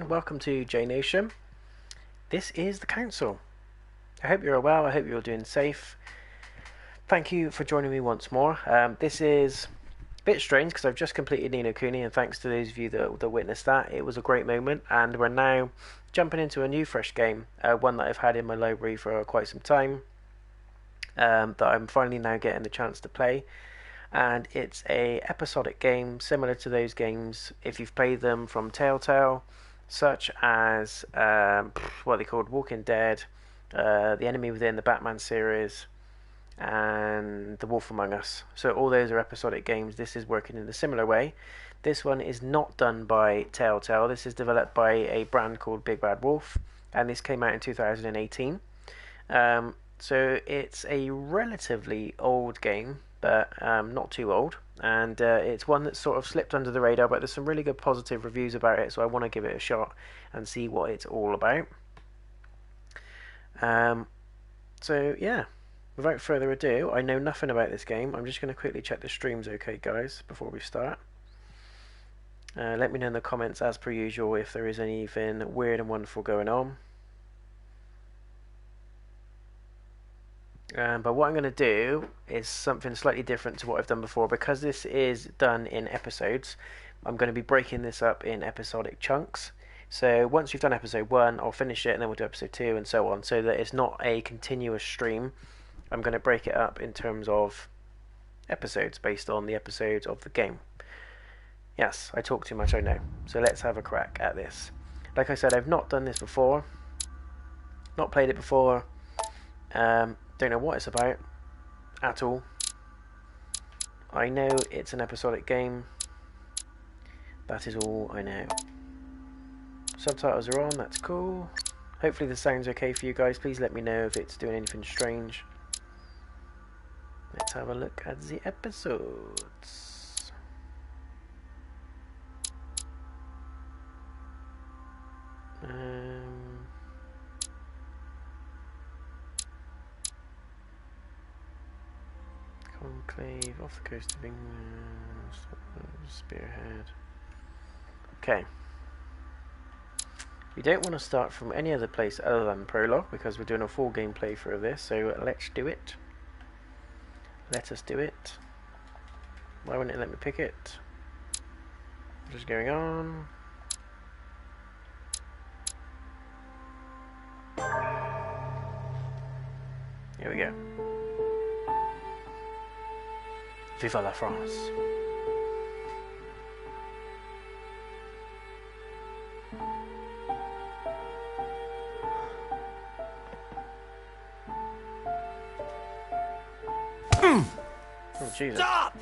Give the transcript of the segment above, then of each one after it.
Welcome to JayNotion. This is the council. I hope you're well. I hope you're doing safe. Thank you for joining me once more. This is a bit strange because I've just completed Ni no Kuni, and thanks to those of you that witnessed that, it was a great moment. And we're now jumping into a new fresh game, one that I've had in my library for quite some time, that I'm finally now getting the chance to play. And it's a episodic game similar to those games if you've played them from Telltale, such as what they called Walking Dead, The Enemy Within, the Batman series, and The Wolf Among Us. So all those are episodic games. This is working in a similar way. This one is not done by Telltale. This is developed by a brand called Big Bad Wolf, and this came out in 2018. So it's a relatively old game, but not too old, and it's one that sort of slipped under the radar, but there's some really good positive reviews about it, so I want to give it a shot and see what it's all about. So yeah, without further ado, I know nothing about this game. I'm just going to quickly check the stream's okay, guys, before we start. Let me know in the comments, as per usual, if there is anything weird and wonderful going on. But what I'm going to do is something slightly different to what I've done before. Because this is done in episodes, I'm going to be breaking this up in episodic chunks. So once we've done episode 1, I'll finish it, and then we'll do episode 2 and so on, so that it's not a continuous stream. I'm going to break it up in terms of episodes based on the episodes of the game. Yes, I talk too much, I know. So let's have a crack at this. Like I said, I've not done this before. Not played it before. Don't know what it's about at all. I know it's an episodic game. That is all I know. Subtitles are on, that's cool. Hopefully the sound's okay for you guys. Please let me know if it's doing anything strange. Let's have a look at the episodes. Conclave, off the coast of England, Spearhead. Okay. We don't want to start from any other place other than prologue, because we're doing a full game playthrough of this, so let's do it. Let us do it. Why wouldn't it let me pick it? What is going on? Here we go. Viva la France. Oh, Jesus. Stop!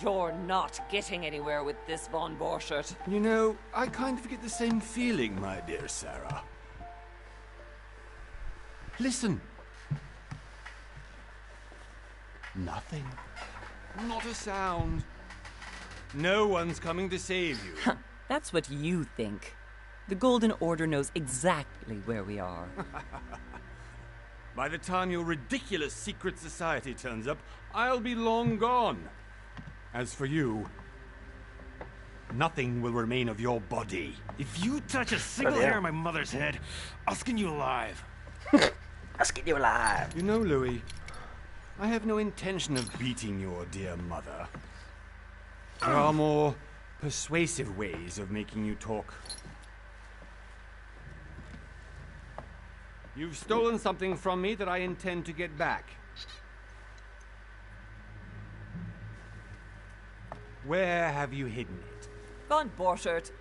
You're not getting anywhere with this Von Borchert. You know, I kind of get the same feeling, my dear Sarah. Listen. Nothing. Not a sound. No one's coming to save you. That's what you think. The Golden Order knows exactly where we are. By the time your ridiculous secret society turns up, I'll be long gone. As for you, nothing will remain of your body. If you touch a single hair on my mother's head, I'll skin you alive. I'll skin you alive. You know, Louis, I have no intention of beating your dear mother. There are more persuasive ways of making you talk. You've stolen something from me that I intend to get back. Where have you hidden it? Von Borchert,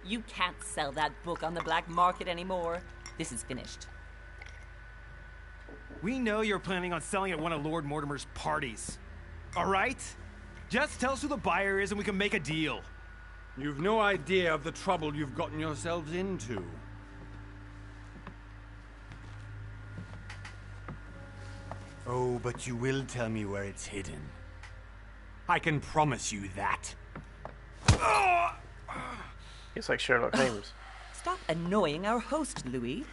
you can't sell that book on the black market anymore. This is finished. We know you're planning on selling at one of Lord Mortimer's parties. All right? Just tell us who the buyer is and we can make a deal. You've no idea of the trouble you've gotten yourselves into. Oh, but you will tell me where it's hidden. I can promise you that. It's like Sherlock Holmes. Stop annoying our host, Louis.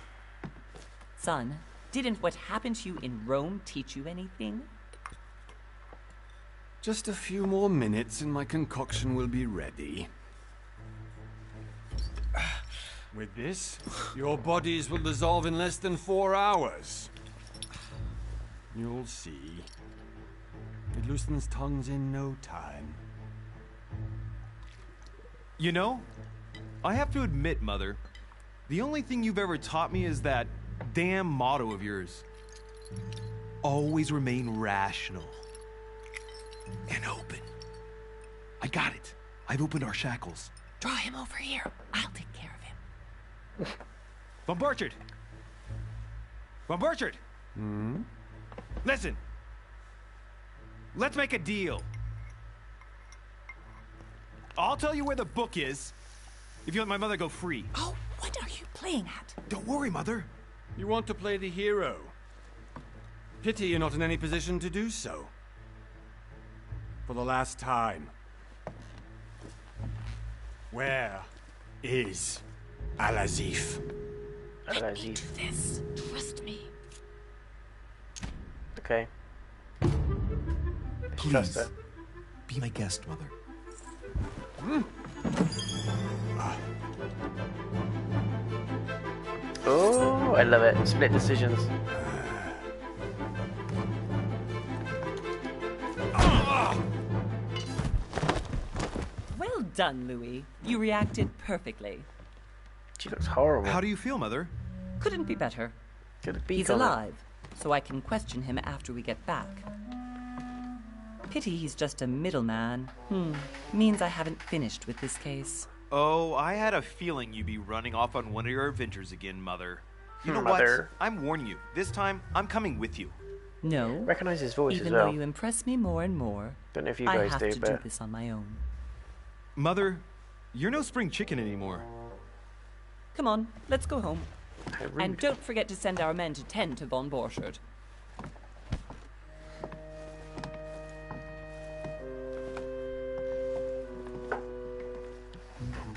Son, didn't what happened to you in Rome teach you anything? Just a few more minutes and my concoction will be ready. With this, your bodies will dissolve in less than 4 hours. You'll see. It loosens tongues in no time. You know, I have to admit, Mother, the only thing you've ever taught me is that damn motto of yours. Always remain rational. And open. I got it. I've opened our shackles. Draw him over here. I'll take care of him. Von Burchard! Von Burchard! Listen. Let's make a deal. I'll tell you where the book is if you let my mother go free. Oh, what are you playing at? Don't worry, Mother. You want to play the hero. Pity you're not in any position to do so. For the last time. Where is Al-Azif? Let me do this. Trust me. Okay. Please, Trust it. be my guest, Mother. Oh, I love it. Split decisions. Well done, Louis. You reacted perfectly. She looks horrible. How do you feel, Mother? Couldn't be better. Get a beak He's on it. alive, so I can question him after we get back. Pity he's just a middleman. Means I haven't finished with this case. Oh, I had a feeling you'd be running off on one of your adventures again, Mother. You know Mother. what? I'm warning you. This time, I'm coming with you. No. Recognize his voice Even as well. though you impress me more and more, Don't know if you I guys have do, to but do this on my own. Mother, you're no spring chicken anymore. Come on, let's go home. how rude. And don't forget to send our men to tend to Von Borchard.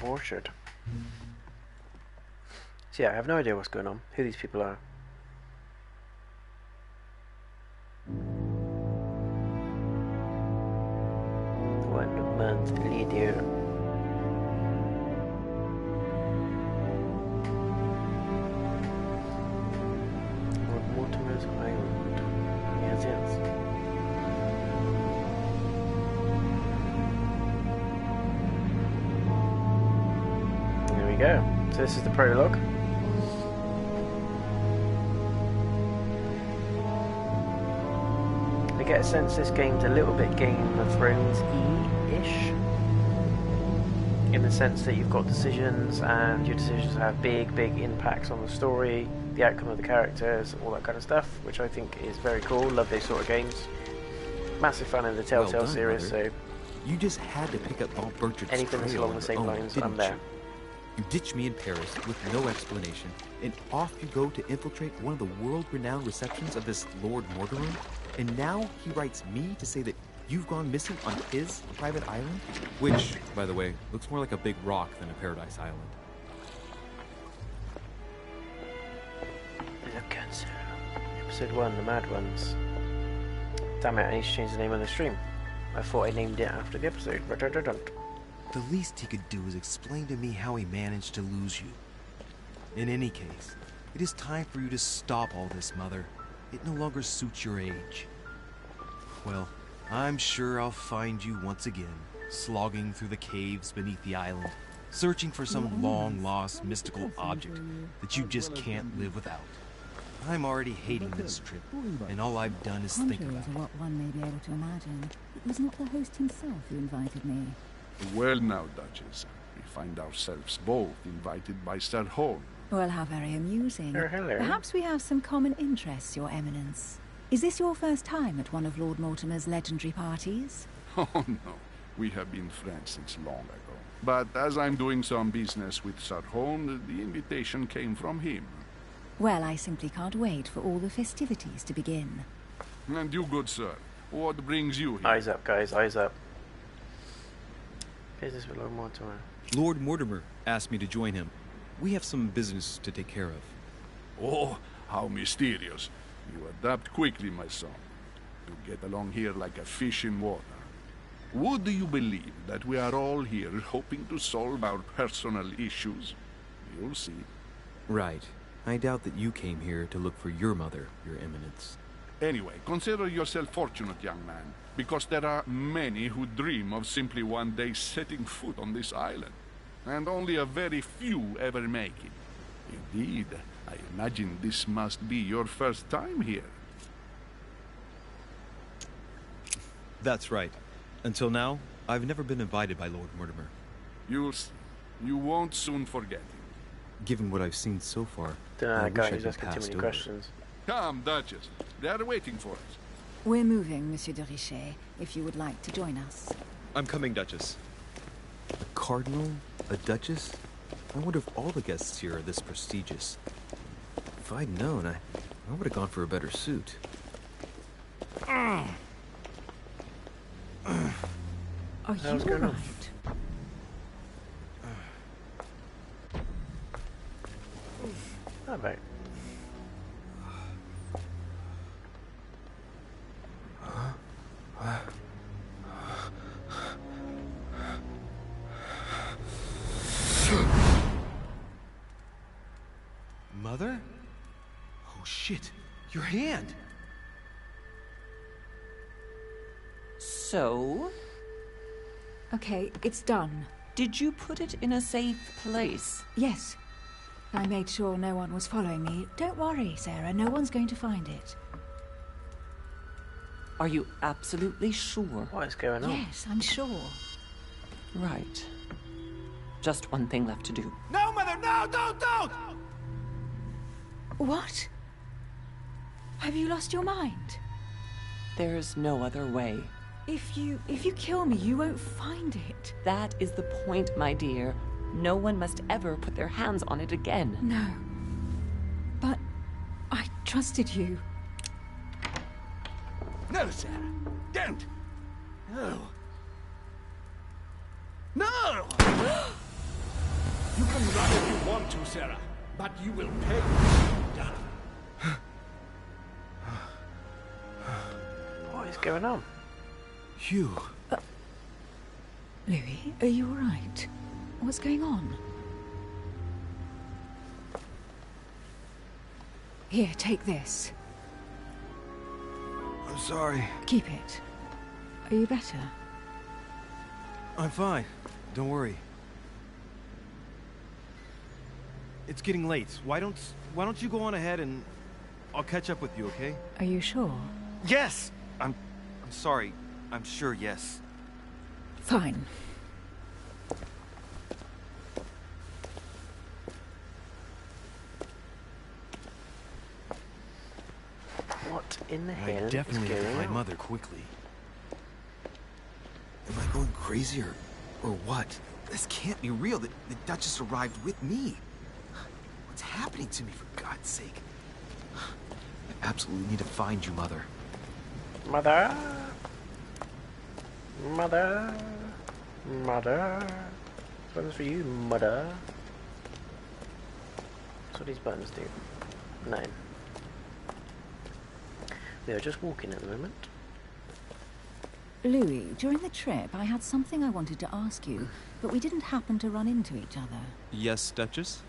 Orchard. So yeah, I have no idea what's going on, who these people are. One month later. Lord Mortimer's Island. Yes, yes. There we go. So this is the prologue. I get a sense this game's a little bit Game of Thrones-y-ish. In the sense that you've got decisions, and your decisions have big impacts on the story, the outcome of the characters, all that kind of stuff, which I think is very cool. Love those sort of games. Massive fan of the Telltale series, so You just had to pick up Von Burchard's anything that's trail along on the your same own, lines, didn't I'm there. You ditch me in Paris with no explanation, and off you go to infiltrate one of the world-renowned receptions of this Lord Mortimer, and now he writes me to say that you've gone missing on his private island? Which, by the way, looks more like a big rock than a paradise island. Look at episode 1, The Mad Ones. Damn it, I need to change the name of the stream. I thought I named it after the episode, but I don't. The least he could do is explain to me how he managed to lose you. In any case, it is time for you to stop all this, Mother. It no longer suits your age. Well, I'm sure I'll find you once again, slogging through the caves beneath the island, searching for some long-lost mystical object that you just can't live without. I'm already hating this trip, and all I've done is think Contrary about to it. what one may be able to imagine, it was not the host himself who invited me. Well now, Duchess, we find ourselves both invited by Sir Holm. Well, how very amusing. Oh, hello. Perhaps we have some common interests, Your Eminence. Is this your first time at one of Lord Mortimer's legendary parties? Oh no, we have been friends since long ago. But as I'm doing some business with Sir Holm, the invitation came from him. Well, I simply can't wait for all the festivities to begin. And you, good sir, what brings you here? Eyes up, guys, eyes up. Business with Lord Mortimer. Lord Mortimer asked me to join him. We have some business to take care of. Oh, how mysterious. You adapt quickly, my son. You get along here like a fish in water. Would you believe that we are all here hoping to solve our personal issues? You'll see. Right. I doubt that you came here to look for your mother, Your Eminence. Anyway, consider yourself fortunate, young man, because there are many who dream of simply one day setting foot on this island, and only a very few ever make it. Indeed, I imagine this must be your first time here. That's right. Until now, I've never been invited by Lord Mortimer. You'll see. You won't soon forget him. Given what I've seen so far, Don't know, I that guy wish I'd who's been asking too passed many over. questions. Come, Duchess. They are waiting for us. We're moving, Monsieur de Richet, if you would like to join us. I'm coming, Duchess. A cardinal? A duchess? I wonder if all the guests here are this prestigious. If I'd known, I would have gone for a better suit. Are you What's going on? alright? All right. Mother? Oh shit! Your hand! So, Okay, it's done. did you put it in a safe place? Yes. I made sure no one was following me. Don't worry, Sarah, no one's going to find it. Are you absolutely sure? What is going on? Yes, I'm sure. Right. Just one thing left to do. No, Mother, no, don't! What? Have you lost your mind? There's no other way. If you kill me, you won't find it. That is the point, my dear. No one must ever put their hands on it again. No. But I trusted you. No, Sarah, don't! No. No! You can run if you want to, Sarah, but you will pay. What is going on? Hugh. Louis, are you alright? What's going on? Here, take this. I'm sorry. Keep it. Are you better? I'm fine. Don't worry. It's getting late. Why don't you go on ahead and I'll catch up with you, okay? Are you sure? Yes! I'm sorry. I'm sure, yes. Fine. What in the I hell is definitely have to going find on? Mother quickly. Am I going crazy or what? This can't be real. The Duchess arrived with me. What's happening to me, for God's sake? I absolutely need to find you, Mother. Mother. Mother. Mother. This one's for you, Mother. That's what these buttons do. 9. We are just walking at the moment. Louis, during the trip, I had something I wanted to ask you, but we didn't happen to run into each other. Yes, Duchess?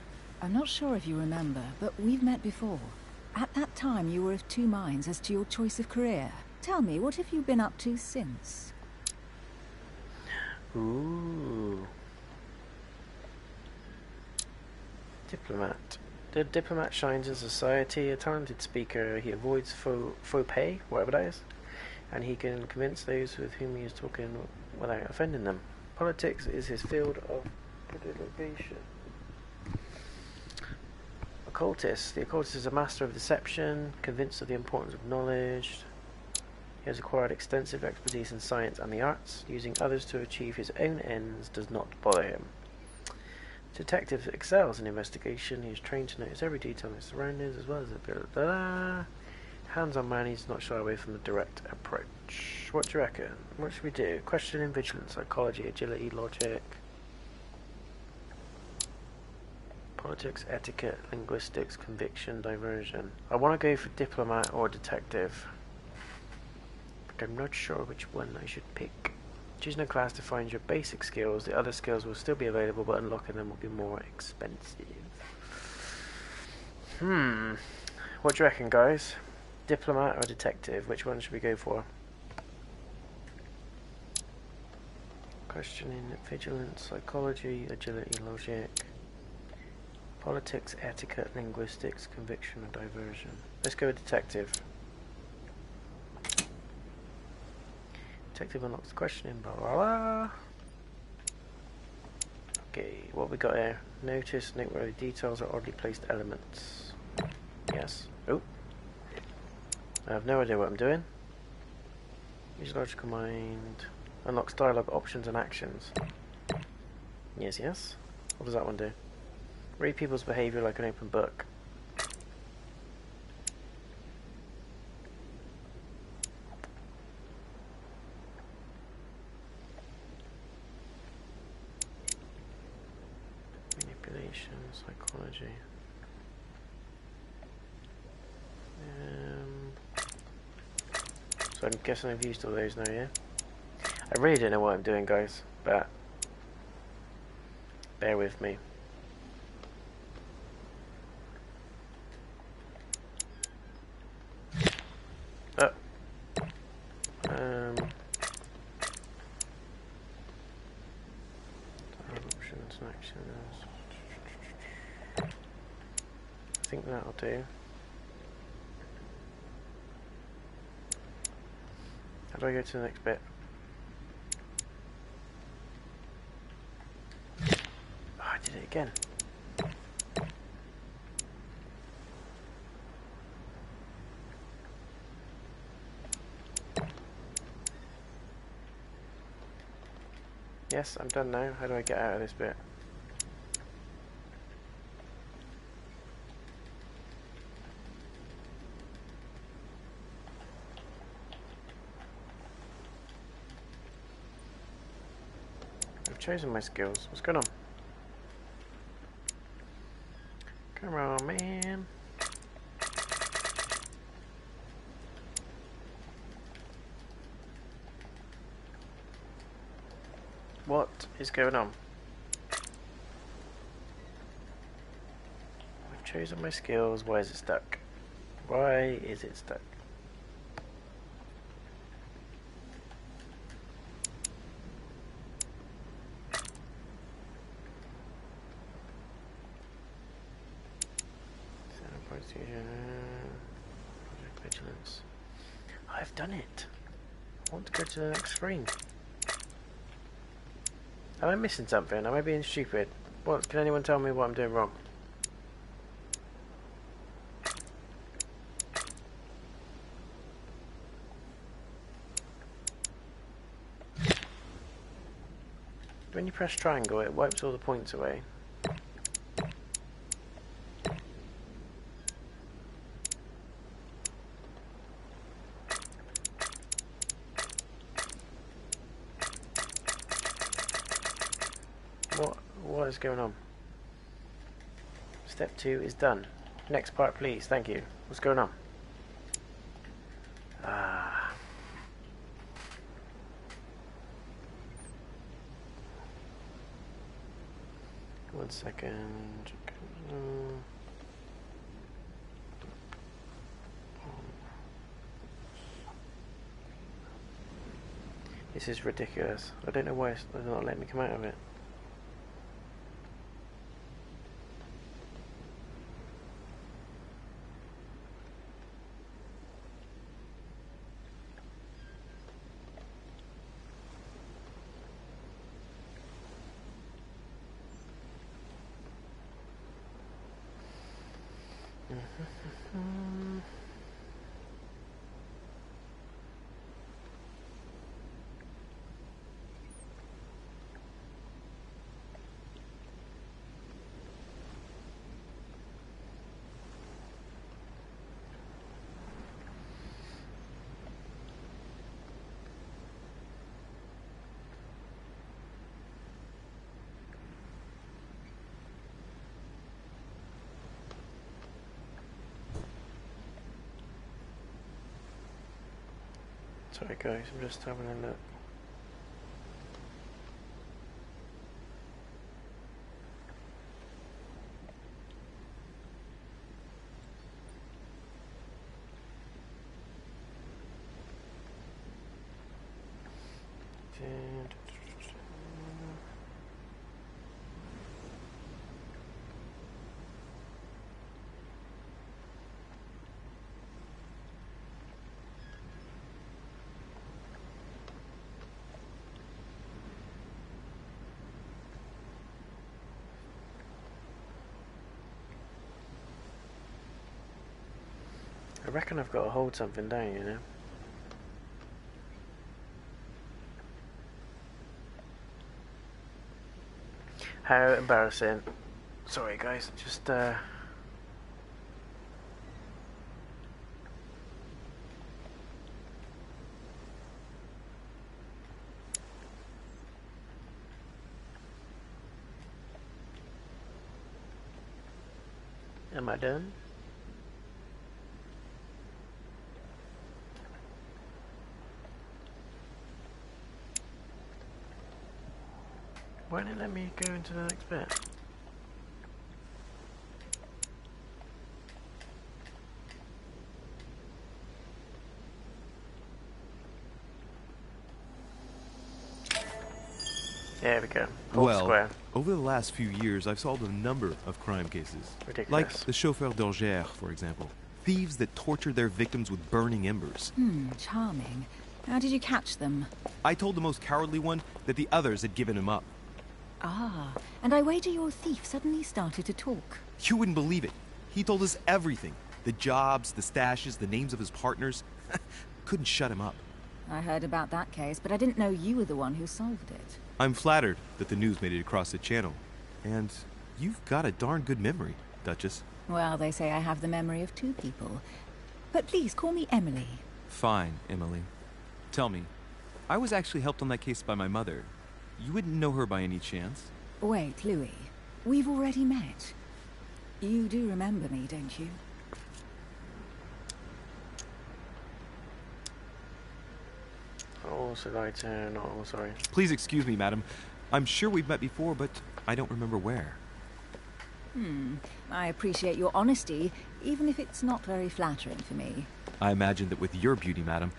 I'm not sure if you remember, but we've met before. At that time, you were of two minds as to your choice of career. Tell me, what have you been up to since? Ooh. Diplomat. The diplomat shines in society, a talented speaker. He avoids faux pay, whatever that is, and he can convince those with whom he is talking without offending them. Politics is his field of predilection. Occultist. The occultist is a master of deception, convinced of the importance of knowledge. He has acquired extensive expertise in science and the arts. Using others to achieve his own ends does not bother him. Detective excels in investigation. He is trained to notice every detail in his surroundings, as well as hands-on man. He's not shy away from the direct approach. What do you reckon? What should we do? Questioning, vigilance, psychology, agility, logic, politics, etiquette, linguistics, conviction, diversion. I want to go for diplomat or detective, but I'm not sure which one I should pick. Choosing a class defines your basic skills. The other skills will still be available, but unlocking them will be more expensive. What do you reckon, guys? Diplomat or detective? Which one should we go for? Questioning, vigilance, psychology, agility, logic, politics, etiquette, linguistics, conviction, or diversion. Let's go with detective. Detective unlocks the questioning, blah blah blah. Okay, what we got here? Notice noteworthy details or oddly placed elements. Yes. Oh. I have no idea what I'm doing. Use logical mind. Unlocks dialogue options and actions. Yes, yes. What does that one do? Read people's behaviour like an open book. Manipulation, psychology. So I'm guessing I've used all those now, yeah? I really don't know what I'm doing, guys, but bear with me. Options and actions. I think that'll do. How do I go to the next bit? Oh, I did it again. Yes, I'm done now. How do I get out of this bit? I've chosen my skills. What's going on? Come on, man. What is going on? I've chosen my skills. Why is it stuck? Why is it stuck? Vigilance. I've done it. I want to go to the next screen. Am I missing something? Am I being stupid? What? Can anyone tell me what I'm doing wrong? When you press triangle, it wipes all the points away. What is going on? Step 2 is done. Next part, please. Thank you. What's going on? Ah. One second. This is ridiculous. I don't know why it's not letting me come out of it. Sorry guys, I'm just having a look. I reckon I've got to hold something down, you know. How embarrassing. Sorry guys, just am I done? Why didn't it let me go into the next bit? There we go. Full Well, square. over the last few years, I've solved a number of crime cases. Ridiculous. Like the chauffeur d'Alger, for example. Thieves that tortured their victims with burning embers. Charming. How did you catch them? I told the most cowardly one that the others had given him up. Ah, and I wager your thief suddenly started to talk. You wouldn't believe it. He told us everything. The jobs, the stashes, the names of his partners. Couldn't shut him up. I heard about that case, but I didn't know you were the one who solved it. I'm flattered that the news made it across the channel. And you've got a darn good memory, Duchess. Well, they say I have the memory of two people. But please, call me Emily. Fine, Emily. Tell me, I was actually helped on that case by my mother. You wouldn't know her by any chance? Wait, Louis. We've already met. You do remember me, don't you? Oh, so I turn. Oh, sorry. Please excuse me, madam. I'm sure we've met before, but I don't remember where. I appreciate your honesty, even if it's not very flattering for me. I imagine that with your beauty, madam,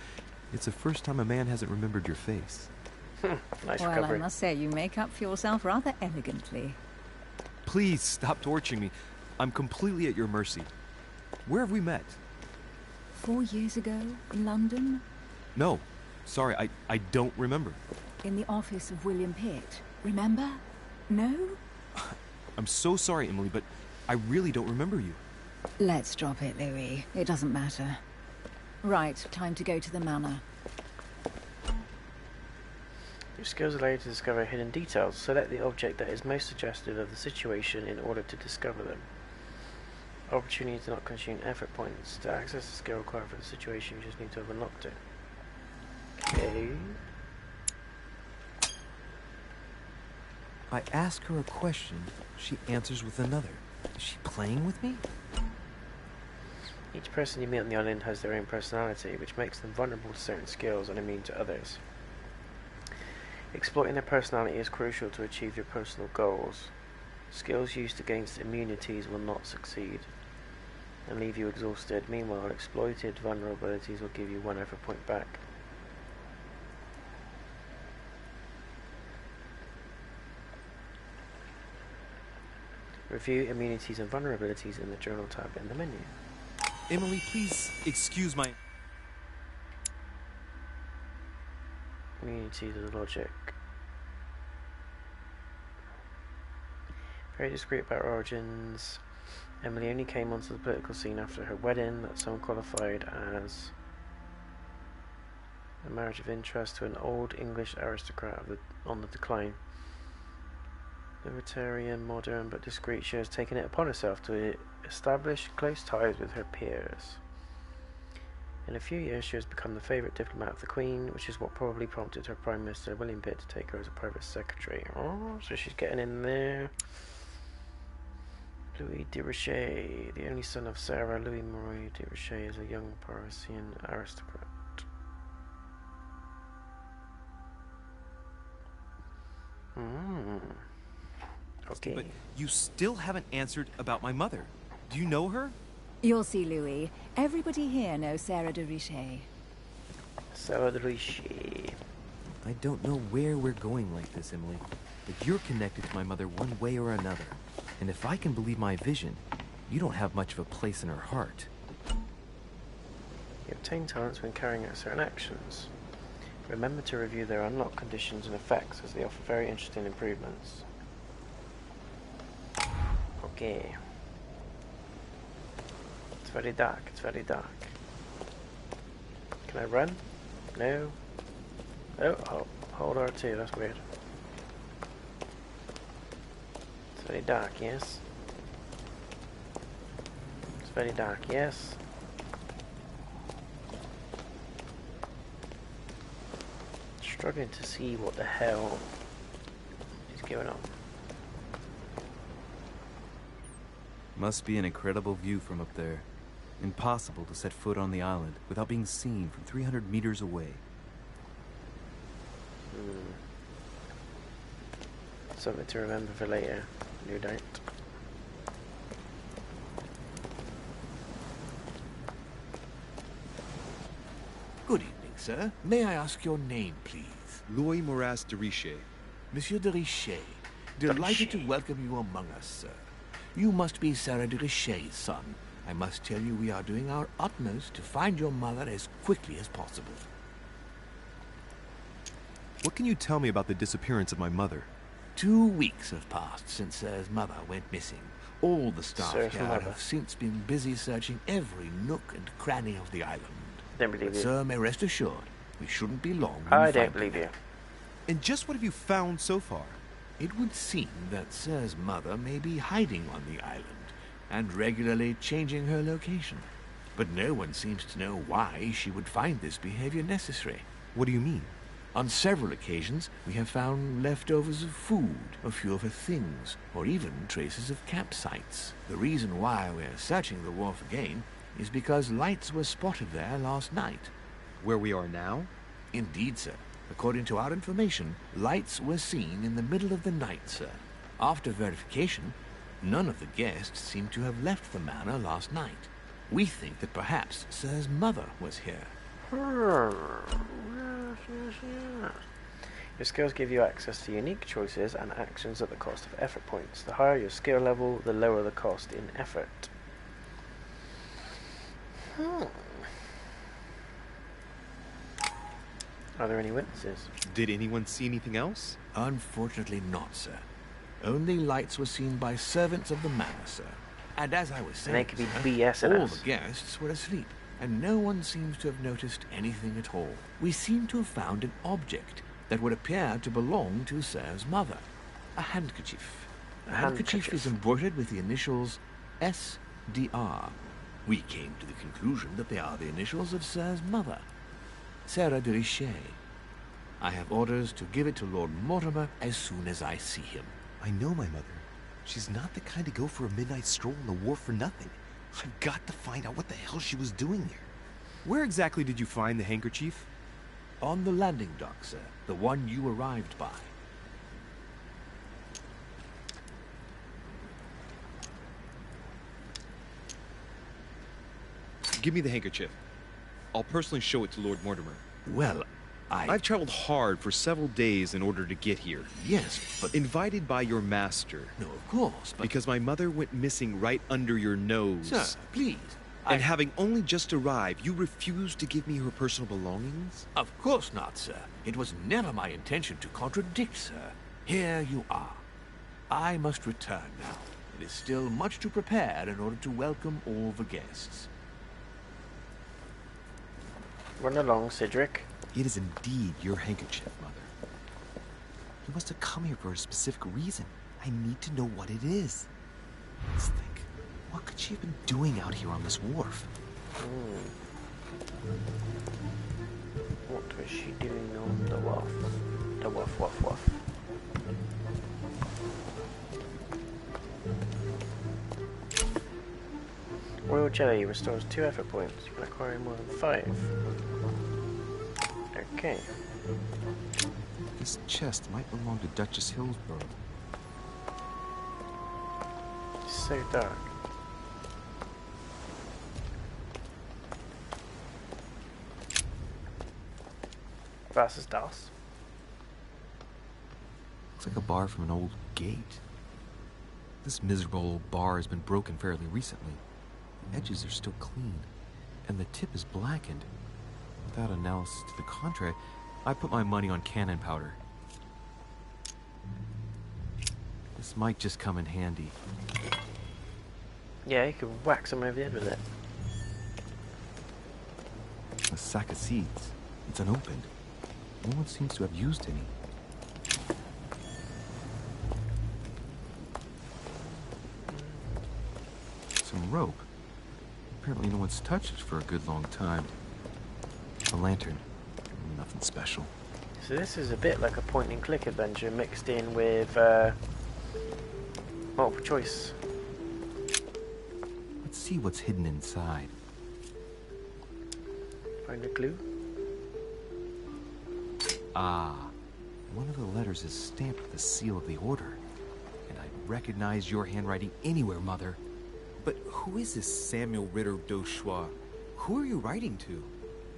it's the first time a man hasn't remembered your face. Nice Well, recovery. I must say, you make up for yourself rather elegantly. Please stop torturing me. I'm completely at your mercy. Where have we met? 4 years ago, in London, No. Sorry, I don't remember. in the office of William Pitt. Remember? No? I'm so sorry, Emily, but I really don't remember you. Let's drop it, Louis. It doesn't matter. Right, time to go to the manor. Your skills allow you to discover hidden details. Select the object that is most suggestive of the situation in order to discover them. Opportunities do not consume effort points. To access the skill required for the situation, you just need to have unlocked it. Okay. I ask her a question, she answers with another. Is she playing with me? Each person you meet on the island has their own personality, which makes them vulnerable to certain skills and immune to others. Exploiting their personality is crucial to achieve your personal goals. Skills used against immunities will not succeed and leave you exhausted. Meanwhile, exploited vulnerabilities will give you 1 effort point back. Review immunities and vulnerabilities in the journal tab in the menu. Emily, please excuse my... Immunities of the logic. Very discreet about her origins. Emily only came onto the political scene after her wedding, that some qualified as a marriage of interest to an old English aristocrat on the decline. Libertarian, modern, but discreet, she has taken it upon herself to establish close ties with her peers. In a few years, she has become the favourite diplomat of the Queen, which is what probably prompted her Prime Minister William Pitt to take her as a private secretary. Oh, so she's getting in there. Louis de Richet, the only son of Sarah, Louis Marie de Richet, is a young Parisian aristocrat. Okay. But you still haven't answered about my mother. Do you know her? You'll see, Louis. Everybody here knows Sarah de Richet. Sarah de Richet. I don't know where we're going like this, Emily, but you're connected to my mother one way or another. And if I can believe my vision, you don't have much of a place in her heart. You obtain talents when carrying out certain actions. Remember to review their unlock conditions and effects, as they offer very interesting improvements. Okay. It's very dark, it's very dark. Can I run? No. Oh, hold R2, that's weird. It's very dark, yes. It's very dark, yes. Struggling to see what the hell is going on. Must be an incredible view from up there. Impossible to set foot on the island without being seen from 300 meters away. Something to remember for later, no doubt. Good evening, sir. May I ask your name, please? Louis Moras de Richer. Monsieur de Richer. Delighted to welcome you among us, sir. You must be Sarah de Richer's son. I must tell you we are doing our utmost to find your mother as quickly as possible. What can you tell me about the disappearance of my mother? 2 weeks have passed since Sir's mother went missing. All the staff Sir's here mother. have since been busy searching every nook and cranny of the island. Don't believe But you. sir may rest assured, we shouldn't be long. when I we don't find believe her. you. And just what have you found so far? It would seem that Sir's mother may be hiding on the island and regularly changing her location. But no one seems to know why she would find this behavior necessary. What do you mean? On several occasions, we have found leftovers of food, a few of her things, or even traces of campsites. The reason why we're searching the wharf again is because lights were spotted there last night. Where we are now? Indeed, sir. According to our information, lights were seen in the middle of the night, sir. After verification, none of the guests seem to have left the manor last night. We think that perhaps Sir's mother was here. Your skills give you access to unique choices and actions at the cost of effort points. The higher your skill level, the lower the cost in effort. Are there any witnesses? Did anyone see anything else? Unfortunately not, sir. Only lights were seen by servants of the manor, sir. And as I was saying, they could be sir, BSing all us. the guests were asleep, and no one seems to have noticed anything at all. We seem to have found an object that would appear to belong to Sir's mother. A handkerchief. The handkerchief is embroidered with the initials SDR. We came to the conclusion that they are the initials of Sir's mother, Sarah de Richer. I have orders to give it to Lord Mortimer as soon as I see him. I know my mother. She's not the kind to go for a midnight stroll on the wharf for nothing. I've got to find out what the hell she was doing here. Where exactly did you find the handkerchief? On the landing dock, sir. The one you arrived by. Give me the handkerchief. I'll personally show it to Lord Mortimer. Well, I've traveled hard for several days in order to get here. Yes, but... Invited by your master. No, of course, but... Because my mother went missing right under your nose. Sir, please. And having only just arrived, you refused to give me her personal belongings? Of course not, sir. It was never my intention to contradict, sir. Here you are. I must return now. It is still much to prepare in order to welcome all the guests. Run along, Cedric. It is indeed your handkerchief, Mother. You must have come here for a specific reason. I need to know what it is. Let's think. What could she have been doing out here on this wharf? What was she doing on the wharf? The wharf, wharf, wharf. Royal Jelly restores 2 effort points. You can acquire more than 5. Okay. This chest might belong to Duchess Hillsborough. It's so dark. Was ist das? Looks like a bar from an old gate. This miserable old bar has been broken fairly recently. The edges are still clean, and the tip is blackened. Without analysis to the contrary, I put my money on cannon powder. This might just come in handy. Yeah, you could whack someone over the head with it. A sack of seeds. It's unopened. No one seems to have used any. Some rope. Apparently no one's touched it for a good long time. A lantern. Nothing special. So this is a bit like a point-and-click adventure mixed in with multiple choice. Let's see what's hidden inside. Find a clue. Ah, one of the letters is stamped with the seal of the Order. And I recognize your handwriting anywhere, Mother. But who is this Samuel Ritter d'Auchois? Who are you writing to?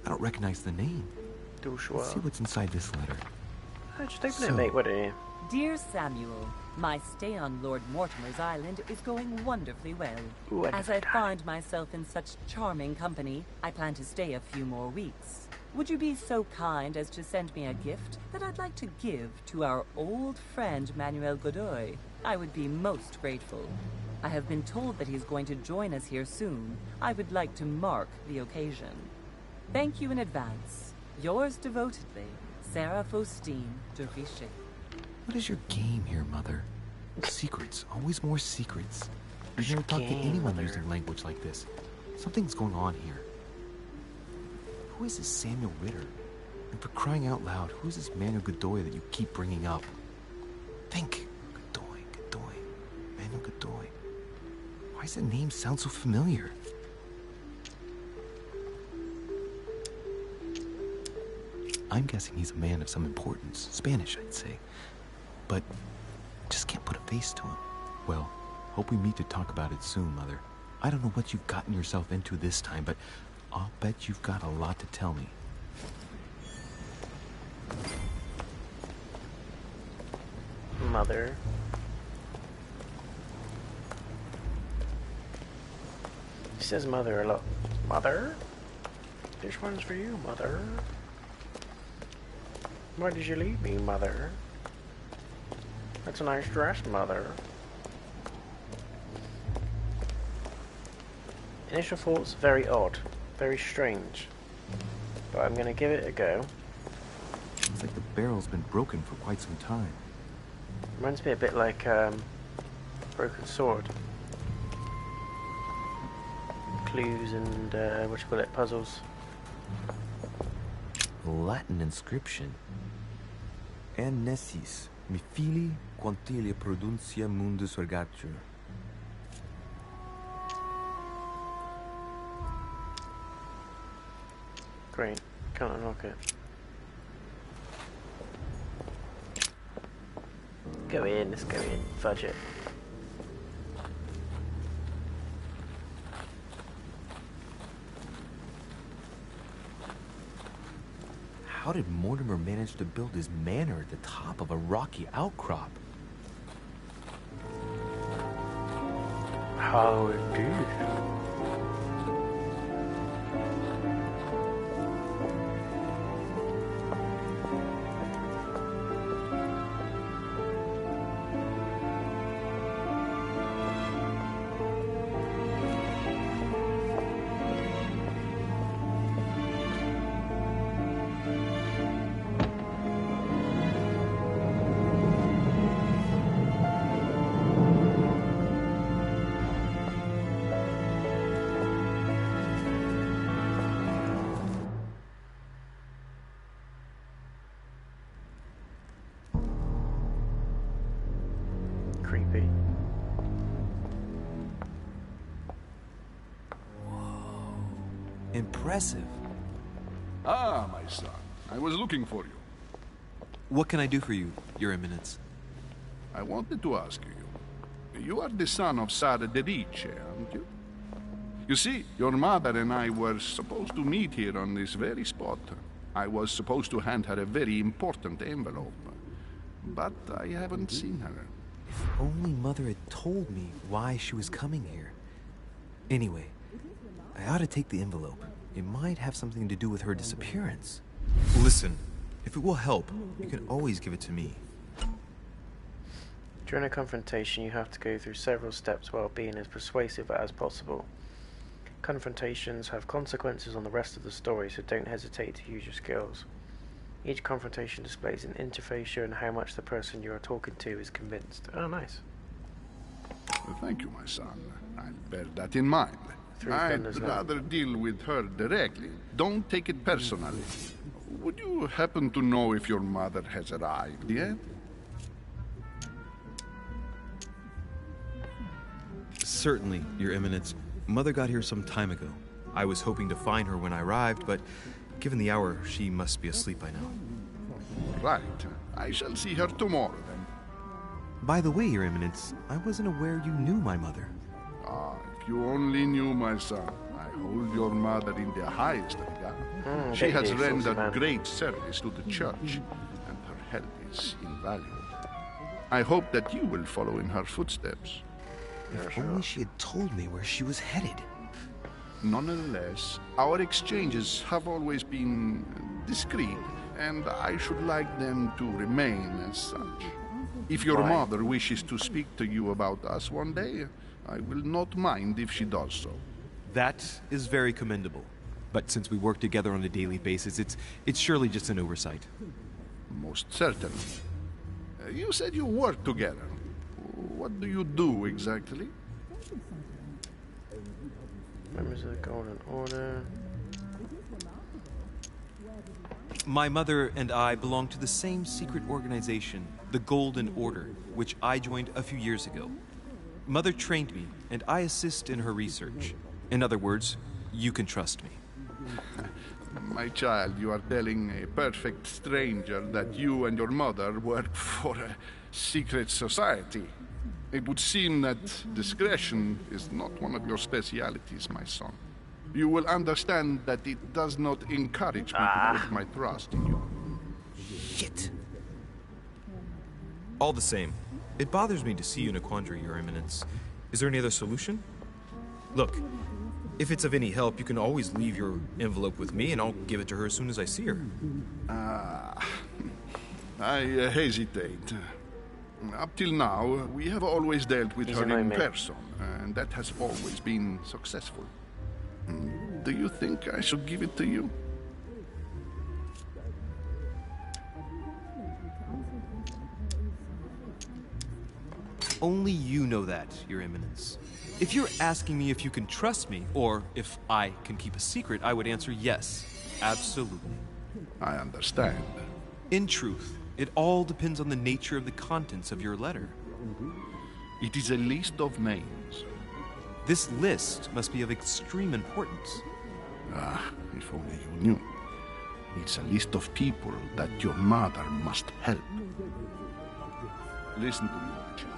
I don't recognize the name. Let's see what's inside this letter. Just open it, mate. What are you? Dear Samuel, my stay on Lord Mortimer's island is going wonderfully well. Ooh, As I find myself in such charming company, I plan to stay a few more weeks. Would you be so kind as to send me a gift that I'd like to give to our old friend Manuel Godoy? I would be most grateful. I have been told that he's going to join us here soon. I would like to mark the occasion. Thank you in advance. Yours devotedly, Sarah Faustine de Richet. What is your game here, Mother? Secrets. Always more secrets. We've never talked to anyone using language like this. Something's going on here. Who is this Samuel Ritter? And for crying out loud, who is this Manuel Godoy that you keep bringing up? Think. Godoy. Manuel Godoy. Why does the name sound so familiar? I'm guessing he's a man of some importance. Spanish, I'd say. But just can't put a face to him. Well, hope we meet to talk about it soon, Mother. I don't know what you've gotten yourself into this time, but I'll bet you've got a lot to tell me. Mother. He says mother a lot. Mother? This one's for you, Mother. Why did you leave me, Mother? That's a nice dress, Mother. Initial thoughts, very odd. Very strange. But I'm gonna give it a go. It's like the barrel's been broken for quite some time. Reminds me a bit like Broken Sword. Clues and puzzles. Latin inscription. En nessis, mi fili quantilia produncia mundus ergatur. Great. Can't unlock it. Go in, let's go in. Fudge it. How did Mortimer manage to build his manor at the top of a rocky outcrop? How indeed. Creepy. Impressive. Ah, my son. I was looking for you. What can I do for you, Your Eminence? I wanted to ask you. You are the son of Sara de Riche, aren't you? You see, your mother and I were supposed to meet here on this very spot. I was supposed to hand her a very important envelope. but I haven't seen her. If only Mother had told me why she was coming here. Anyway, I ought to take the envelope. It might have something to do with her disappearance. Listen, if it will help, you can always give it to me. During a confrontation, you have to go through several steps while being as persuasive as possible. Confrontations have consequences on the rest of the story, so don't hesitate to use your skills. Each confrontation displays an interface showing how much the person you are talking to is convinced. Oh, nice. Well, thank you, my son. I'll bear that in mind. I'd rather deal with her directly. Don't take it personally. Would you happen to know if your mother has arrived yet? Certainly, Your Eminence. Mother got here some time ago. I was hoping to find her when I arrived, but given the hour, she must be asleep by now. Right. I shall see her tomorrow, then. By the way, Your Eminence, I wasn't aware you knew my mother. Ah, if you only knew, my son. I hold your mother in the highest regard. She has rendered great service to the church, and her help is invaluable. I hope that you will follow in her footsteps. If only she had told me where she was headed. Nonetheless, our exchanges have always been discreet, and I should like them to remain as such. If your mother wishes to speak to you about us one day, I will not mind if she does so. That is very commendable. But since we work together on a daily basis, it's surely just an oversight. Most certainly. You said you work together. What do you do exactly? Members of the Golden Order. My mother and I belong to the same secret organization, the Golden Order, which I joined a few years ago. Mother trained me, and I assist in her research. In other words, you can trust me. My child, you are telling a perfect stranger that you and your mother work for a secret society. It would seem that discretion is not one of your specialities, my son. You will understand that it does not encourage me to put my trust in you. Shit. All the same, it bothers me to see you in a quandary, Your Eminence. Is there any other solution? Look, if it's of any help, you can always leave your envelope with me, and I'll give it to her as soon as I see her. I hesitate. Up till now, we have always dealt with her in person, and that has always been successful. Do you think I should give it to you? Only you know that, Your Eminence. If you're asking me if you can trust me, or if I can keep a secret, I would answer yes, absolutely. I understand. In truth, it all depends on the nature of the contents of your letter. It is a list of names. This list must be of extreme importance. If only you knew. It's a list of people that your mother must help. Listen to me, my child.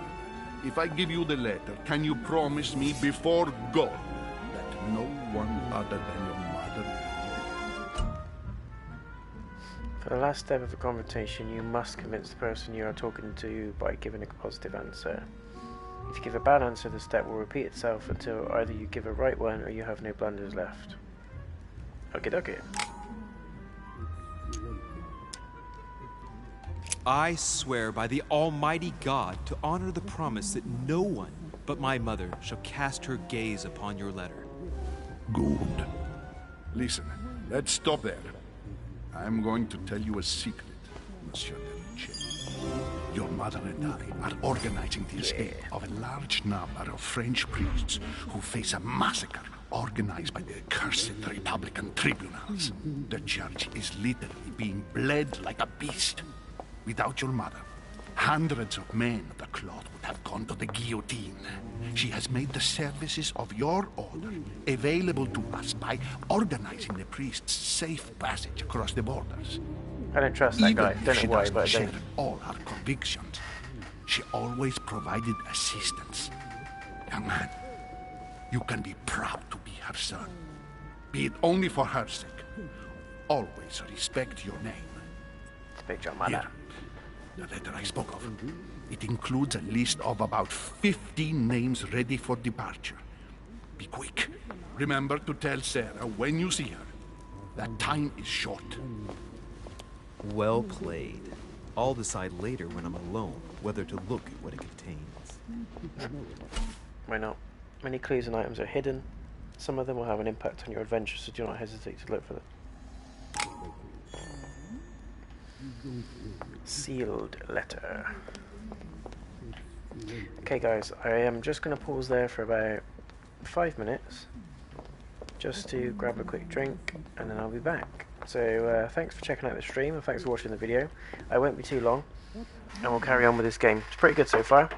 If I give you the letter, can you promise me before God that no one other than your mother will read it? For the last step of a confrontation, you must convince the person you are talking to by giving a positive answer. If you give a bad answer, the step will repeat itself until either you give a right one or you have no blunders left. Okie dokie. I swear by the Almighty God to honor the promise that no one but my mother shall cast her gaze upon your letter. Good. Listen, let's stop there. I'm going to tell you a secret, Monsieur Delice. Your mother and I are organizing the escape of a large number of French priests who face a massacre organized by the accursed Republican tribunals. The church is literally being bled like a beast. Without your mother, hundreds of men of the cloth would have gone to the guillotine. She has made the services of your order available to us by organizing the priests' safe passage across the borders. I don't trust that guy. Don't know why, but I share don't. all her convictions. She always provided assistance. Young man, you can be proud to be her son. Be it only for her sake. Always respect your name. Respect your mother. Here, The letter I spoke of. It includes a list of about 15 names ready for departure. Be quick. Remember to tell Sarah when you see her that time is short. Well played. I'll decide later when I'm alone whether to look at what it contains. Why not? Many clues and items are hidden. Some of them will have an impact on your adventure, so do not hesitate to look for them. Sealed letter. Okay guys, I am just going to pause there for about 5 minutes just to grab a quick drink and then I'll be back. So thanks for checking out the stream and thanks for watching the video. I won't be too long and we'll carry on with this game. It's pretty good so far.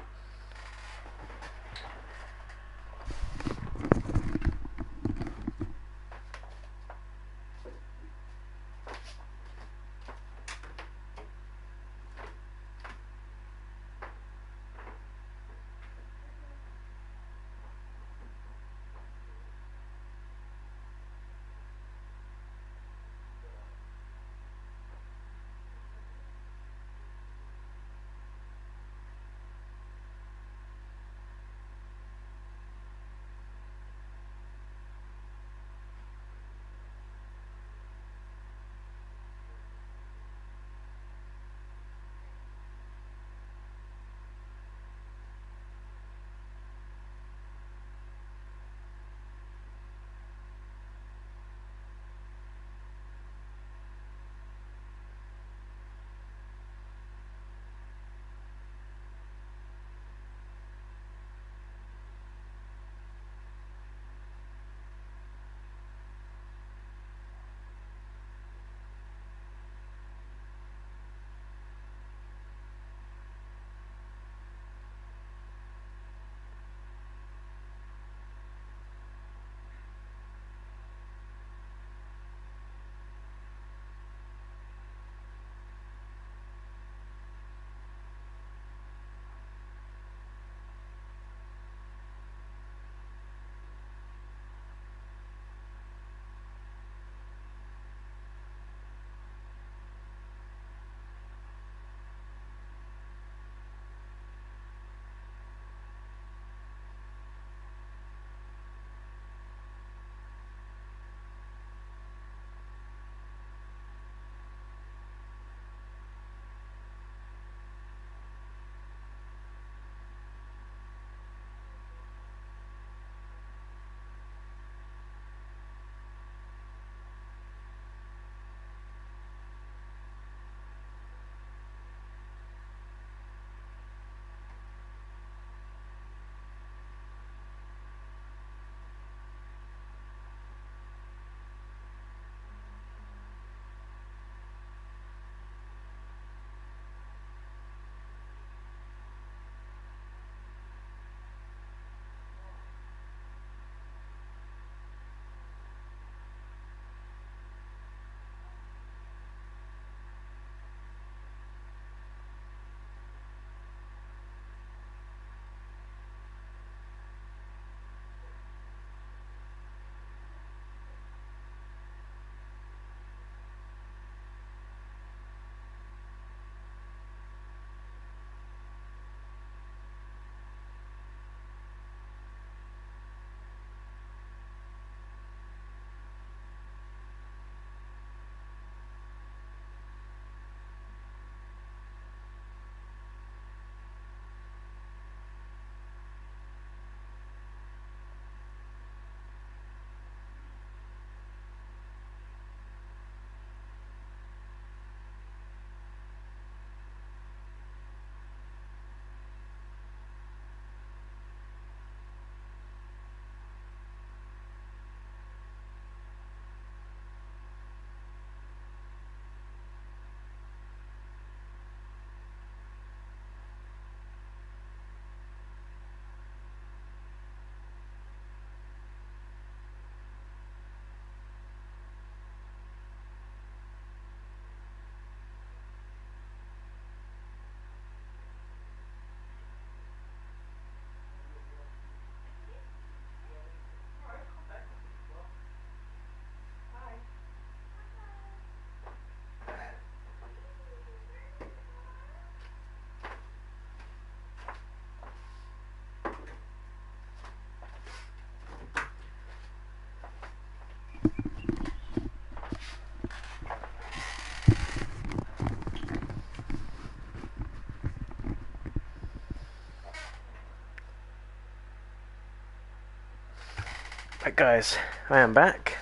Right guys, I am back.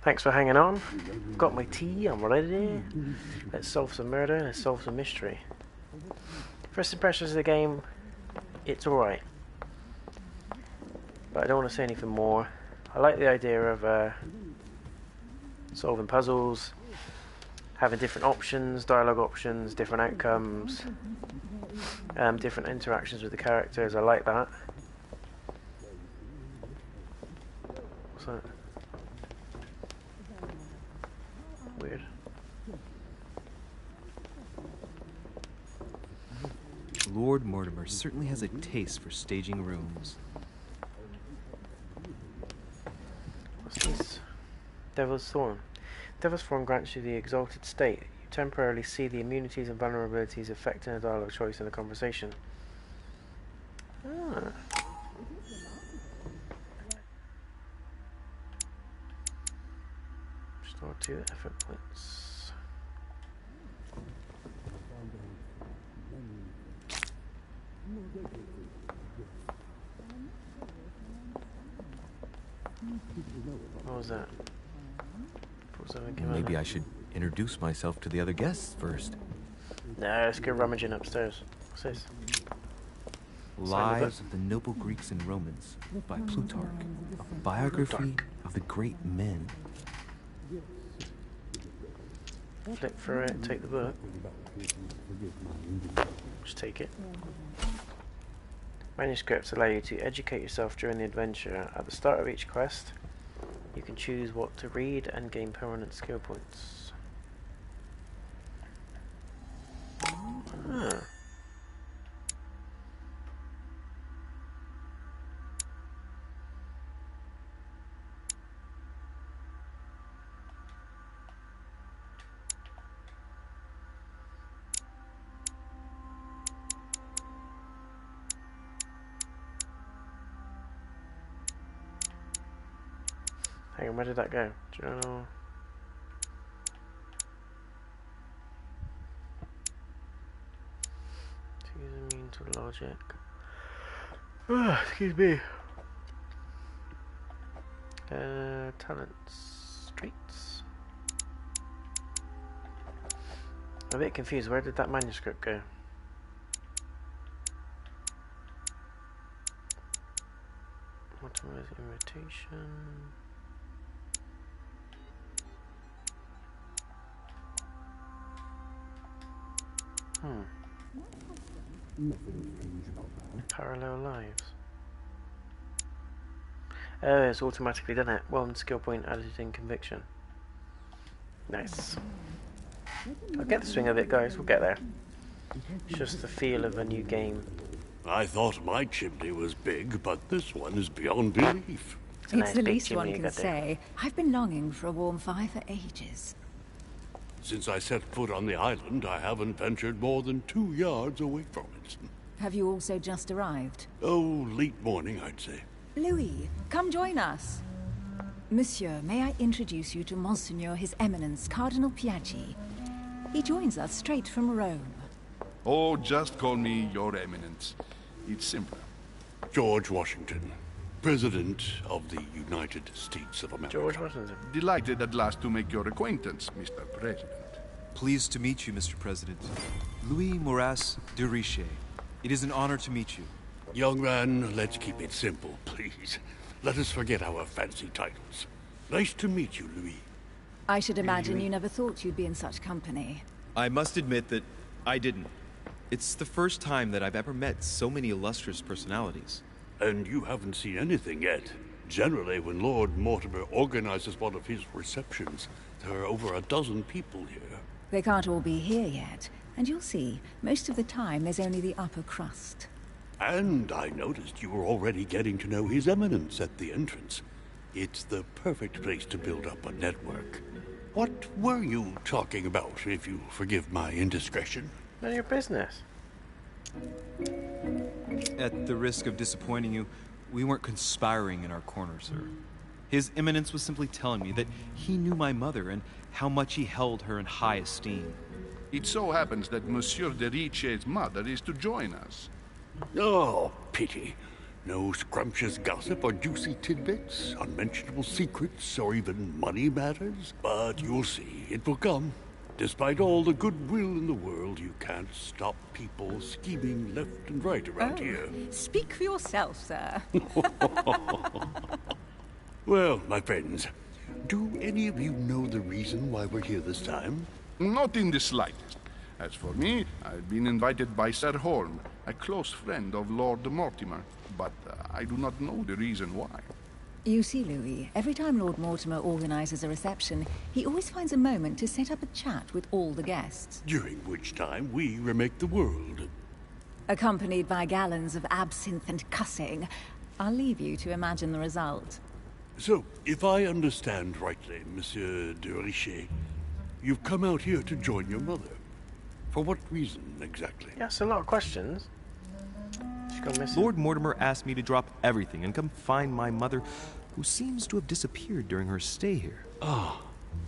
Thanks for hanging on. Got my tea, I'm ready. Let's solve some murder, let's solve some mystery. First impressions of the game, it's alright. But I don't want to say anything more. I like the idea of solving puzzles, having different options, dialogue options, different outcomes, different interactions with the characters. I like that. What's that? Weird. Lord Mortimer certainly has a taste for staging rooms. What's this? Devil's Thorn. Devil's Thorn grants you the exalted state. You temporarily see the immunities and vulnerabilities affecting a dialogue choice in a conversation. Ah. Restore 2 effort points. What was that? Maybe I should introduce myself to the other guests first. No, let's go rummaging upstairs. What's this? Lives of the Noble Greeks and Romans by Plutarch. A biography of the great men. Flick through it and take the book. Just take it. Manuscripts allow you to educate yourself during the adventure. At the start of each quest, you can choose what to read and gain permanent skill points. Huh. Hang on, where did that go? Journal. To use a mean to logic. Excuse me. Talents. Streets. I'm a bit confused. Where did that manuscript go? Optimize invitation. Parallel lives. Oh, it's automatically done it. 1 skill point added in conviction. Nice. I'll get the swing of it, guys. We'll get there. It's just the feel of a new game. I thought my chimney was big, but this one is beyond belief. It's nice the big least one chimney you can got there. say. I've been longing for a warm fire for ages. Since I set foot on the island, I haven't ventured more than 2 yards away from it. Have you also just arrived? Oh, late morning, I'd say. Louis, come join us. Monsieur, may I introduce you to Monseigneur His Eminence, Cardinal Piaggi. He joins us straight from Rome. Oh, just call me Your Eminence. It's simpler. George Washington, President of the United States of America. George Washington. Delighted at last to make your acquaintance, Mr. President. Pleased to meet you, Mr. President. Louis Moras de Richet. It is an honor to meet you. Young man, let's keep it simple, please. Let us forget our fancy titles. Nice to meet you, Louis. I should imagine you never thought you'd be in such company. I must admit that I didn't. It's the first time that I've ever met so many illustrious personalities. And you haven't seen anything yet. Generally, when Lord Mortimer organizes one of his receptions, there are over a dozen people here. They can't all be here yet, and you'll see, most of the time there's only the upper crust. And I noticed you were already getting to know His Eminence at the entrance. It's the perfect place to build up a network. What were you talking about, if you forgive my indiscretion? None of your business. At the risk of disappointing you, we weren't conspiring in our corner, sir. His Eminence was simply telling me that he knew my mother and how much he held her in high esteem. It so happens that Monsieur de Richet's mother is to join us. Oh, pity. No scrumptious gossip or juicy tidbits, unmentionable secrets, or even money matters. But you'll see, it will come. Despite all the goodwill in the world, you can't stop people scheming left and right around here. Speak for yourself, sir. Well, my friends, do any of you know the reason why we're here this time? Not in the slightest. As for me, I've been invited by Sir Holm, a close friend of Lord Mortimer, but I do not know the reason why. You see, Louis, every time Lord Mortimer organizes a reception, he always finds a moment to set up a chat with all the guests. During which time we remake the world. Accompanied by gallons of absinthe and cussing. I'll leave you to imagine the result. So, if I understand rightly, Monsieur de Richet, you've come out here to join your mother. For what reason, exactly? Yeah, that's a lot of questions. She's gone missing. Lord Mortimer asked me to drop everything and come find my mother, who seems to have disappeared during her stay here. Ah.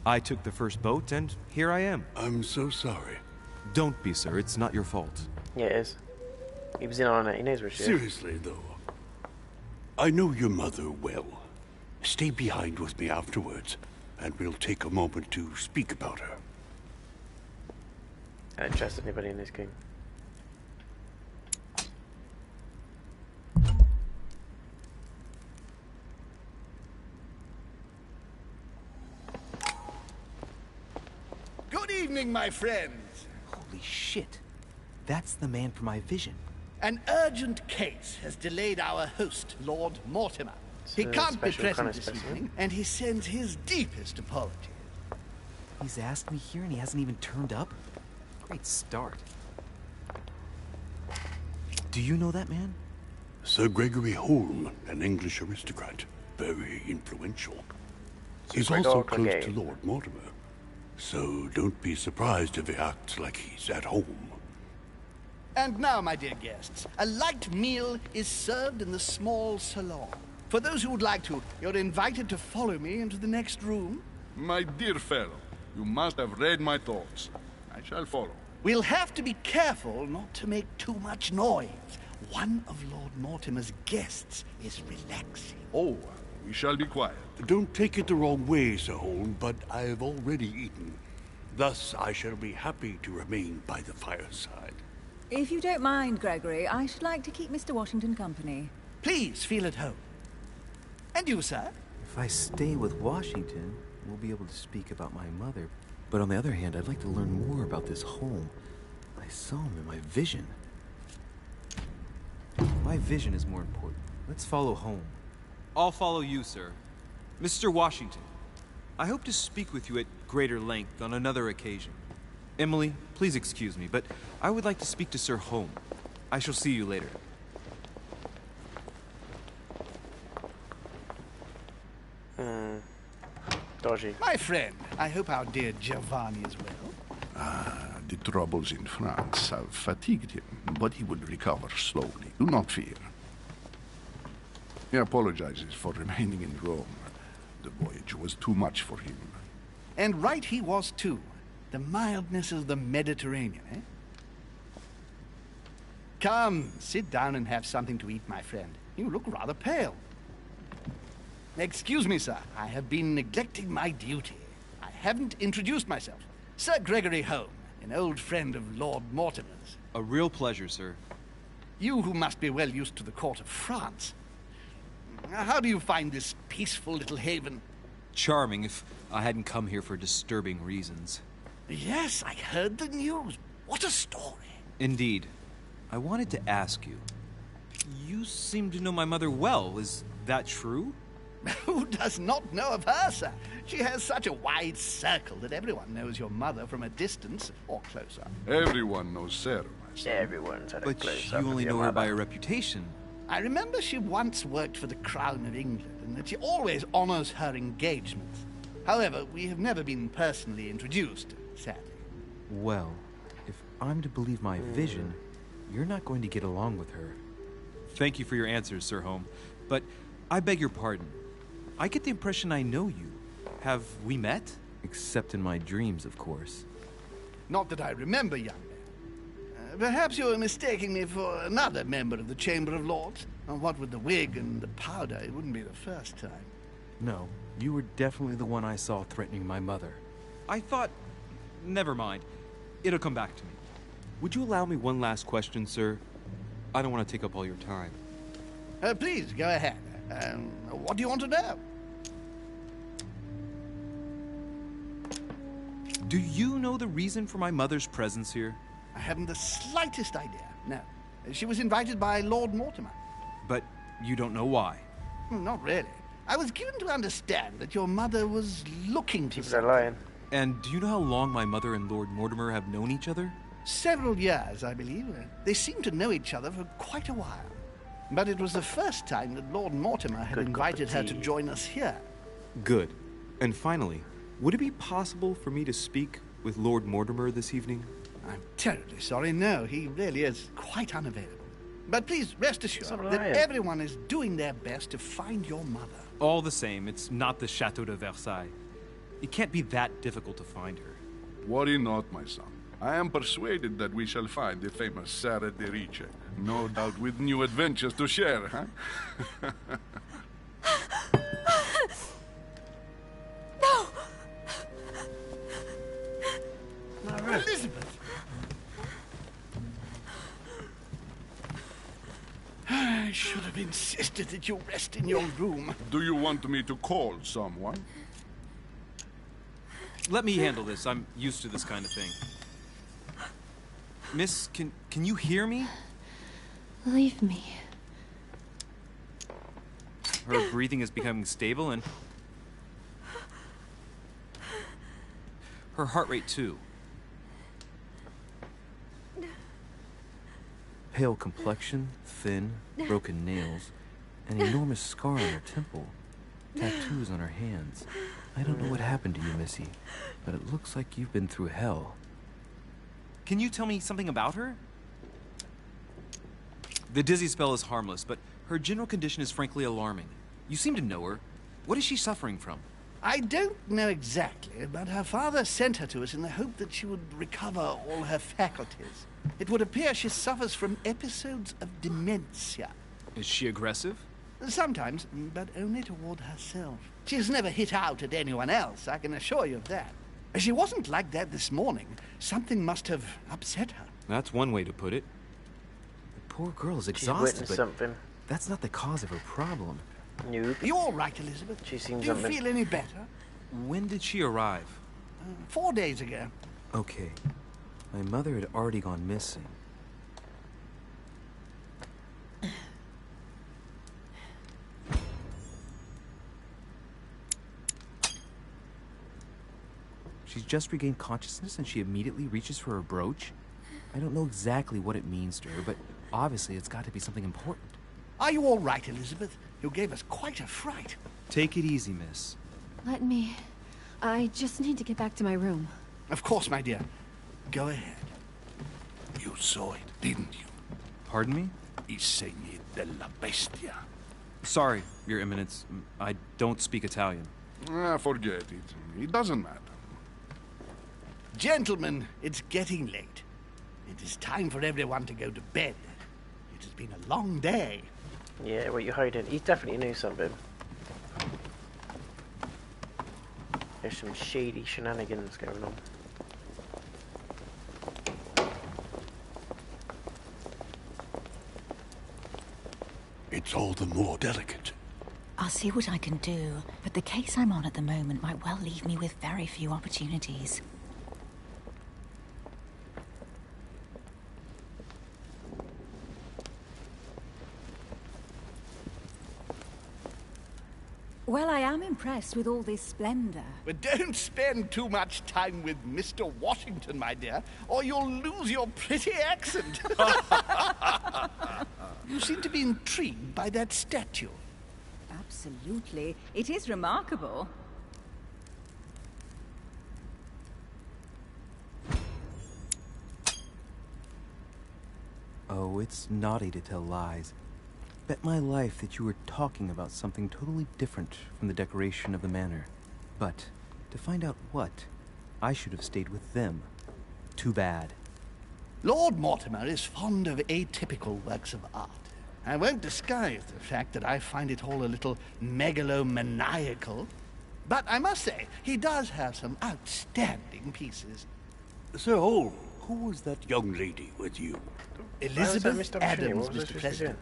I took the first boat, and here I am. I'm so sorry. Don't be, sir. It's not your fault. Yeah, it is. He was in on it. He knows where she is. Seriously, though, I know your mother well. Stay behind with me afterwards, and we'll take a moment to speak about her. I don't trust anybody in this game. Good evening, my friends. Holy shit. That's the man for my vision. An urgent case has delayed our host, Lord Mortimer. He So can't be special present kind of this specimen. evening, and he sends his deepest apologies. He's asked me here and he hasn't even turned up? Great start. Do you know that man? Sir Gregory Holm, an English aristocrat. Very influential. He's also close to Lord Mortimer. So don't be surprised if he acts like he's at home. And now, my dear guests, a light meal is served in the small salon. For those who would like to, you're invited to follow me into the next room. My dear fellow, you must have read my thoughts. I shall follow. We'll have to be careful not to make too much noise. One of Lord Mortimer's guests is relaxing. Oh, we shall be quiet. Don't take it the wrong way, Sir Holm, but I have already eaten. Thus, I shall be happy to remain by the fireside. If you don't mind, Gregory, I should like to keep Mr. Washington company. Please feel at home. And you, sir? If I stay with Washington, we'll be able to speak about my mother. But on the other hand, I'd like to learn more about this home. I saw him in my vision. My vision is more important. Let's follow home. I'll follow you, sir. Mr. Washington, I hope to speak with you at greater length on another occasion. Emily, please excuse me, but I would like to speak to Sir Holm. I shall see you later. Dodgy. My friend, I hope our dear Giovanni is well. The troubles in France have fatigued him, but he will recover slowly. Do not fear. He apologizes for remaining in Rome. The voyage was too much for him. And right he was, too. The mildness of the Mediterranean, eh? Come, sit down and have something to eat, my friend. You look rather pale. Excuse me, sir. I have been neglecting my duty. I haven't introduced myself. Sir Gregory Holm, an old friend of Lord Mortimer's. A real pleasure, sir. You who must be well used to the court of France. How do you find this peaceful little haven? Charming if I hadn't come here for disturbing reasons. Yes, I heard the news. What a story. Indeed. I wanted to ask you. You seem to know my mother well. Is that true? Who does not know of her, sir? She has such a wide circle that everyone knows your mother from a distance or closer. Everyone knows Sarah, my son. Everyone's had a But close you up only of your know her by mother. her reputation. I remember she once worked for the Crown of England and that she always honors her engagements. However, we have never been personally introduced, sadly. Well, if I'm to believe my vision, you're not going to get along with her. Thank you for your answers, Sir Holm. But I beg your pardon. I get the impression I know you. Have we met? Except in my dreams, of course. Not that I remember, young man. Perhaps you are mistaking me for another member of the Chamber of Lords. And what with the wig and the powder, it wouldn't be the first time. No, you were definitely the one I saw threatening my mother. I thought... Never mind. It'll come back to me. Would you allow me one last question, sir? I don't want to take up all your time. Please, go ahead. What do you want to know? Do you know the reason for my mother's presence here? I haven't the slightest idea, no. She was invited by Lord Mortimer. But you don't know why? Not really. I was given to understand that your mother was looking for People are lying. And do you know how long my mother and Lord Mortimer have known each other? Several years, I believe. They seemed to know each other for quite a while. But it was the first time that Lord Mortimer had invited her to join us here. Good. And finally, would it be possible for me to speak with Lord Mortimer this evening? I'm terribly sorry, no. He really is quite unavailable. But please rest assured that lying. everyone is doing their best to find your mother. All the same, it's not the Chateau de Versailles. It can't be that difficult to find her. Worry not, my son. I am persuaded that we shall find the famous Sarah de Riche. No doubt with new adventures to share, huh? No! Elizabeth! I should have insisted that you rest in your room. Do you want me to call someone? Let me handle this. I'm used to this kind of thing. Miss, can you hear me? Leave me. Her breathing is becoming stable and... her heart rate too. Pale complexion, thin, broken nails, an enormous scar on her temple, tattoos on her hands. I don't know what happened to you, Missy, but it looks like you've been through hell. Can you tell me something about her? The dizzy spell is harmless, but her general condition is frankly alarming. You seem to know her. What is she suffering from? I don't know exactly, but her father sent her to us in the hope that she would recover all her faculties. It would appear she suffers from episodes of dementia. Is she aggressive? Sometimes, but only toward herself. She has never hit out at anyone else, I can assure you of that. She wasn't like that this morning. Something must have upset her. That's one way to put it. The poor girl is She's exhausted, witnessed but something. that's not the cause of her problem. Nope. Are you all right, Elizabeth? She seems Do you something. feel any better? When did she arrive? 4 days ago. Okay, my mother had already gone missing. She's just regained consciousness and she immediately reaches for her brooch? I don't know exactly what it means to her, but obviously it's got to be something important. Are you all right, Elizabeth? You gave us quite a fright. Take it easy, miss. Let me... I just need to get back to my room. Of course, my dear. Go ahead. You saw it, didn't you? Pardon me? I segni della bestia. Sorry, Your Eminence. I don't speak Italian. Forget it. It doesn't matter. Gentlemen, it's getting late. It is time for everyone to go to bed. It has been a long day. Yeah, what you hiding? He definitely knew something. There's some shady shenanigans going on. It's all the more delicate. I'll see what I can do, but the case I'm on at the moment might well leave me with very few opportunities. Well, I am impressed with all this splendor. But don't spend too much time with Mr. Washington, my dear, or you'll lose your pretty accent. You seem to be intrigued by that statue. Absolutely. It is remarkable. Oh, it's naughty to tell lies. Bet my life that you were talking about something totally different from the decoration of the manor. But, to find out what, I should have stayed with them. Too bad. Lord Mortimer is fond of atypical works of art, I won't disguise the fact that I find it all a little megalomaniacal. But I must say, he does have some outstanding pieces. Sir Hall, who was that young lady with you? Elizabeth Adams, Mr. President.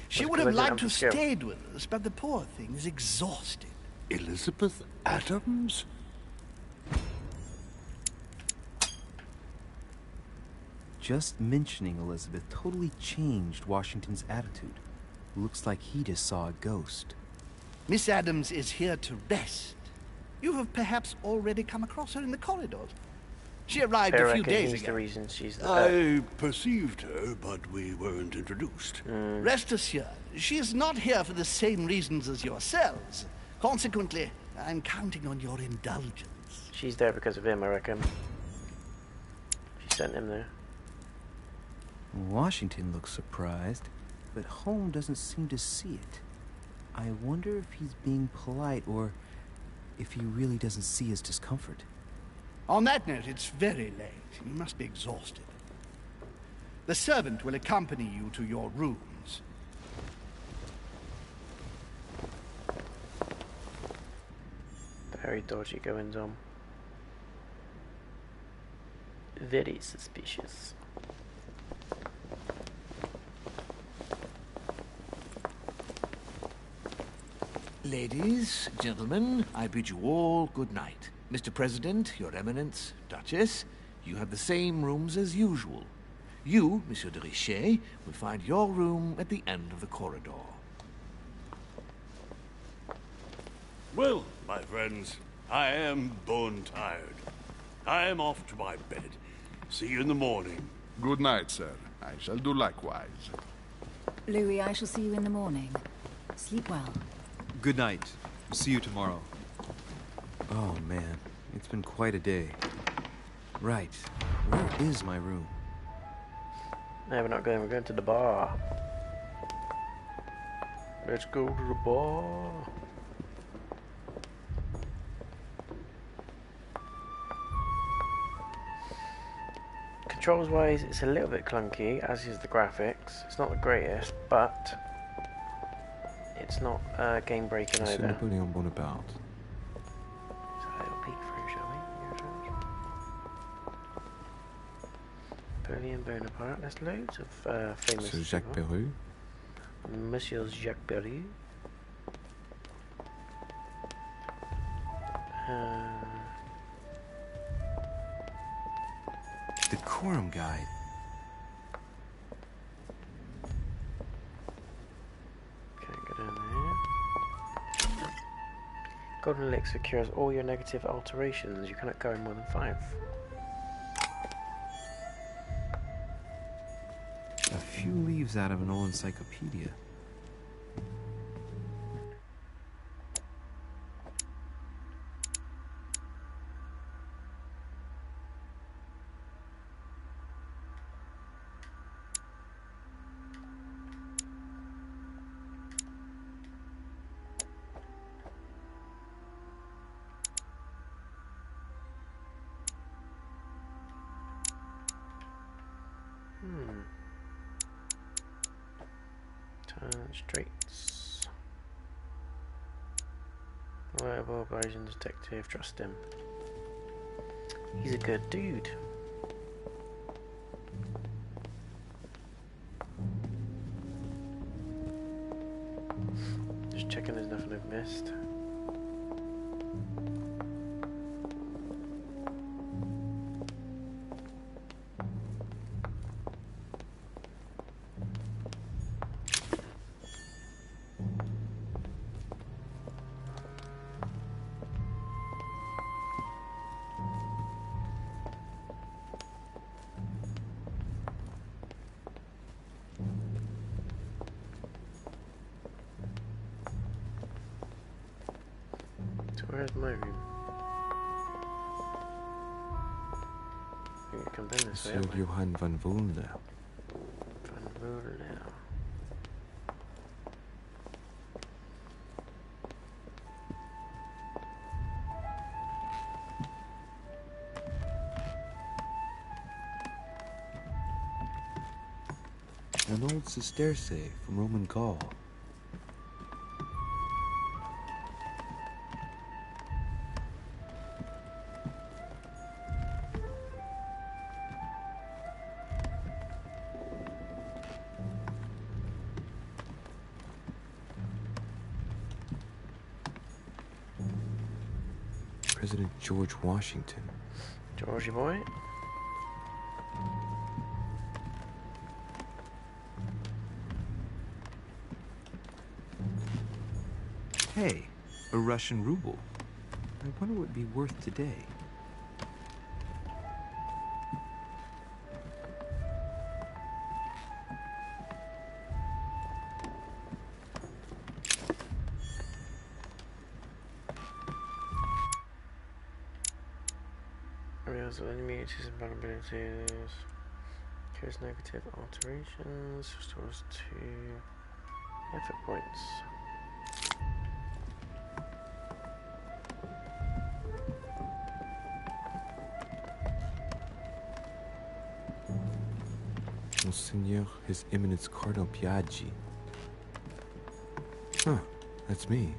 She would have liked to have stayed with us, but the poor thing is exhausted. Elizabeth Adams? Just mentioning Elizabeth totally changed Washington's attitude. Looks like he just saw a ghost. Miss Adams is here to rest. You have perhaps already come across her in the corridors. She arrived a few days ago. The reason she's I perceived her, but we weren't introduced. Rest assured, she is not here for the same reasons as yourselves. Consequently, I'm counting on your indulgence. She's there because of him, I reckon. She sent him there. Washington looks surprised, but Holmes doesn't seem to see it. I wonder if he's being polite or if he really doesn't see his discomfort. On that note, it's very late. You must be exhausted. The servant will accompany you to your rooms. Very dodgy goings on. Very suspicious. Ladies, gentlemen, I bid you all good night. Mr. President, Your Eminence, Duchess, you have the same rooms as usual. You, Monsieur de Richet, will find your room at the end of the corridor. Well, my friends, I am bone tired. I am off to my bed. See you in the morning. Good night, sir. I shall do likewise. Louis, I shall see you in the morning. Sleep well. Good night. See you tomorrow. Oh man, it's been quite a day. Right, where is my room? No, we're not going. We're going to the bar. Let's go to the bar. Controls wise, it's a little bit clunky, as is the graphics. It's not the greatest, but it's not game breaking either. Napoleon Bonaparte. So a little peek through, shall we? Napoleon Bonaparte. There's loads of famous. Sir Jacques Perreux. Monsieur Jacques Perreux. Decorum guide. Okay, go down there. Golden elixir cures all your negative alterations. You cannot go in more than 5. A few leaves out of an old encyclopedia. Straits. Reliable Belgian detective, trust him. He's a good dude. Just checking there's nothing I've missed. Where's my room? You can come down this way. Sir Johann van Volnau. Van Volnau. An old sesterce from Roman Gaul. President George Washington. Georgie boy. Hey, a Russian ruble. I wonder what it'd be worth today. Areas of immunities and vulnerabilities. Cures negative alterations. Restores 2 effort points. Monseigneur, His Eminence Cardinal Piaggi. Huh, that's me.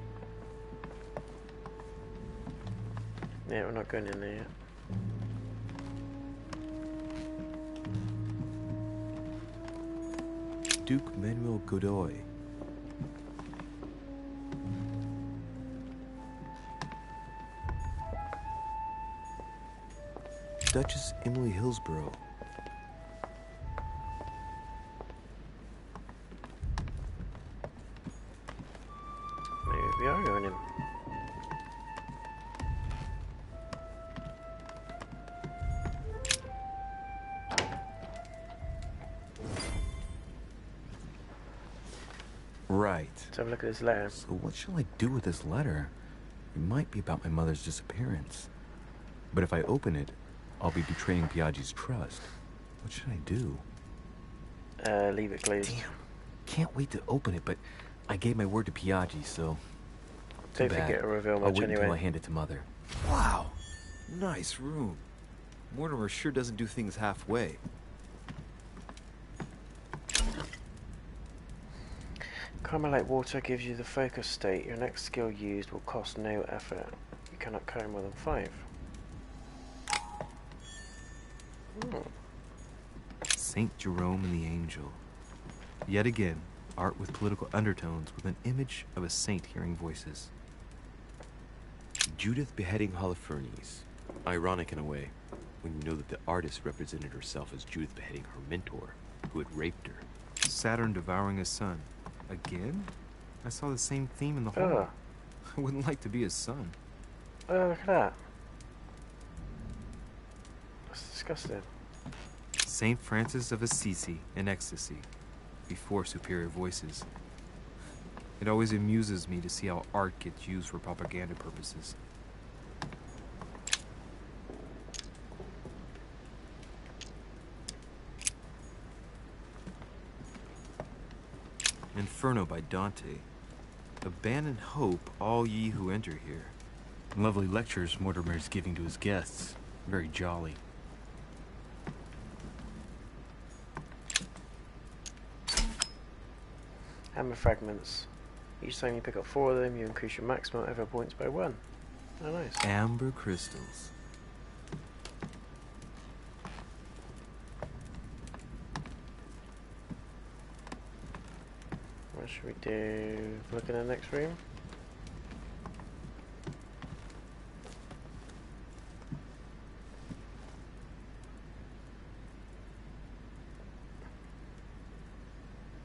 Yeah, we're not going in there yet. Duke Manuel Godoy. Duchess Emily Hillsborough. Maybe we are going in. Right. Let's have a look at this letter. So what shall I do with this letter? It might be about my mother's disappearance. But if I open it, I'll be betraying Piaggi's trust. What should I do? Leave it closed. Damn. Can't wait to open it, but I gave my word to Piaggi, so... Don't forget to reveal I'll much wait anyway. until I hand it to Mother. Wow! Nice room. Mortimer sure doesn't do things halfway. Carmelite water gives you the focus state. Your next skill used will cost no effort. You cannot carry more than 5. Saint Jerome and the Angel. Yet again, art with political undertones with an image of a saint hearing voices. Judith beheading Holofernes. Ironic in a way, when you know that the artist represented herself as Judith beheading her mentor, who had raped her. Saturn devouring his son. Again? I saw the same theme in the hall. I wouldn't like to be his son. Oh, look at that. That's disgusting. Saint Francis of Assisi in ecstasy, before superior voices. It always amuses me to see how art gets used for propaganda purposes. Inferno by Dante. Abandon hope, all ye who enter here. Lovely lectures Mortimer's giving to his guests. Very jolly. Hammer fragments. Each time you pick up 4 of them, you increase your maximum effort points by 1. Oh, nice. Amber crystals. What should we do? Look in the next room.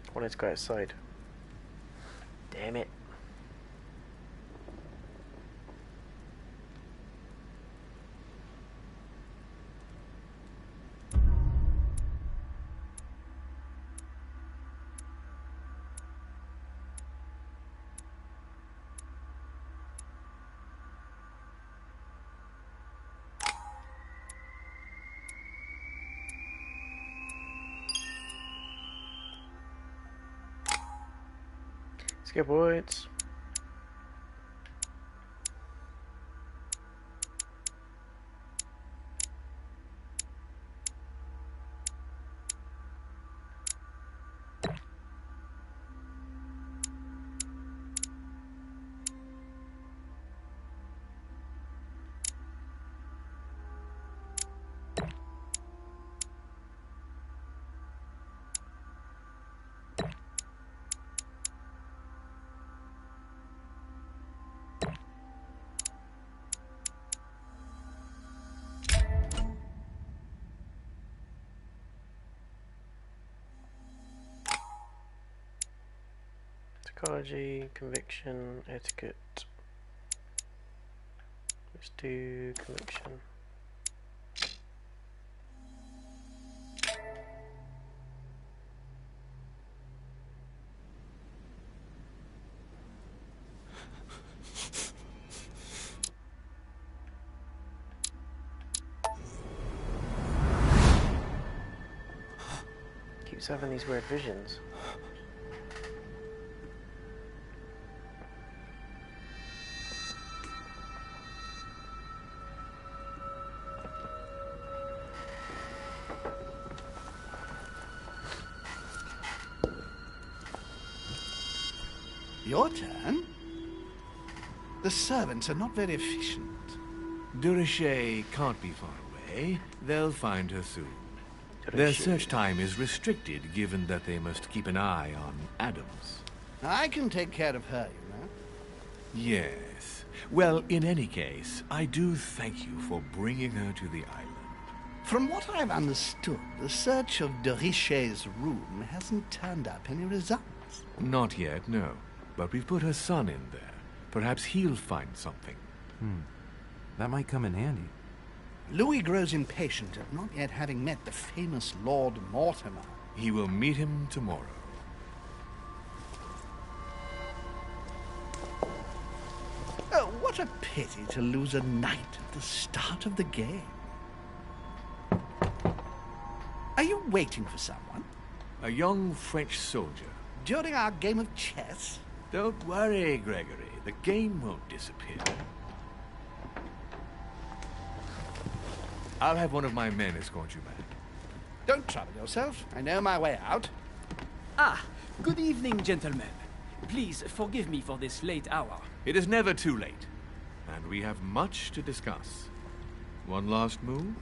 I wanted to go outside. Damn it. Skill points. Psychology, conviction, etiquette. Let's do conviction. Keeps having these weird visions. Your turn? The servants are not very efficient. Durocher can't be far away. They'll find her soon. Their search time is restricted, given that they must keep an eye on Adams. I can take care of her, you know. Yes. Well, in any case, I do thank you for bringing her to the island. From what I've understood, the search of Durocher's room hasn't turned up any results. Not yet, no. But we've put her son in there. Perhaps he'll find something. That might come in handy. Louis grows impatient at not yet having met the famous Lord Mortimer. He will meet him tomorrow. Oh, what a pity to lose a knight at the start of the game. Are you waiting for someone? A young French soldier. During our game of chess? Don't worry, Gregory. The game won't disappear. I'll have one of my men escort you back. Don't trouble yourself. I know my way out. Ah, good evening, gentlemen. Please forgive me for this late hour. It is never too late, and we have much to discuss. One last move?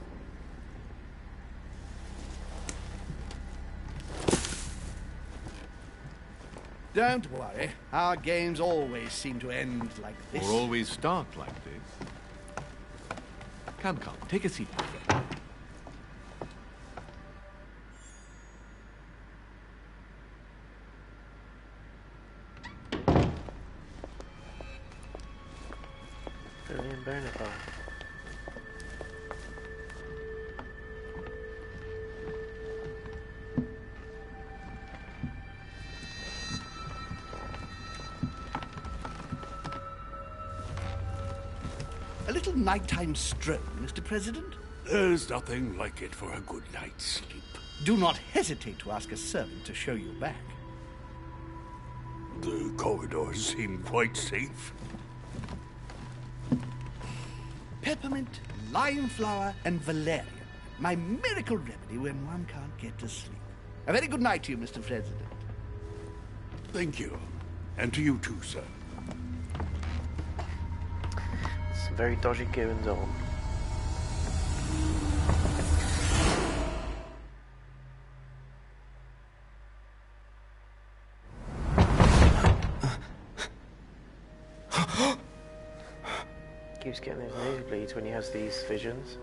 Don't worry. Our games always seem to end like this. Or always start like this. Come, take a seat, my friend. Brilliant Bonaparte. A little nighttime stroll, Mr. President? There's nothing like it for a good night's sleep. Do not hesitate to ask a servant to show you back. The corridors seem quite safe. Peppermint, lime flower, and valerian. My miracle remedy when one can't get to sleep. A very good night to you, Mr. President. Thank you. And to you too, sir. Some very dodgy goings on. Keeps getting those nosebleeds when he has these visions.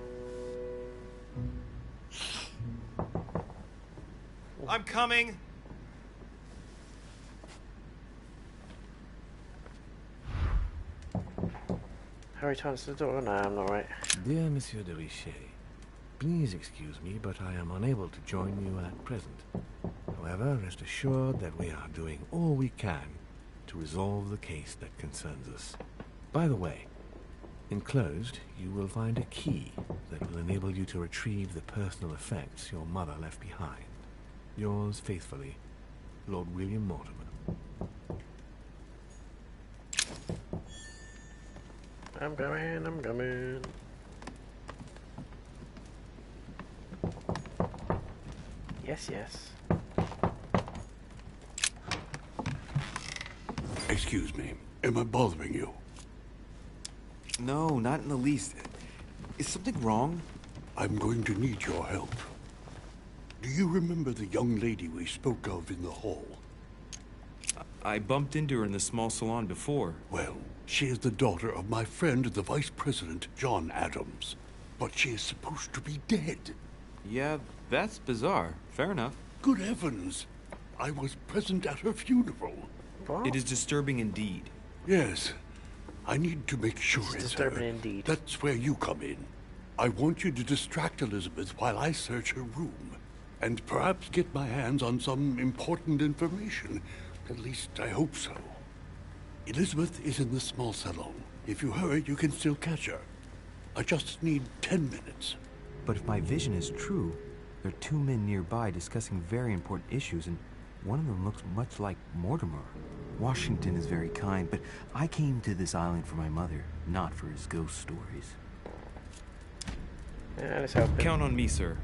I'm coming. Hurry to answer the door. No, I'm not right. Dear Monsieur de Richet, please excuse me, but I am unable to join you at present. However, rest assured that we are doing all we can to resolve the case that concerns us. By the way, enclosed, you will find a key that will enable you to retrieve the personal effects your mother left behind. Yours faithfully, Lord William Mortimer. I'm coming. Yes, yes. Excuse me. Am I bothering you? No, not in the least. Is something wrong? I'm going to need your help. Do you remember the young lady we spoke of in the hall? I bumped into her in the small salon before. Well, she is the daughter of my friend, the Vice President, John Adams. But she is supposed to be dead. Yeah, that's bizarre. Fair enough. Good heavens! I was present at her funeral. It is disturbing indeed. Yes. I need to make sure It's it's disturbing her. indeed. That's where you come in. I want you to distract Elizabeth while I search her room. And perhaps get my hands on some important information. At least I hope so. Elizabeth is in the small salon. If you hurry, you can still catch her. I just need 10 minutes. But if my vision is true, there are two men nearby discussing very important issues, and one of them looks much like Mortimer. Washington is very kind, but I came to this island for my mother, not for his ghost stories. Yeah, let's help him. Count on me, sir.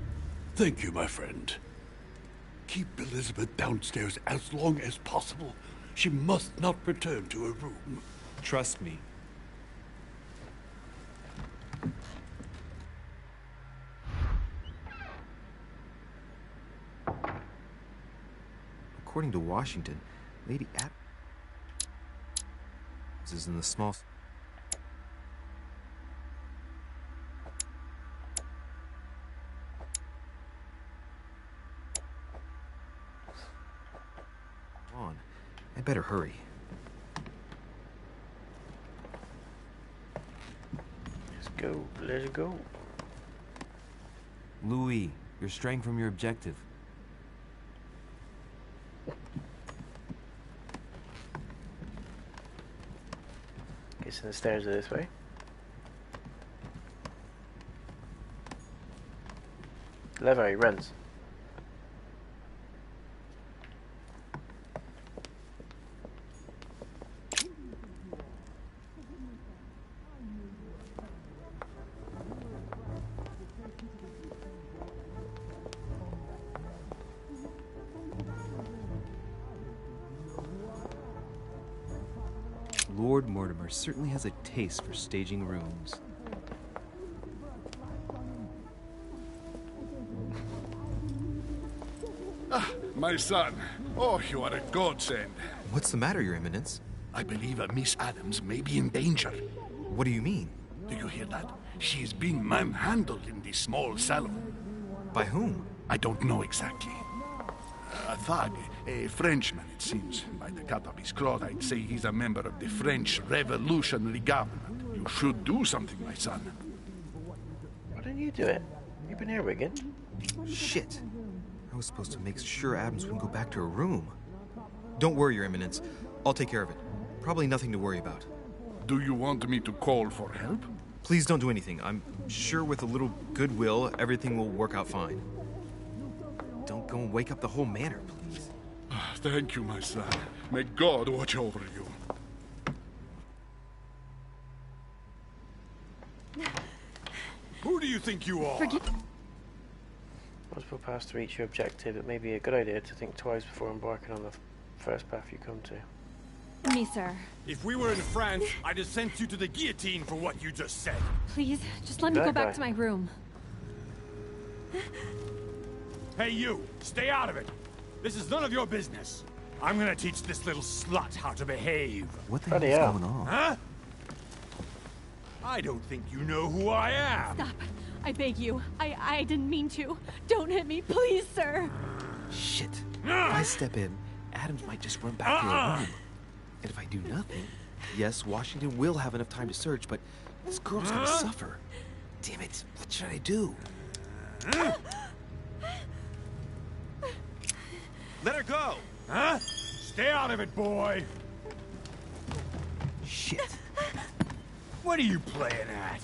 Thank you, my friend. Keep Elizabeth downstairs as long as possible. She must not return to her room. Trust me. According to Washington, Lady Adams is in the small... on. I better hurry. Let's go. Let's go. Louis, you're straying from your objective. Guessing the stairs are this way. Lever, he runs. Lord Mortimer certainly has a taste for staging rooms. Ah, my son. Oh, you are a godsend. What's the matter, Your Eminence? I believe Miss Adams may be in danger. What do you mean? Do you hear that? She is being manhandled in the small salon. By whom? I don't know exactly. A thug, a Frenchman, it seems. By the cut of his cloth, I'd say he's a member of the French Revolutionary Government. You should do something, my son. Why don't you do it? You've been here, Wigan. Shit. I was supposed to make sure Adams wouldn't go back to her room. Don't worry, Your Eminence. I'll take care of it. Probably nothing to worry about. Do you want me to call for help? Please don't do anything. I'm sure with a little goodwill, everything will work out fine. Don't go and wake up the whole manor, please. Thank you, my son. May God watch over you. Who do you think you are? Multiple paths to reach your objective. It may be a good idea to think twice before embarking on the first path you come to. Me, sir. If we were in France, I'd have sent you to the guillotine for what you just said. Please, just let me That go back guy. to my room. Hey, you! Stay out of it! This is none of your business. I'm gonna teach this little slut how to behave. What the Bloody hell hell. is going on? Huh? I don't think you know who I am. Stop. I beg you. I didn't mean to. Don't hit me, please, sir. Shit. If I step in, Adams might just run back to her room. And if I do nothing, yes, Washington will have enough time to search, but this girl's gonna suffer. Damn it, what should I do? Let her go! Huh? Stay out of it, boy! Shit. What are you playing at?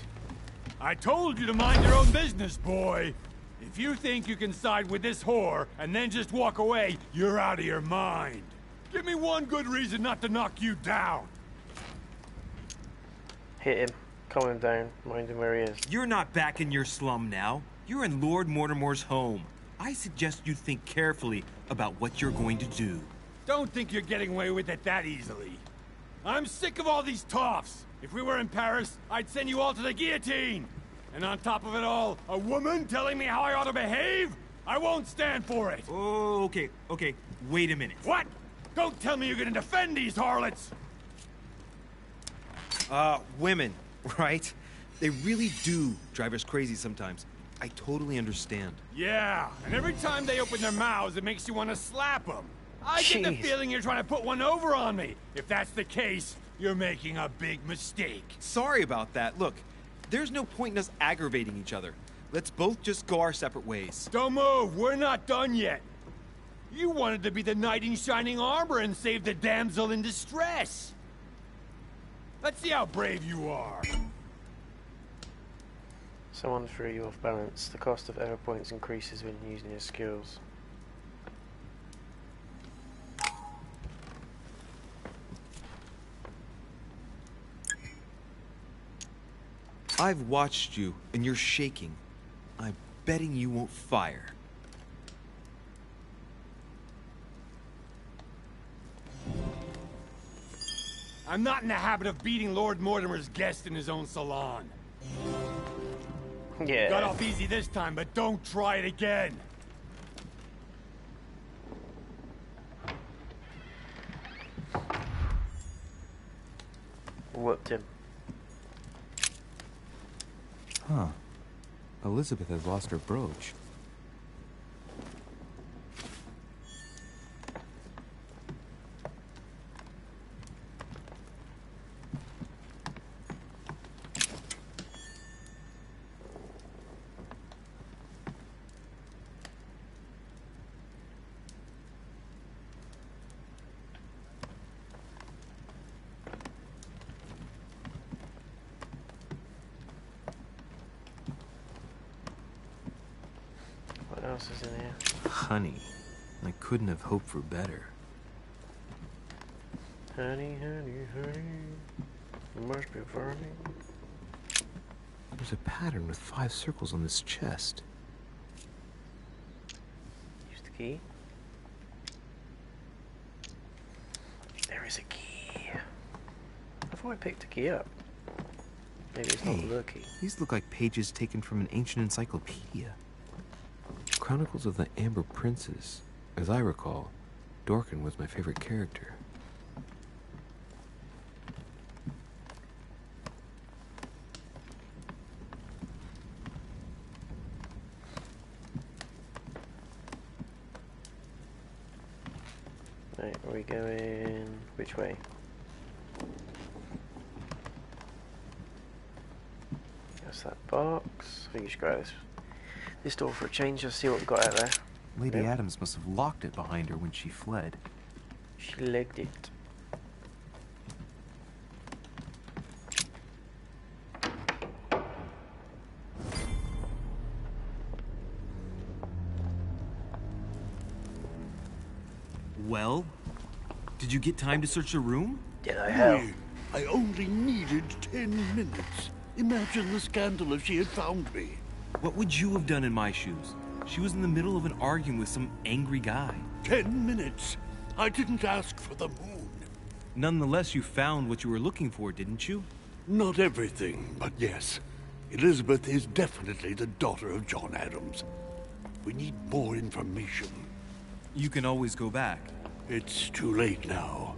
I told you to mind your own business, boy! If you think you can side with this whore and then just walk away, you're out of your mind. Give me one good reason not to knock you down. Hit him. Calm him down. Mind him where he is. You're not back in your slum now. You're in Lord Mortimer's home. I suggest you think carefully about what you're going to do. Don't think you're getting away with it that easily. I'm sick of all these toffs. If we were in Paris, I'd send you all to the guillotine. And on top of it all, a woman telling me how I ought to behave? I won't stand for it. Oh, okay. Wait a minute. What? Don't tell me you're gonna defend these harlots! Women, right? They really do drive us crazy sometimes. I totally understand. Yeah, and every time they open their mouths, it makes you want to slap them. I get the feeling you're trying to put one over on me. If that's the case, you're making a big mistake. Sorry about that. Look, there's no point in us aggravating each other. Let's both just go our separate ways. Don't move. We're not done yet. You wanted to be the knight in shining armor and save the damsel in distress. Let's see how brave you are. Someone threw you off balance. The cost of error points increases when using your skills. I've watched you, and you're shaking. I'm betting you won't fire. I'm not in the habit of beating Lord Mortimer's guest in his own salon. Yeah. Got off easy this time, but don't try it again. Whooped him. Huh. Elizabeth has lost her brooch. What else is in here? Honey. I couldn't have hoped for better. Honey, honey, honey. It must be funny. There's a pattern with 5 circles on this chest. Use the key. There is a key. I thought I picked the key up. Maybe it's not the key. These look like pages taken from an ancient encyclopedia. Chronicles of the Amber Princes. As I recall, Dorkin was my favorite character. Right, are we going which way? That's that box. I think you should go this door for a change. Let's see what we've got out there. Lady Adams must have locked it behind her when she fled. She legged it. Well, did you get time to search the room? Did I help? I only needed 10 minutes. Imagine the scandal if she had found me. What would you have done in my shoes? She was in the middle of an argument with some angry guy. 10 minutes? I didn't ask for the moon. Nonetheless, you found what you were looking for, didn't you? Not everything, but yes. Elizabeth is definitely the daughter of John Adams. We need more information. You can always go back. It's too late now.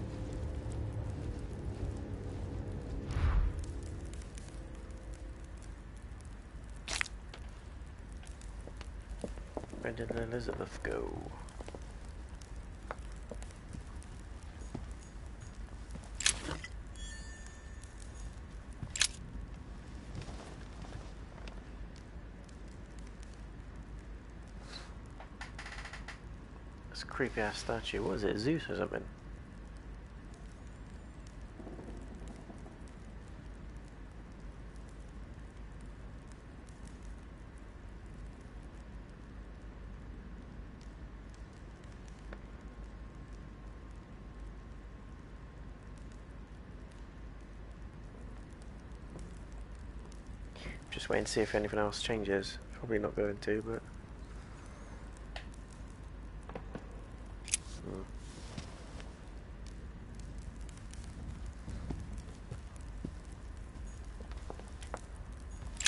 Where did Elizabeth go? That's a creepy ass statue. What is it? Zeus or something? Just waiting to see if anything else changes. Probably not going to, but...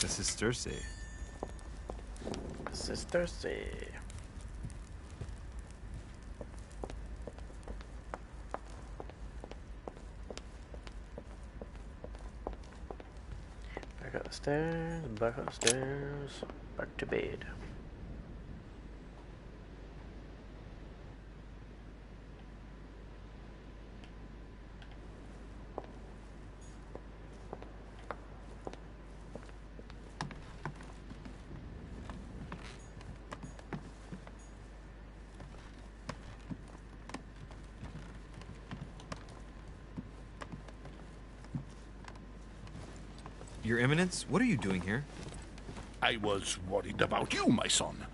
This is Circe. This is Circe. Back up the stairs, back up the stairs, back to bed. Your Eminence, what are you doing here? I was worried about you, my son.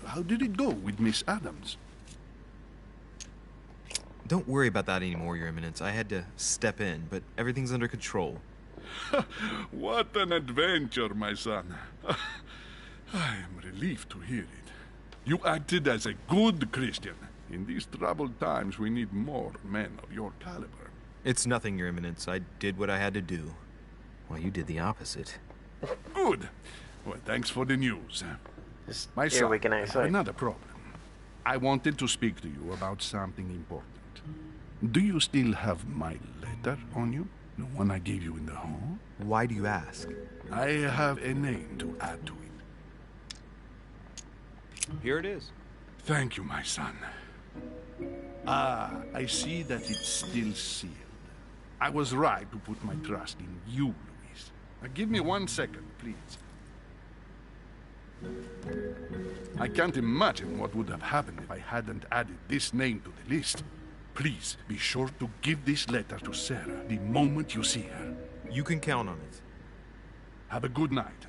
How did it go with Miss Adams? Don't worry about that anymore, Your Eminence. I had to step in, but everything's under control. What an adventure, my son. I am relieved to hear it. You acted as a good Christian. In these troubled times, we need more men of your caliber. It's nothing, Your Eminence. I did what I had to do. Well, you did the opposite. Good. Well, thanks for the news. My Here son, we can I have outside. another problem. I wanted to speak to you about something important. Do you still have my letter on you? The one I gave you in the hall? Why do you ask? I have a name to add to it. Here it is. Thank you, my son. Ah, I see that it's still sealed. I was right to put my trust in you, Louise. Now give me 1 second, please. I can't imagine what would have happened if I hadn't added this name to the list. Please, be sure to give this letter to Sarah the moment you see her. You can count on it. Have a good night.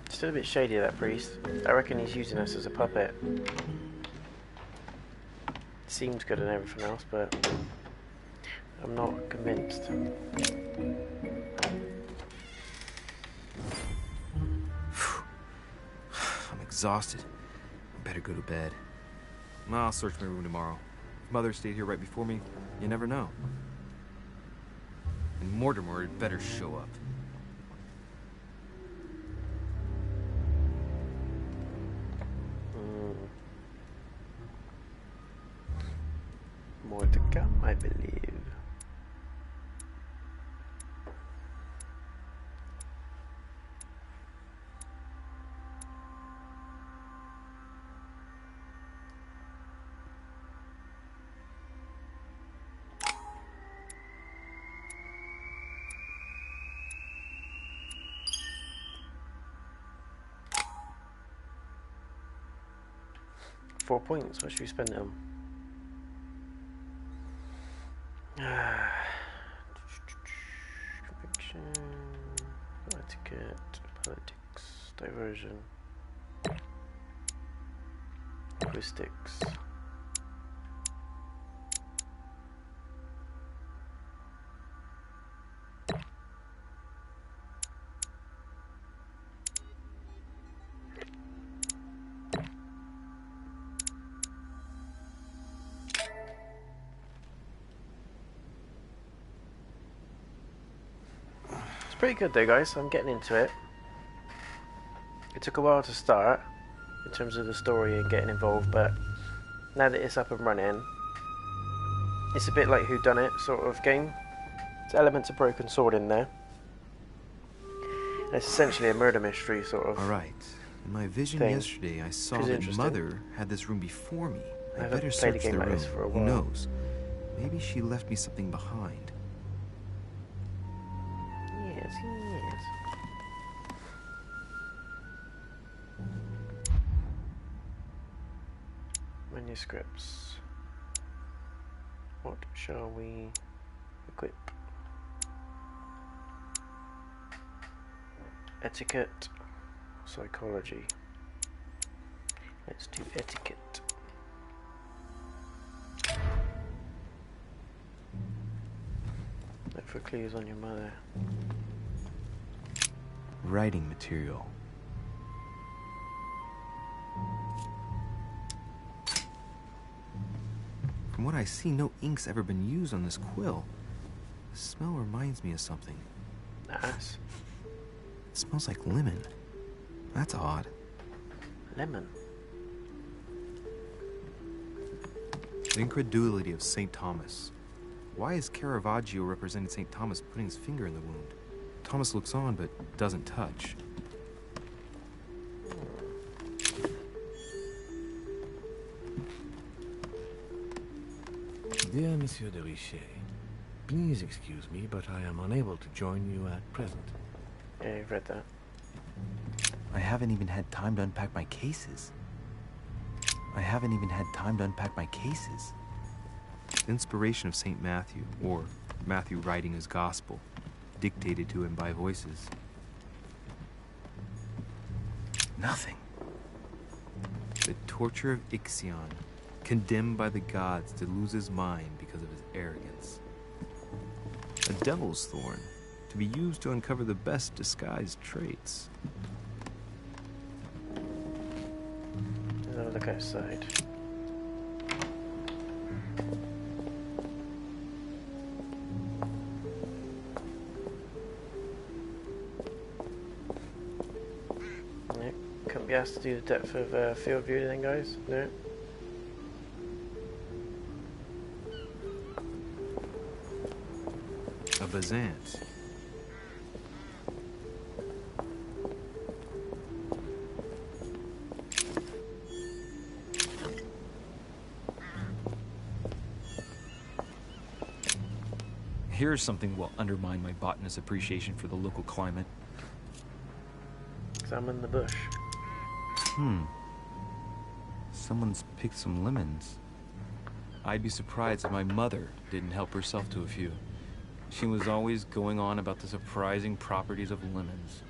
Still a bit shady, that priest. I reckon he's using us as a puppet. Seems good and everything else, but I'm not convinced. I'm exhausted. I better go to bed. I'll search my room tomorrow. If Mother stayed here right before me, you never know. And Mortimer had better show up. More to come, I believe. £4. What should we spend it on? Conviction, etiquette, politics, diversion, linguistics. Pretty good though, guys. I'm getting into it. It took a while to start in terms of the story and getting involved, but now that it's up and running, it's a bit like whodunit sort of game. There's elements of Broken Sword in there. And it's essentially a murder mystery sort of. Alright. In my vision thing. yesterday, I saw Which is that interesting. Mother had this room before me. I haven't better played a search game the like room. this for a Who while. knows? Maybe she left me something behind. Yes, yes. Manuscripts. What shall we equip? Etiquette, psychology. Let's do etiquette. Look for clues on your mother. Writing material. From what I see, no ink's ever been used on this quill. The smell reminds me of something. Nice. It smells like lemon. That's odd. Lemon. The incredulity of St. Thomas. Why is Caravaggio representing St. Thomas putting his finger in the wound? Thomas looks on but doesn't touch. Dear Monsieur de Richet, please excuse me, but I am unable to join you at present. Yeah, you've read that. I haven't even had time to unpack my cases. The inspiration of St. Matthew, or Matthew writing his gospel, dictated to him by voices. Nothing. The torture of Ixion, condemned by the gods to lose his mind because of his arrogance. A devil's thorn, to be used to uncover the best disguised traits. Let's have a look outside. No, can't be asked to do the depth of field view then, guys. No. A Bazant. Here's something will undermine my botanist's appreciation for the local climate. Examine the bush. Someone's picked some lemons. I'd be surprised if my mother didn't help herself to a few. She was always going on about the surprising properties of lemons.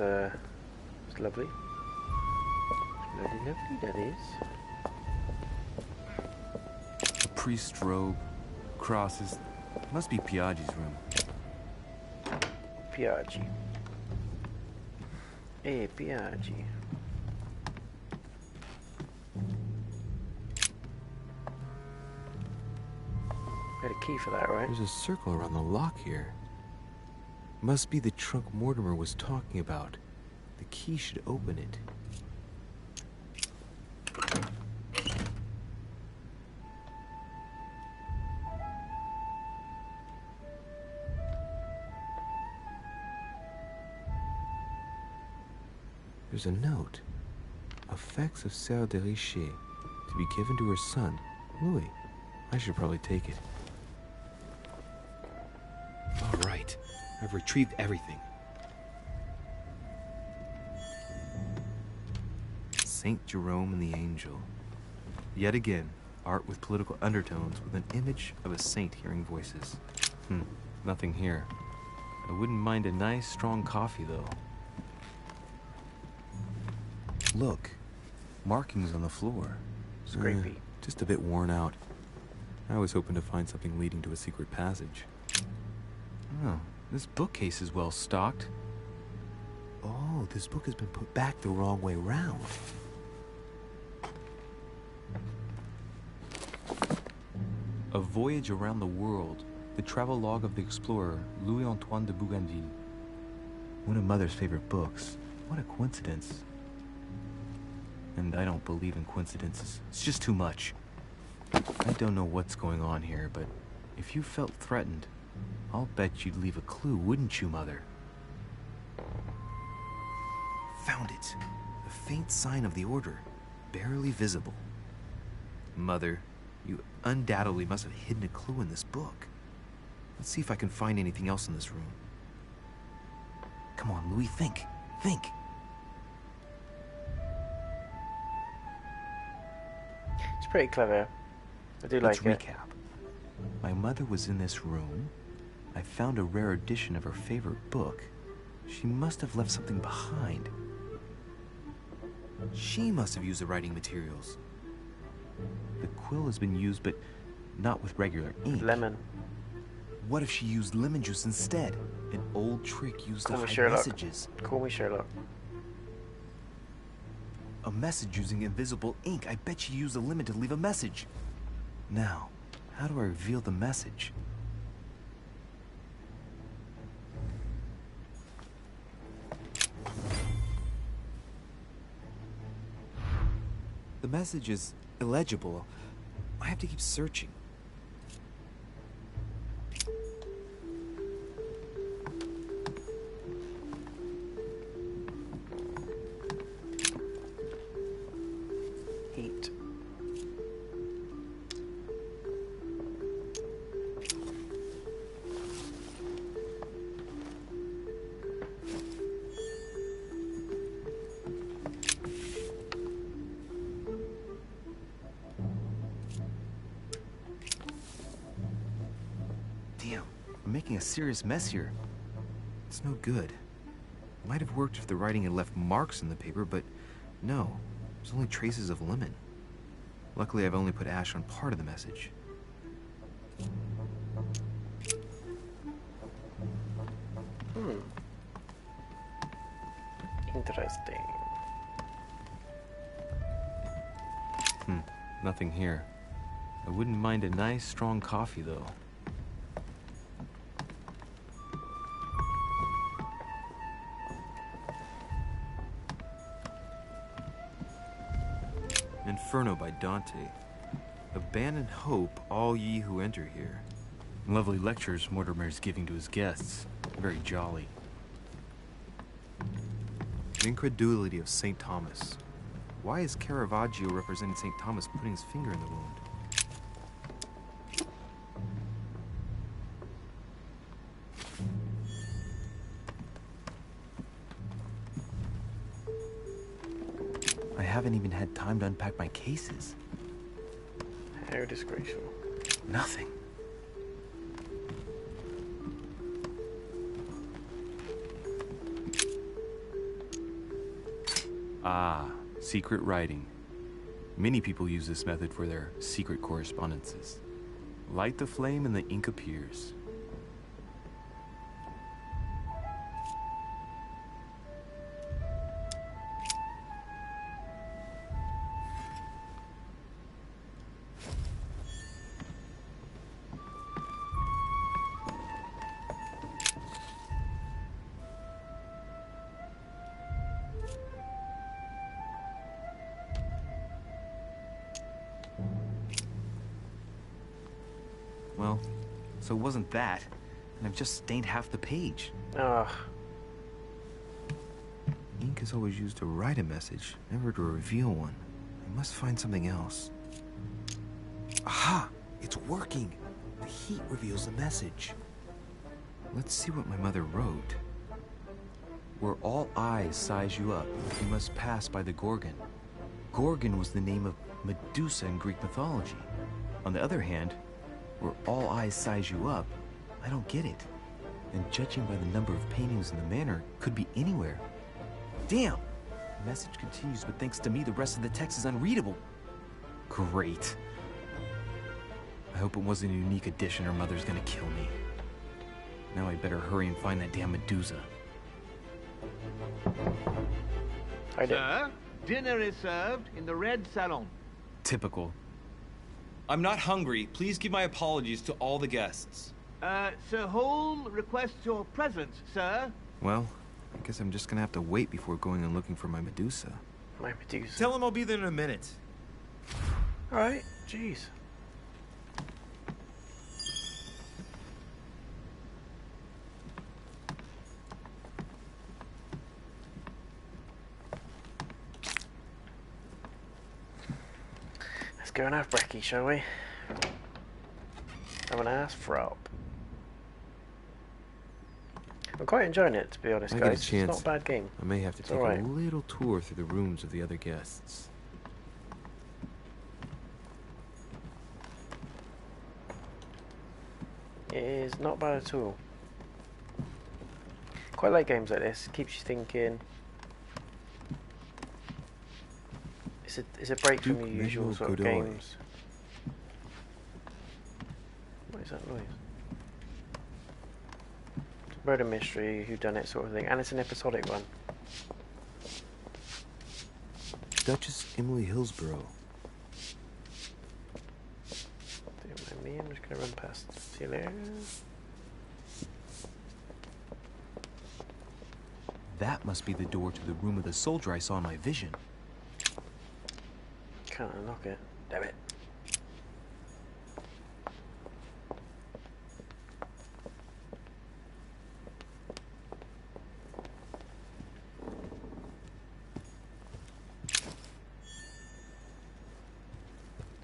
It's lovely. Lovely, lovely, that is. A priest's robe, crosses. Must be Piaggi's room. Piaggi. Hey, Piaggi. Got a key for that, right? There's a circle around the lock here. Must be the trunk Mortimer was talking about. The key should open it. There's a note. Effects of Sœur de Richer, to be given to her son, Louis. I should probably take it. All right. I've retrieved everything. Saint Jerome and the Angel. Yet again, art with political undertones with an image of a saint hearing voices. Nothing here. I wouldn't mind a nice, strong coffee, though. Look. Markings on the floor. Scrapey. Just a bit worn out. I was hoping to find something leading to a secret passage. Oh, this bookcase is well stocked. Oh, this book has been put back the wrong way round. A Voyage Around the World, the travelogue of the explorer Louis-Antoine de Bougainville. One of Mother's favorite books. What a coincidence. And I don't believe in coincidences. It's just too much. I don't know what's going on here, but if you felt threatened, I'll bet you'd leave a clue, wouldn't you, Mother? Found it. A faint sign of the order, barely visible. Mother, you undoubtedly must have hidden a clue in this book. Let's see if I can find anything else in this room. Come on, Louis, think. Think. It's pretty clever. I do Let's like it. recap. My mother was in this room. I found a rare edition of her favorite book. She must have left something behind. She must have used the writing materials. The quill has been used, but not with regular ink. Lemon. What if she used lemon juice instead? An old trick used to Call me hide Sherlock. messages. Call me Sherlock. A message using invisible ink. I bet she used the lemon to leave a message. Now, how do I reveal the message? The message is illegible. I have to keep searching. Heat. making a serious mess here. It's no good. It might have worked if the writing had left marks in the paper, but no. There's only traces of lemon. Luckily, I've only put ash on part of the message. Interesting. Nothing here. I wouldn't mind a nice, strong coffee, though. Inferno by Dante. Abandon hope, all ye who enter here. Lovely lectures Mortimer's giving to his guests. Very jolly. The incredulity of St. Thomas. Why is Caravaggio representing St. Thomas putting his finger in the wound? I haven't even had time to unpack my cases. How disgraceful. Nothing. Ah, secret writing. Many people use this method for their secret correspondences. Light the flame and the ink appears. Well, so it wasn't that, and I've just stained half the page. Ugh. Ink is always used to write a message, never to reveal one. I must find something else. Aha! It's working! The heat reveals the message. Let's see what my mother wrote. Where all eyes size you up, you must pass by the Gorgon. Gorgon was the name of Medusa in Greek mythology. On the other hand, where all eyes size you up, I don't get it. And judging by the number of paintings in the manor, it could be anywhere. Damn! The message continues, but thanks to me, the rest of the text is unreadable. Great. I hope it wasn't a unique edition or Mother's gonna kill me. Now I better hurry and find that damn Medusa. Sir, dinner is served in the red salon. Typical. I'm not hungry. Please give my apologies to all the guests. Sir Holm requests your presence, sir. Well, I guess I'm just gonna have to wait before going and looking for my Medusa. My Medusa. Tell him I'll be there in a minute. Alright, jeez. Let's go and have brekkie, shall we? Have an ass frop. I'm quite enjoying it, to be honest, When I get guys. a chance, It's not a bad game. I may have to It's take alright. a little tour through the rooms of the other guests. It is not bad at all. Quite like games like this. Keeps you thinking. It's a break from your usual sort of games. What is that noise? It's a murder mystery, whodunit sort of thing, and it's an episodic one. Duchess Emily Hillsborough. Don't mind me, I'm just gonna run past. See you later. That must be the door to the room of the soldier I saw in my vision. Can't unlock it. Damn it.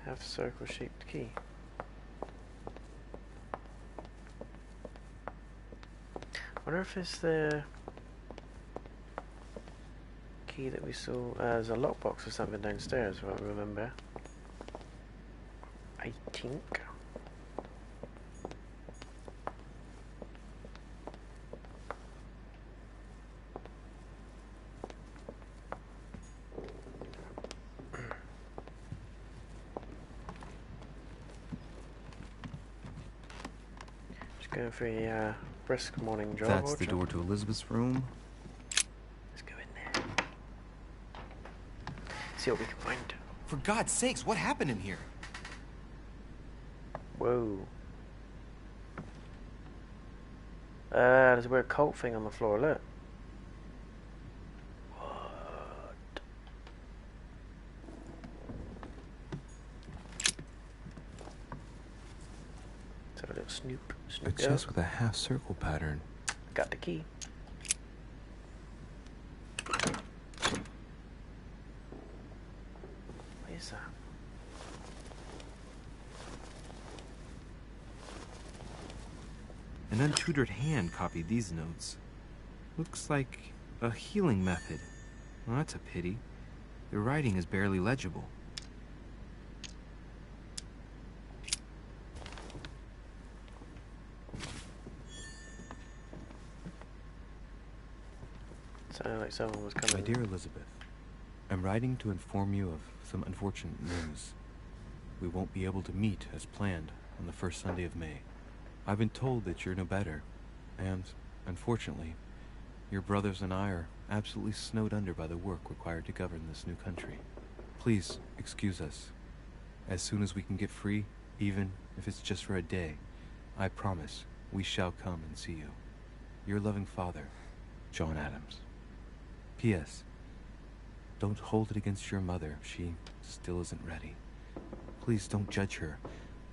Have circle-shaped key. Wonder if it's the key that we saw. There's a lockbox or something downstairs, what I remember. I think. Going for a brisk morning jog. That's the door to Elizabeth's room. Let's go in there. See what we can find. For God's sakes, what happened in here? Whoa. There's a weird cult thing on the floor, look. What? Let's have a little snoop. A chest with a half-circle pattern. Got the key. What is that? An untutored hand copied these notes. Looks like a healing method. Well, that's a pity. The writing is barely legible. Sounded like someone was coming. My dear Elizabeth, I'm writing to inform you of some unfortunate news. We won't be able to meet as planned on the first Sunday of May. I've been told that you're no better, and, unfortunately, your brothers and I are absolutely snowed under by the work required to govern this new country. Please excuse us. As soon as we can get free, even if it's just for a day, I promise we shall come and see you. Your loving father, John Adams. P.S. Don't hold it against your mother. She still isn't ready. Please don't judge her.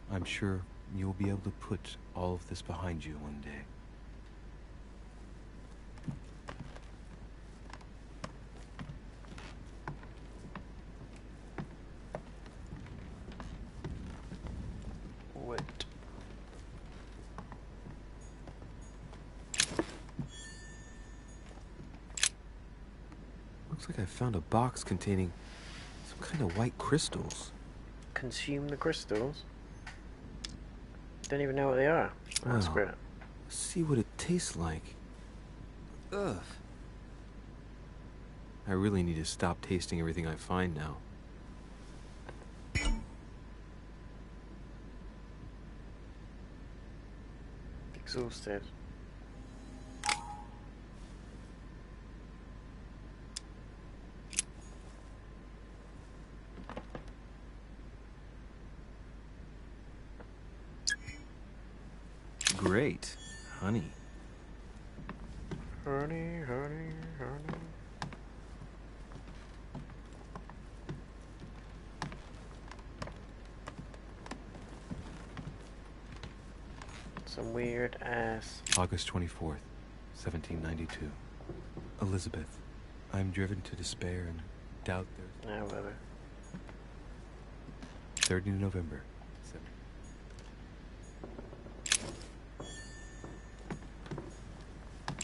I'm sure you'll be able to put all of this behind you one day. What? Looks like I found a box containing some kind of white crystals. Consume the crystals? Don't even know what they are. Wow. That's great. See what it tastes like. Ugh. I really need to stop tasting everything I find now. Exhausted. Great. Honey. Honey, honey, honey. Some weird ass. August 24th, 1792. Elizabeth, I'm driven to despair and doubt there's... No, whatever. 3rd of November.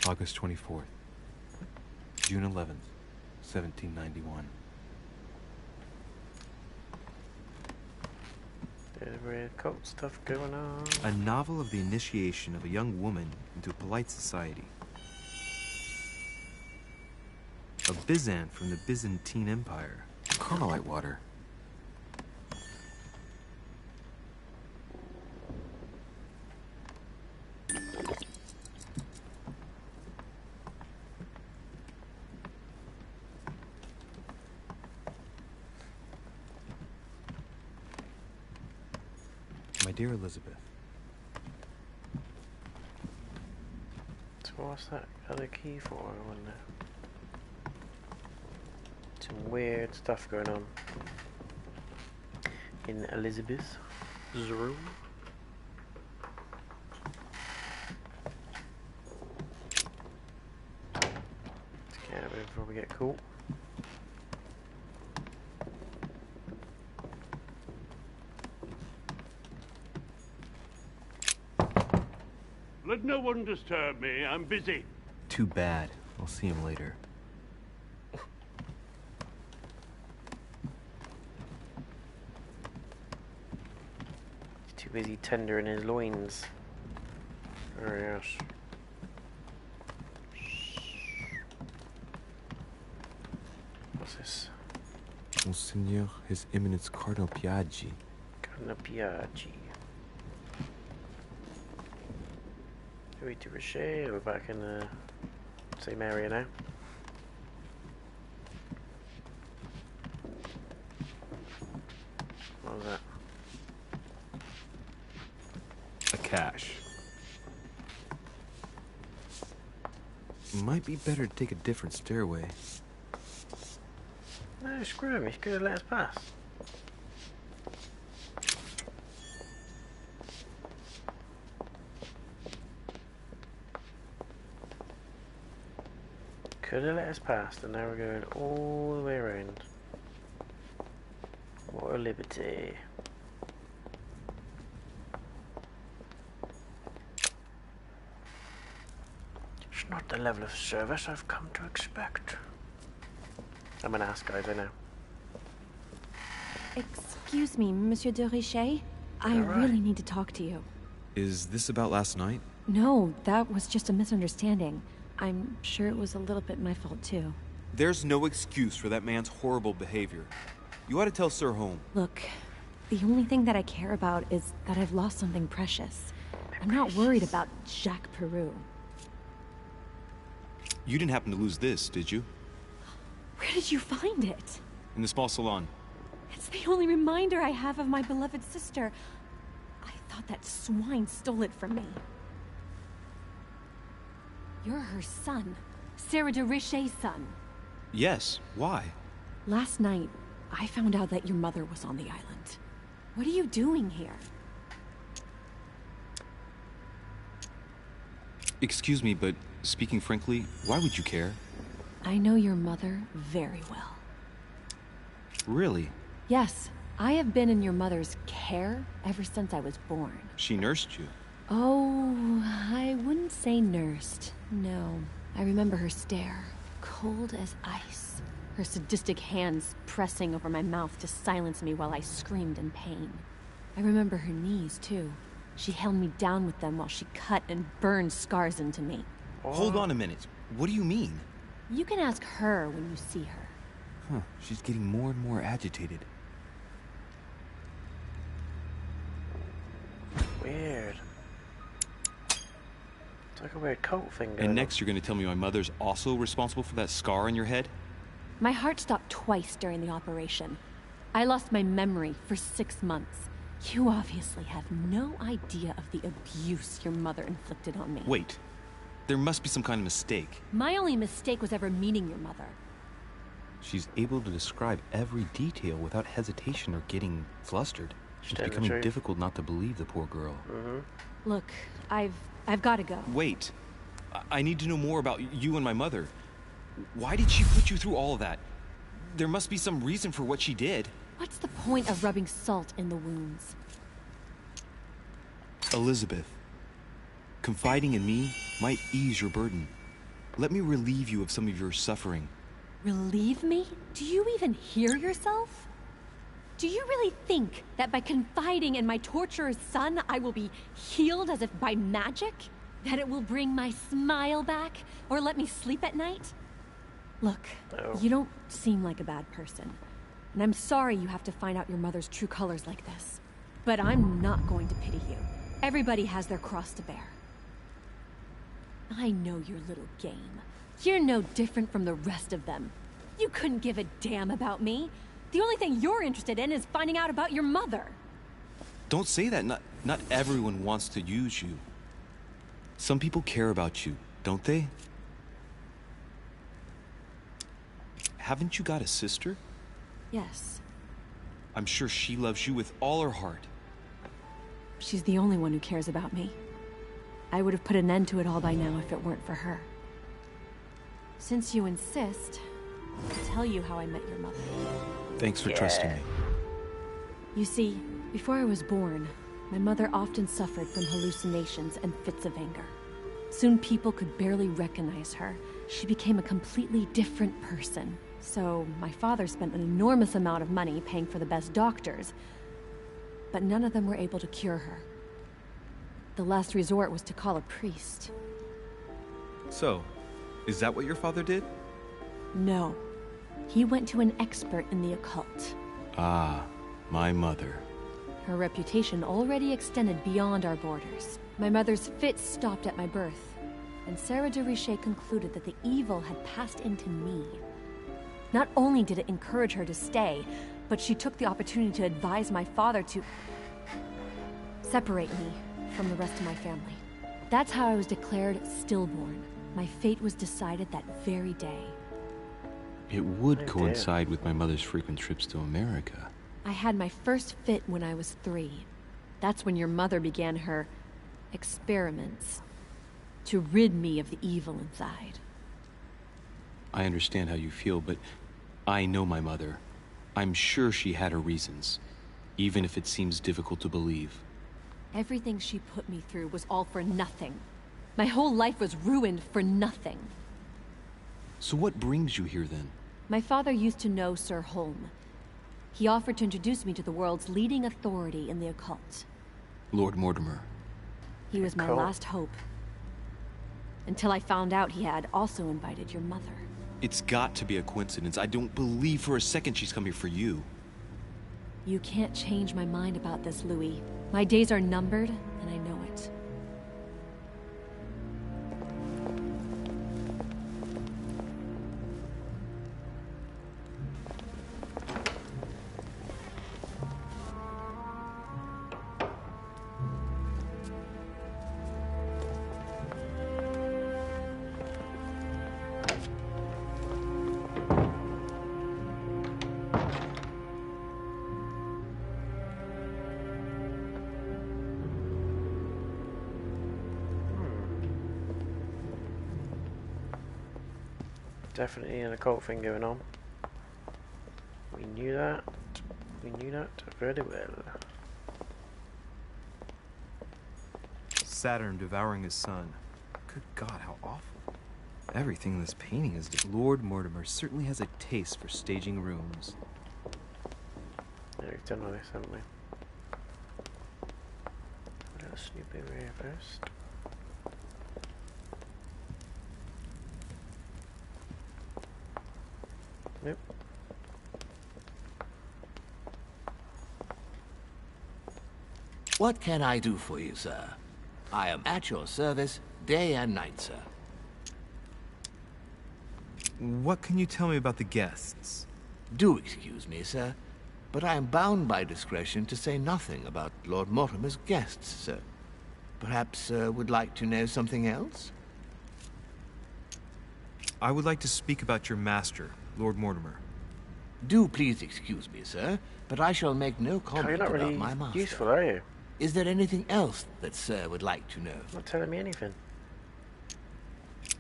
August 24th. June 11th, 1791. There's weird cult stuff going on. A novel of the initiation of a young woman into polite society. A Byzant from the Byzantine Empire. Carmelite water. My dear Elizabeth. So what's that other key for, I wonder? Some weird stuff going on in Elizabeth's room. Let's get out of here before we get caught. Let no one disturb me. I'm busy. Too bad. I'll see him later. He's too busy tendering his loins. Oh yes. What's this? Monseigneur, His Eminence Cardinal Piaggi. Cardinal Piaggi. Are we to Richet? We're back in the same area now. What was that? A cache. Might be better to take a different stairway. No, screw him. He could have let us pass. Could have let us pass, and now we're going all the way around. What a liberty. It's not the level of service I've come to expect. I'm an ass, guys, I know. Excuse me, Monsieur de Richet. I really need to talk to you. Is this about last night? No, that was just a misunderstanding. I'm sure it was a little bit my fault, too. There's no excuse for that man's horrible behavior. You ought to tell Sir Home. Look, the only thing that I care about is that I've lost something precious. I'm not worried about Jacques Peru. You didn't happen to lose this, did you? Where did you find it? In the small salon. It's the only reminder I have of my beloved sister. I thought that swine stole it from me. You're her son. Sarah de Richet's son. Yes, why? Last night, I found out that your mother was on the island. What are you doing here? Excuse me, but speaking frankly, why would you care? I know your mother very well. Really? Yes, I have been in your mother's care ever since I was born. She nursed you. Oh, I wouldn't say nursed. No. I remember her stare, cold as ice. Her sadistic hands pressing over my mouth to silence me while I screamed in pain. I remember her knees, too. She held me down with them while she cut and burned scars into me. Hold on a minute. What do you mean? You can ask her when you see her. Huh, she's getting more and more agitated. Weird. It's like a weird cult thing going And next you're going to tell me my mother's also responsible for that scar on your head? My heart stopped twice during the operation. I lost my memory for 6 months. You obviously have no idea of the abuse your mother inflicted on me. Wait. There must be some kind of mistake. My only mistake was ever meeting your mother. She's able to describe every detail without hesitation or getting flustered. It's becoming difficult not to believe the poor girl. Look, I've got to go. Wait. I need to know more about you and my mother. Why did she put you through all of that? There must be some reason for what she did. What's the point of rubbing salt in the wounds? Elizabeth, confiding in me might ease your burden. Let me relieve you of some of your suffering. Relieve me? Do you even hear yourself? Do you really think that by confiding in my torturer's son, I will be healed as if by magic? That it will bring my smile back? Or let me sleep at night? Look, you don't seem like a bad person. And I'm sorry you have to find out your mother's true colors like this. But I'm not going to pity you. Everybody has their cross to bear. I know your little game. You're no different from the rest of them. You couldn't give a damn about me. The only thing you're interested in is finding out about your mother. Don't say that. Not everyone wants to use you. Some people care about you, don't they? Haven't you got a sister? Yes. I'm sure she loves you with all her heart. She's the only one who cares about me. I would have put an end to it all by now if it weren't for her. Since you insist, I'll tell you how I met your mother. Thanks for trusting me. You see, before I was born, my mother often suffered from hallucinations and fits of anger. Soon people could barely recognize her. She became a completely different person. So my father spent an enormous amount of money paying for the best doctors, but none of them were able to cure her. The last resort was to call a priest. So, is that what your father did? No. He went to an expert in the occult. Ah, my mother. Her reputation already extended beyond our borders. My mother's fit stopped at my birth, and Sarah de Richet concluded that the evil had passed into me. Not only did it encourage her to stay, but she took the opportunity to advise my father to separate me from the rest of my family. That's how I was declared stillborn. My fate was decided that very day. It would coincide with my mother's frequent trips to America. I had my first fit when I was 3. That's when your mother began her experiments to rid me of the evil inside. I understand how you feel, but I know my mother. I'm sure she had her reasons, even if it seems difficult to believe. Everything she put me through was all for nothing. My whole life was ruined for nothing. So what brings you here then? My father used to know Sir Holm. He offered to introduce me to the world's leading authority in the occult. Lord Mortimer. He was my last hope. Until I found out he had also invited your mother. It's got to be a coincidence. I don't believe for a second she's come here for you. You can't change my mind about this, Louis. My days are numbered, and I know it. Definitely an occult thing going on. We knew that. We knew that very well. Saturn devouring his son. Good God, how awful. Everything in this painting is... Lord Mortimer certainly has a taste for staging rooms. Yeah, we've done all this, haven't we? A little snooping here first. Nope. What can I do for you, sir? I am at your service, day and night, sir. What can you tell me about the guests? Do excuse me, sir, but I am bound by discretion to say nothing about Lord Mortimer's guests, sir. Perhaps, would like to know something else? I would like to speak about your master, Lord Mortimer. Do please excuse me, sir, but I shall make no comment You're not about really my master. useful, are you? Is there anything else that sir would like to know? Not telling me anything.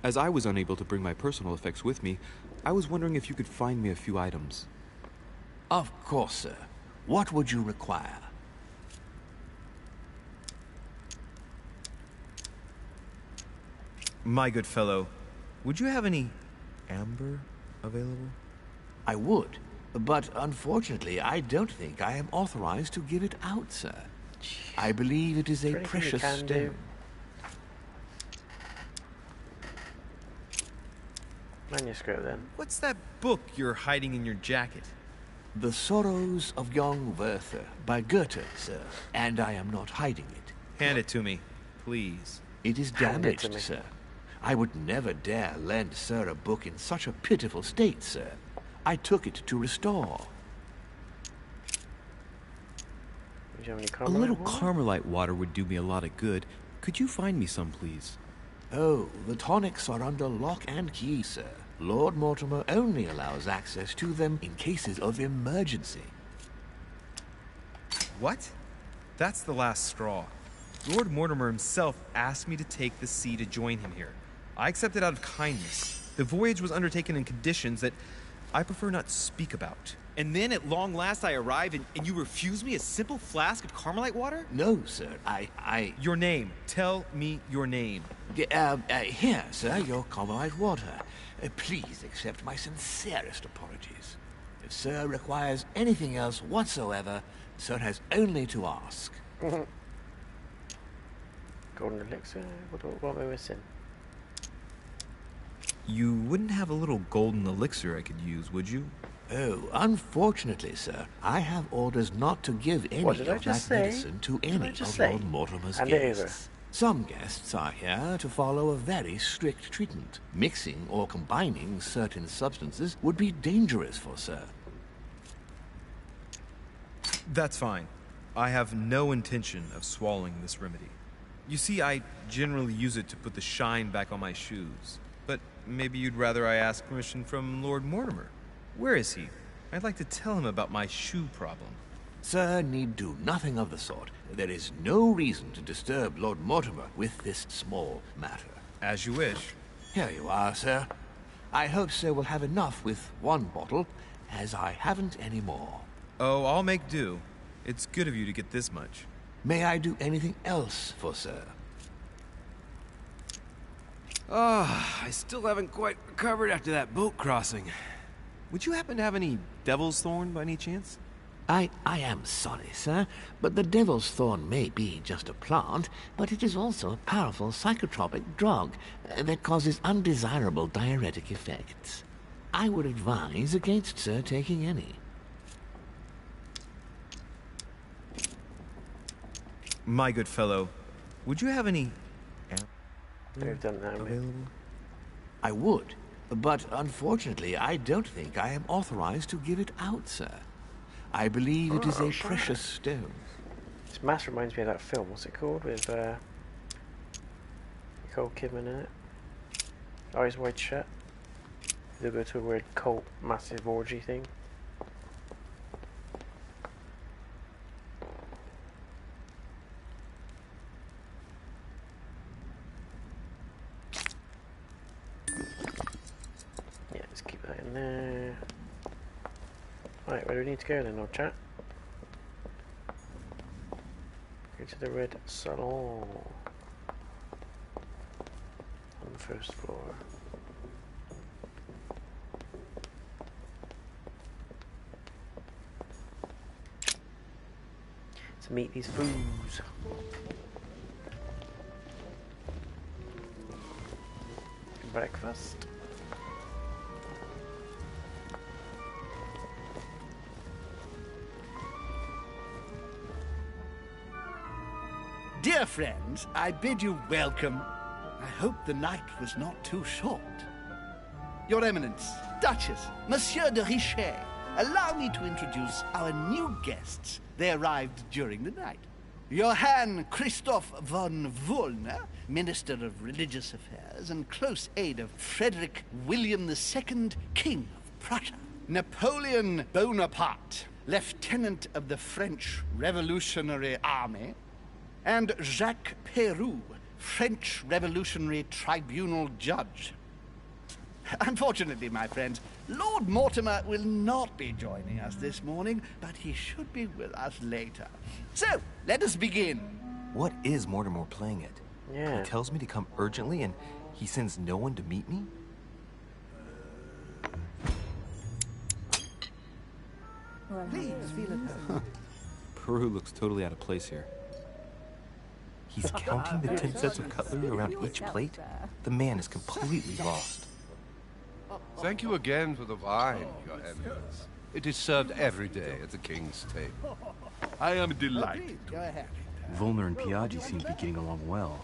As I was unable to bring my personal effects with me, I was wondering if you could find me a few items. Of course, sir. What would you require? My good fellow, would you have any amber available? I would, but unfortunately I don't think I am authorized to give it out, sir. I believe it is a precious stone. Manuscript, then. What's that book you're hiding in your jacket? The Sorrows of Young Werther by Goethe, sir, and I am not hiding it. Hand it to me, please. It is damaged, sir. I would never dare lend sir a book in such a pitiful state, sir. I took it to restore. A little Carmelite water would do me a lot of good. Could you find me some, please? Oh, the tonics are under lock and key, sir. Lord Mortimer only allows access to them in cases of emergency. What? That's the last straw. Lord Mortimer himself asked me to take the sea to join him here. I accepted out of kindness. The voyage was undertaken in conditions that I prefer not speak about. And then at long last I arrive and you refuse me a simple flask of Carmelite water? No, sir. I... Your name. Tell me your name. Here, sir, your Carmelite water. Please accept my sincerest apologies. If sir requires anything else whatsoever, sir has only to ask. Golden elixir? What am I missing? You wouldn't have a little golden elixir I could use, would you? Oh, unfortunately, sir, I have orders not to give any of that medicine to any of Lord Mortimer's guests. Some guests are here to follow a very strict treatment. Mixing or combining certain substances would be dangerous for Sir. That's fine. I have no intention of swallowing this remedy. You see, I generally use it to put the shine back on my shoes. But maybe you'd rather I ask permission from Lord Mortimer. Where is he? I'd like to tell him about my shoe problem. Sir need do nothing of the sort. There is no reason to disturb Lord Mortimer with this small matter. As you wish. Here you are, sir. I hope Sir will have enough with one bottle, as I haven't any more. Oh, I'll make do. It's good of you to get this much. May I do anything else for Sir? Ah, I still haven't quite recovered after that boat crossing. Would you happen to have any devil's thorn by any chance? I am sorry, sir, but the devil's thorn may be just a plant, but it is also a powerful psychotropic drug that causes undesirable diuretic effects. I would advise against Sir taking any. My good fellow, would you have any... They've done that available? I would, but unfortunately I don't think I am authorized to give it out, sir. I believe it is a precious stone. This mask reminds me of that film. What's it called? With Nicole Kidman in it. Eyes Wide Shut. They go to a weird cult, massive orgy thing. Yeah, let's keep that in there. Right, where do we need to go then, old chat? Go to the red salon on the first floor. To meet these foos. Breakfast. Dear friends, I bid you welcome. I hope the night was not too short. Your Eminence, Duchess, Monsieur de Richet, allow me to introduce our new guests. They arrived during the night. Johann Christoph von Wollner, Minister of Religious Affairs and close aide of Frederick William II, King of Prussia. Napoleon Bonaparte, Lieutenant of the French Revolutionary Army. And Jacques Peroux, French Revolutionary Tribunal Judge. Unfortunately, my friends, Lord Mortimer will not be joining us this morning, but he should be with us later. So, let us begin. What is Mortimer playing at? Yeah. He tells me to come urgently and he sends no one to meet me? Please, feel at home. Peru looks totally out of place here. He's counting the 10 sets of cutlery around each plate? The man is completely lost. Thank you again for the wine, Your Eminence. It is served every day at the King's table. I am delighted. Go ahead. Volner and Piaggi seem to be getting along well.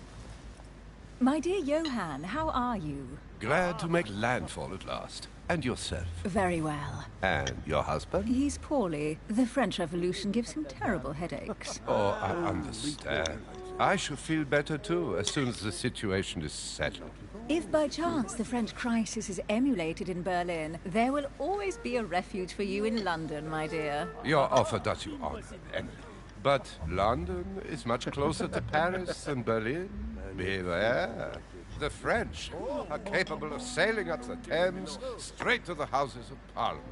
My dear Johann, how are you? Glad to make landfall at last. And yourself? Very well. And your husband? He's poorly. The French Revolution gives him terrible headaches. Oh, I understand. I shall feel better too, as soon as the situation is settled. If by chance the French crisis is emulated in Berlin, there will always be a refuge for you in London, my dear. Your offer does you honor, Emily. But London is much closer to Paris than Berlin. Beware. The French are capable of sailing up the Thames straight to the Houses of Parliament.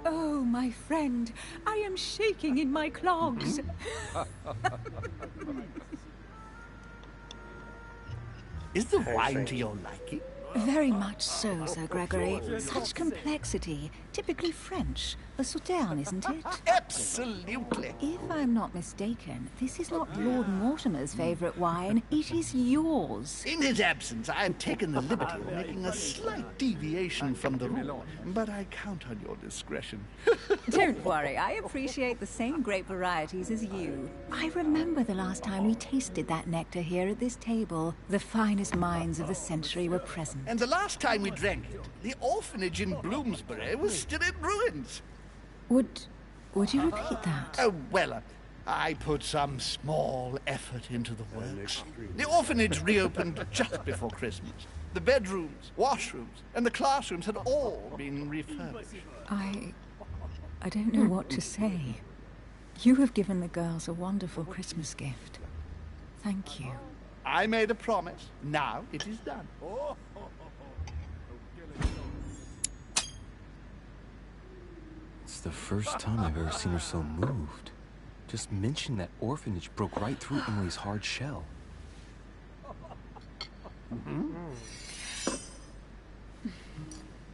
Oh, my friend, I am shaking in my clogs. Is the wine to your liking? Very much so, Sir Gregory. Such complexity. Typically French. A Sauterne, isn't it? Absolutely. If I'm not mistaken, this is not Lord Mortimer's favourite wine. It is yours. In his absence, I have taken the liberty of making a slight deviation from the rule, but I count on your discretion. Don't worry, I appreciate the same grape varieties as you. I remember the last time we tasted that nectar here at this table. The finest minds of the century were present. And the last time we drank it, the orphanage in Bloomsbury was still in ruins. Would you repeat that? Oh, well, I put some small effort into the works. The orphanage reopened just before Christmas. The bedrooms, washrooms, and the classrooms had all been refurbished. I don't know what to say. You have given the girls a wonderful Christmas gift. Thank you. I made a promise. Now it is done. It's the first time I've ever seen her so moved. Just mentioning that orphanage broke right through Emily's hard shell.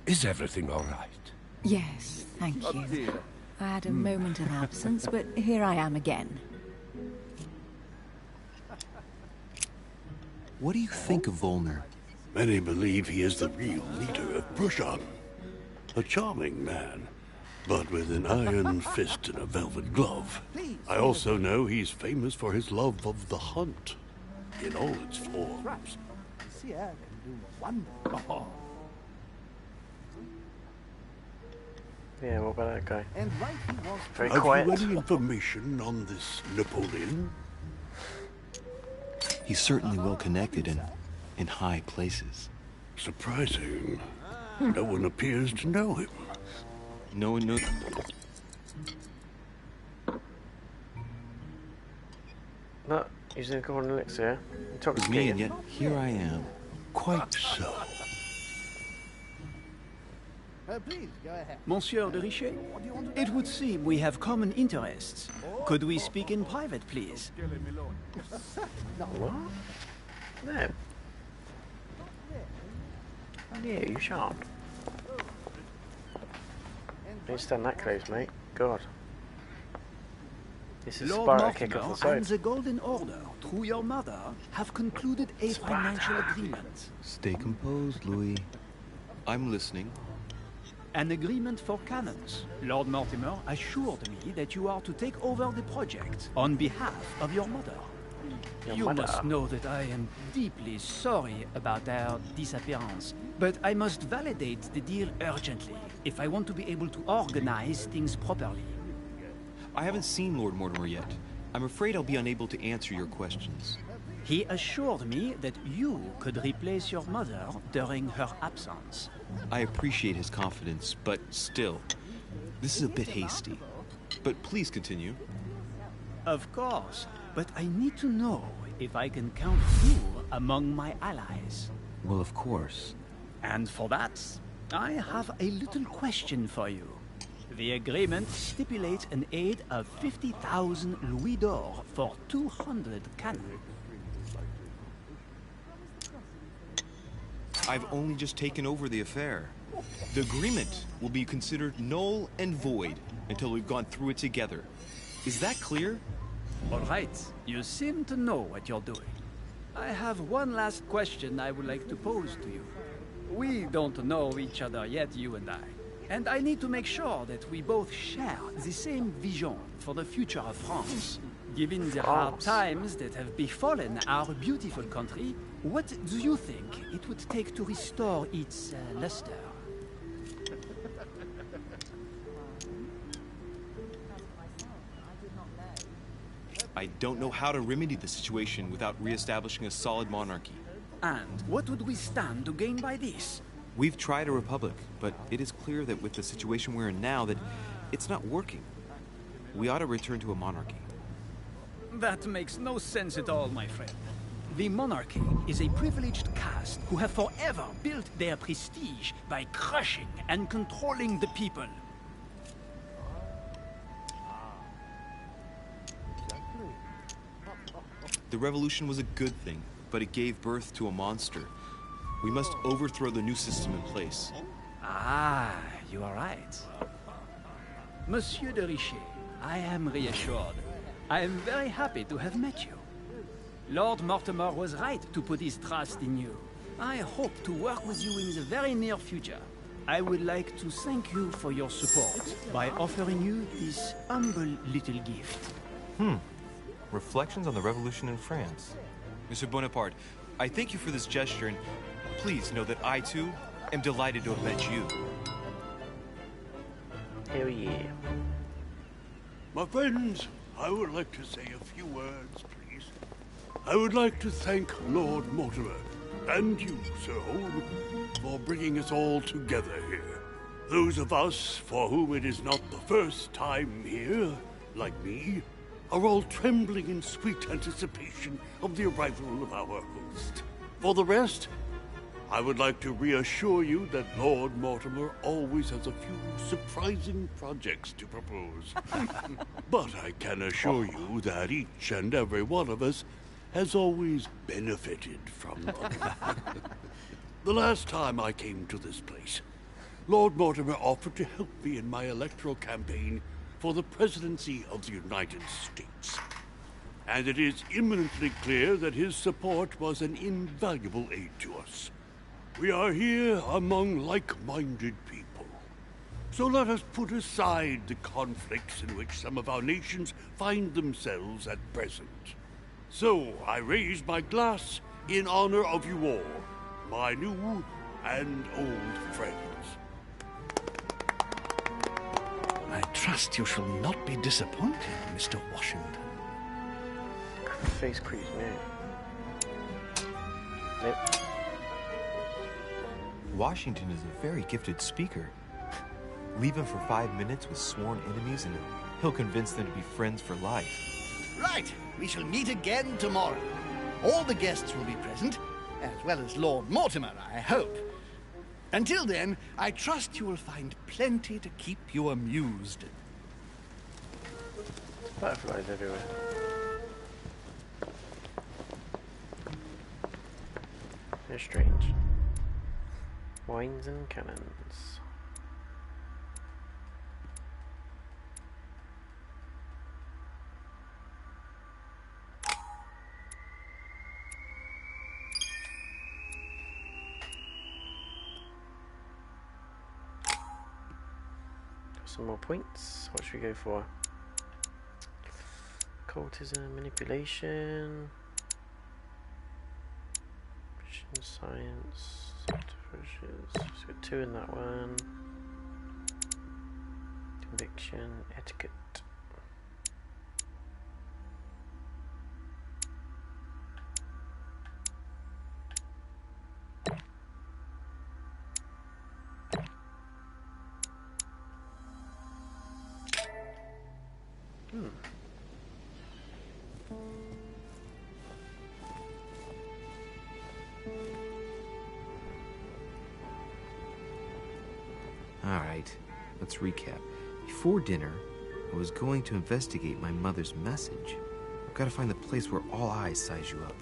Is everything all right? Yes, thank you. I had a moment of absence, but here I am again. What do you think of Volner? Many believe he is the real leader of Prussia. A charming man, but with an iron fist and a velvet glove. I also know he's famous for his love of the hunt, in all its forms. Sierra can do wonderful. Yeah, what about that guy? And right he was. Very Have quiet. you any information on this Napoleon? He's certainly well connected and in high places. Surprising. No one appears to know him. No one knows. No, he's in a golden elixir. With me, and yet here I am. Quite so. Please, go ahead. Monsieur de Richet, it would seem we have common interests. Could we speak in private, please? What? No. Yeah, you shan't. Don't stand that close, mate. God. This is Lord Sparta kick off the Mortimer and side. the Golden Order, through your mother, have concluded a financial agreement. Stay composed, Louis. I'm listening. An agreement for cannons. Lord Mortimer assured me that you are to take over the project on behalf of your mother. You must know that I am deeply sorry about their disappearance, but I must validate the deal urgently if I want to be able to organize things properly. I haven't seen Lord Mortimer yet. I'm afraid I'll be unable to answer your questions. He assured me that you could replace your mother during her absence. I appreciate his confidence, but still, this is a bit hasty. But please continue. Of course, but I need to know if I can count you among my allies. Well, of course. And for that, I have a little question for you. The agreement stipulates an aid of 50,000 louis d'or for 200 cannon. I've only just taken over the affair. The agreement will be considered null and void until we've gone through it together. Is that clear? All right, you seem to know what you're doing. I have one last question I would like to pose to you. We don't know each other yet, you and I. And I need to make sure that we both share the same vision for the future of France. Given the hard times that have befallen our beautiful country, what do you think it would take to restore its luster? I don't know how to remedy the situation without re-establishing a solid monarchy. And what would we stand to gain by this? We've tried a republic, but it is clear that with the situation we're in now, that it's not working. We ought to return to a monarchy. That makes no sense at all, my friend. The monarchy is a privileged caste who have forever built their prestige by crushing and controlling the people. The revolution was a good thing, but it gave birth to a monster. We must overthrow the new system in place. Ah, you are right. Monsieur de Richet, I am reassured. I am very happy to have met you. Lord Mortimer was right to put his trust in you. I hope to work with you in the very near future. I would like to thank you for your support by offering you this humble little gift. Reflections on the Revolution in France. Mr. Bonaparte, I thank you for this gesture, and please know that I, too, am delighted to have met you. Hell yeah. My friends, I would like to say a few words, please. I would like to thank Lord Mortimer, and you, Sir Holm, for bringing us all together here. Those of us for whom it is not the first time here, like me, are all trembling in sweet anticipation of the arrival of our host. For the rest, I would like to reassure you that Lord Mortimer always has a few surprising projects to propose. But I can assure you that each and every one of us has always benefited from them. The last time I came to this place, Lord Mortimer offered to help me in my electoral campaign for the presidency of the United States. And it is imminently clear that his support was an invaluable aid to us. We are here among like-minded people. So let us put aside the conflicts in which some of our nations find themselves at present. So I raise my glass in honor of you all, my new and old friends. I trust you shall not be disappointed, Mr. Washington. Face crease, man. Nope. Washington is a very gifted speaker. Leave him for 5 minutes with sworn enemies and he'll convince them to be friends for life. Right, we shall meet again tomorrow. All the guests will be present, as well as Lord Mortimer, I hope. Until then, I trust you will find plenty to keep you amused. Butterflies everywhere. They're strange. Wines and cannons. Some more points. What should we go for? Cultism, manipulation, science, artificers. Just got 2 in that one. Conviction, etiquette. Alright, let's recap. Before dinner, I was going to investigate my mother's message. I've got to find the place where all eyes size you up.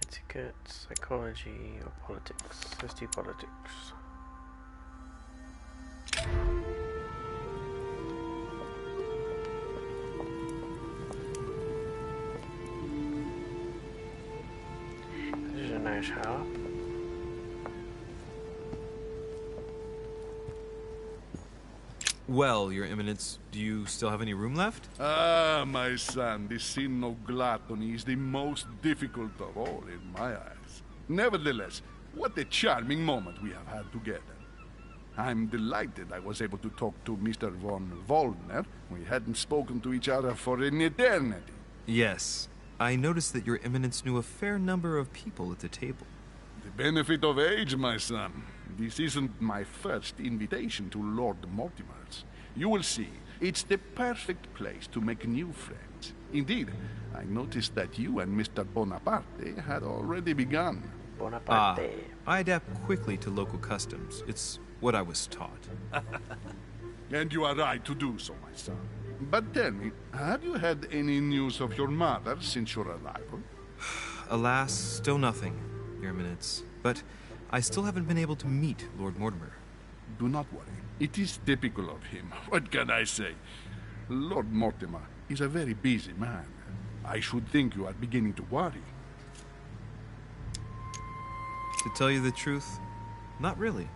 Etiquette, psychology, or politics? Let's do politics. This is a nice house. Well, Your Eminence, do you still have any room left? Ah, my son, this sin of gluttony is the most difficult of all in my eyes. Nevertheless, what a charming moment we have had together. I'm delighted I was able to talk to Mr. von Wollner. We hadn't spoken to each other for an eternity. Yes. I noticed that Your Eminence knew a fair number of people at the table. The benefit of age, my son. This isn't my first invitation to Lord Mortimer's. You will see, it's the perfect place to make new friends. Indeed, I noticed that you and Mr. Bonaparte had already begun. Bonaparte. I adapt quickly to local customs. It's what I was taught. And you are right to do so, my son. But tell me, have you had any news of your mother since your arrival? Alas, still nothing, Your Eminence. But I still haven't been able to meet Lord Mortimer. Do not worry. It is typical of him. What can I say? Lord Mortimer is a very busy man. I should think you are beginning to worry. To tell you the truth, not really.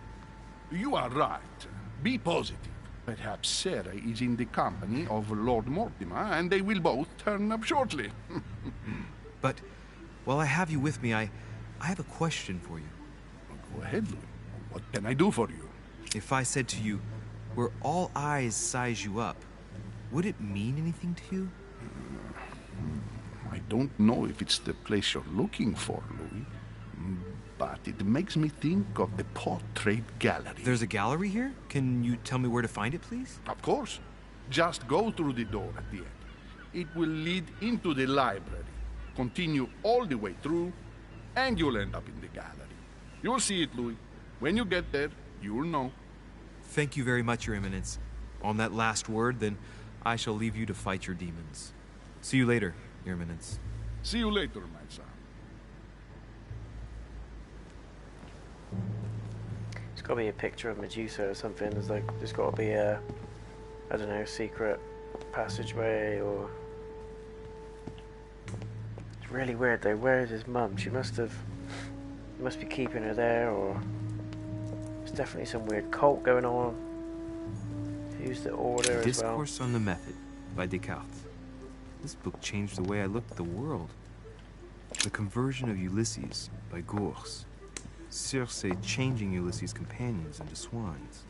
You are right. Be positive. Perhaps Sarah is in the company of Lord Mortimer, and they will both turn up shortly. But while I have you with me, I have a question for you. Go ahead, Louis. What can I do for you? If I said to you, where all eyes size you up, would it mean anything to you? I don't know if it's the place you're looking for, Louis, but it makes me think of the portrait gallery. There's a gallery here? Can you tell me where to find it, please? Of course. Just go through the door at the end. It will lead into the library. Continue all the way through, and you'll end up in the gallery. You'll see it, Louis. When you get there, you'll know. Thank you very much, Your Eminence. On that last word, then, I shall leave you to fight your demons. See you later, Your Eminence. See you later, my son. It's got to be a picture of Medusa or something. There's got to be a, I don't know, secret passageway or... It's really weird though. Where is his mum? He must be keeping her there, or there's definitely some weird cult going on. Who's the order as well? Discourse on the Method by Descartes. This book changed the way I looked at the world. The Conversion of Ulysses by Gours. Circe changing Ulysses' companions into swines.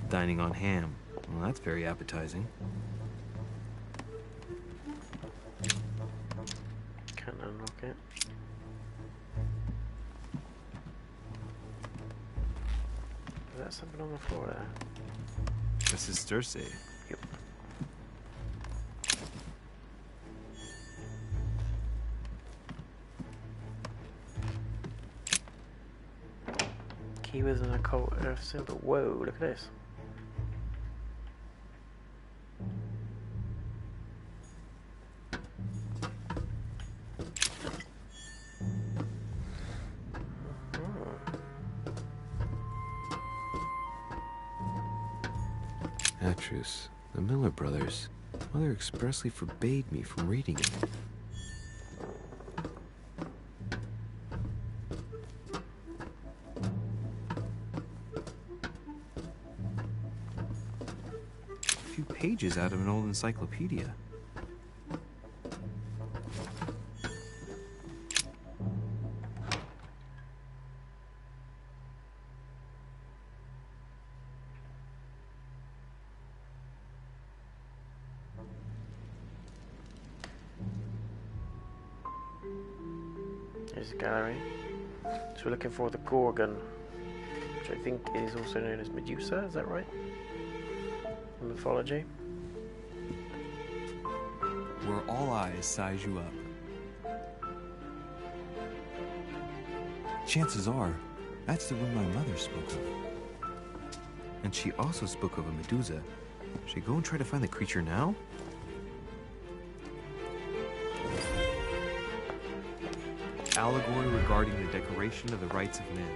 Dining on ham. Well, that's very appetizing. Can't unlock it. Is that something on the floor there? This is Circe. Yep. Key with an occult earth symbol. Whoa, look at this. Atrus, the Miller brothers. Mother expressly forbade me from reading it. A few pages out of an old encyclopedia. Here's the gallery. So we're looking for the Gorgon, which I think is also known as Medusa, is that right? In mythology. Where all eyes size you up. Chances are, that's the room my mother spoke of. And she also spoke of a Medusa. Should I go and try to find the creature now? Allegory regarding the decoration of the rights of men.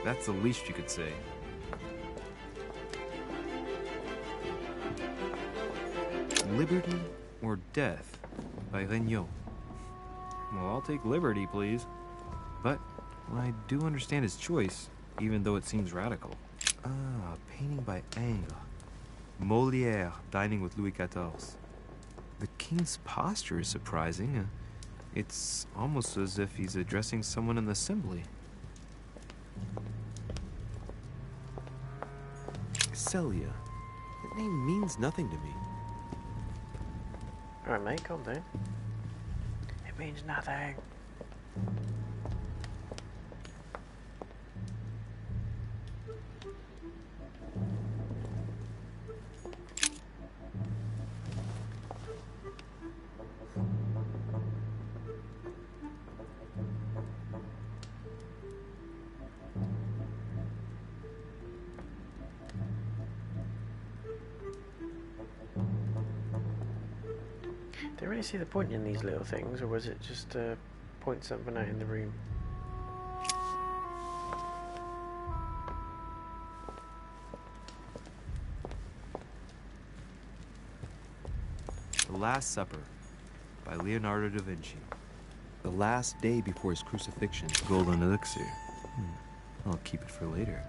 That's the least you could say. Liberty or Death by Regnault. Well, I'll take liberty, please. But I do understand his choice, even though it seems radical. Ah, painting by Ingres. Molière dining with Louis XIV. The king's posture is surprising. It's almost as if he's addressing someone in the assembly. Celia. That name means nothing to me. Alright mate, calm down. It means nothing. Do you really see the point in these little things, or was it just to point something out in the room? The Last Supper by Leonardo da Vinci. The last day before his crucifixion. Golden elixir. I'll keep it for later.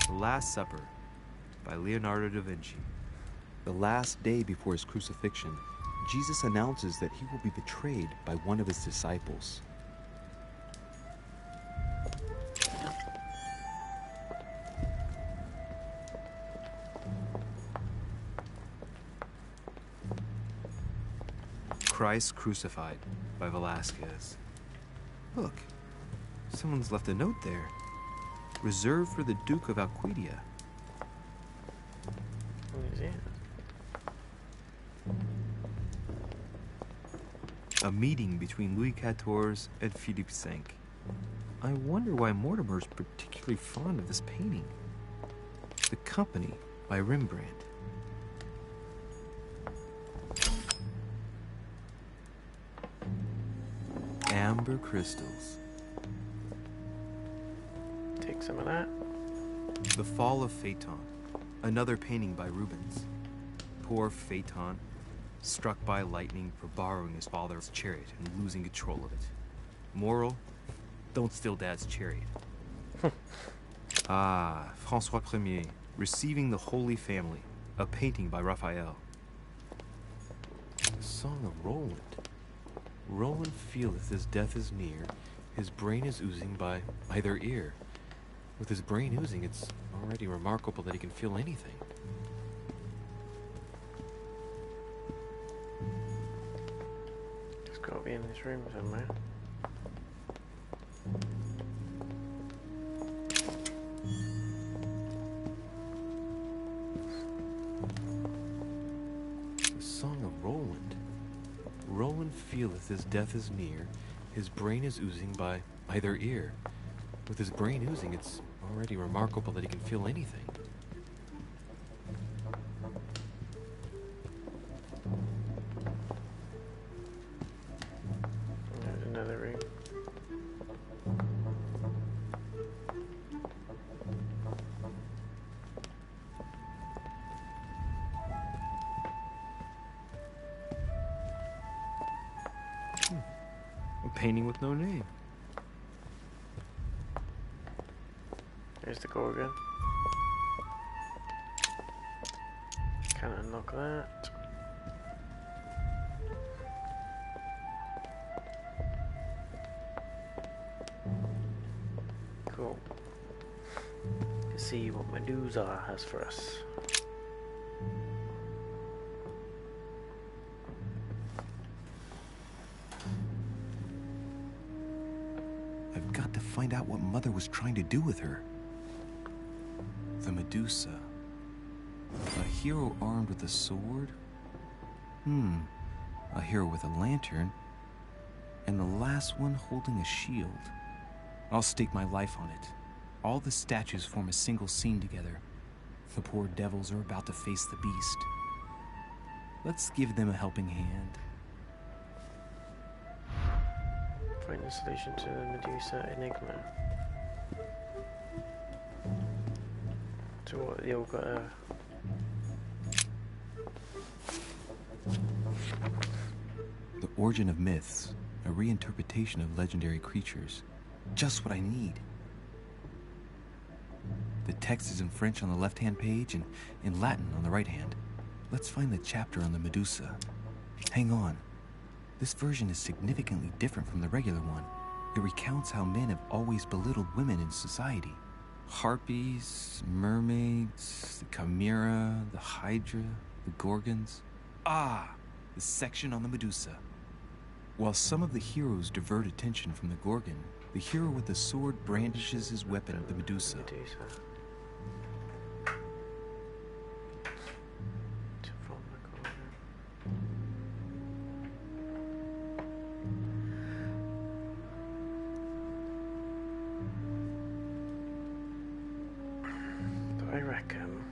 The Last Supper by Leonardo da Vinci. The last day before his crucifixion, Jesus announces that he will be betrayed by one of his disciples. Christ Crucified by Velasquez. Look, someone's left a note there. Reserved for the Duke of Alcudia. What is it? A meeting between Louis XIV and Philippe V. I wonder why Mortimer's particularly fond of this painting. The Company by Rembrandt. Amber crystals. Take some of that. The Fall of Phaeton. Another painting by Rubens. Poor Phaeton, struck by lightning for borrowing his father's chariot and losing control of it. Moral, don't steal Dad's chariot. François Ier, Receiving the Holy Family. A painting by Raphael. The Song of Roland. Roland feeleth his death is near, his brain is oozing by either ear. With his brain oozing, it's already remarkable that he can feel anything. It's got to be in this room somewhere. The Song of Roland. Roland feeleth his death is near, his brain is oozing by either ear. With his brain oozing, it's already remarkable that he can feel anything. There's another room. A painting with no name. There's the Gorgon. Can't unlock that. Cool. Let's see what Medusa has for us. I've got to find out what Mother was trying to do with her. The Medusa. A hero armed with a sword? A hero with a lantern. And the last one holding a shield. I'll stake my life on it. All the statues form a single scene together. The poor devils are about to face the beast. Let's give them a helping hand. Find the solution to the Medusa enigma. So what, they all got a... The Origin of Myths, a reinterpretation of legendary creatures. Just what I need. The text is in French on the left-hand page and in Latin on the right hand. Let's find the chapter on the Medusa. Hang on. This version is significantly different from the regular one. It recounts how men have always belittled women in society. Harpies, mermaids, the chimera, the hydra, the gorgons. The section on the Medusa. While some of the heroes divert attention from the Gorgon, the hero with the sword brandishes his weapon, the Medusa. I reckon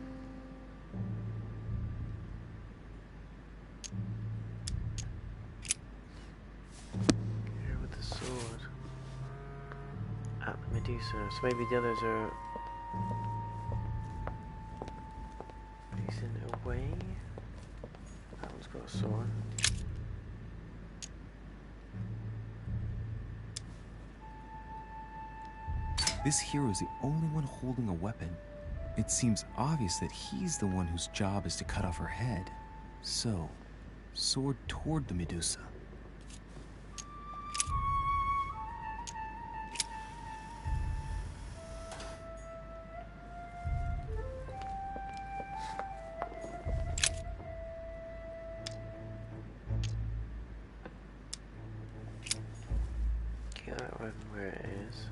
Medusa. So maybe the others are facing away. That one's got a sword. This hero is the only one holding a weapon. It seems obvious that he's the one whose job is to cut off her head. So, sword toward the Medusa. Get that one where it is.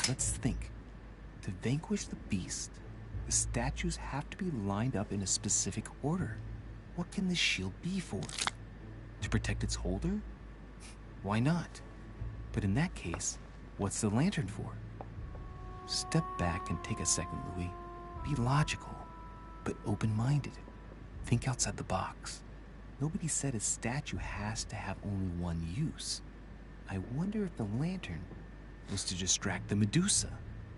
Let's think. To vanquish the beast, the statues have to be lined up in a specific order. What can the shield be for? To protect its holder? Why not? But in that case, what's the lantern for? Step back and take a second, Louis. Be logical, but open-minded. Think outside the box. Nobody said a statue has to have only one use. I wonder if the lantern was to distract the Medusa.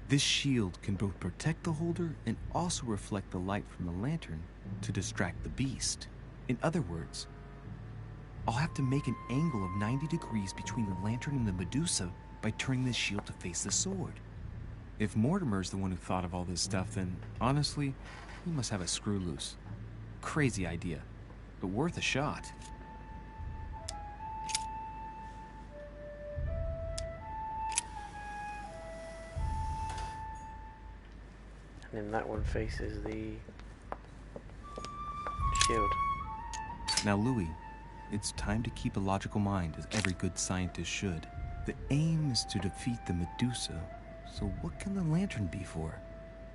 This shield can both protect the holder and also reflect the light from the lantern to distract the beast. In other words, I'll have to make an angle of 90 degrees between the lantern and the Medusa by turning the shield to face the sword. If Mortimer's the one who thought of all this stuff, then honestly, he must have a screw loose. Crazy idea, but worth a shot. And then that one faces the shield. Now, Louis, it's time to keep a logical mind, as every good scientist should. The aim is to defeat the Medusa, so what can the lantern be for?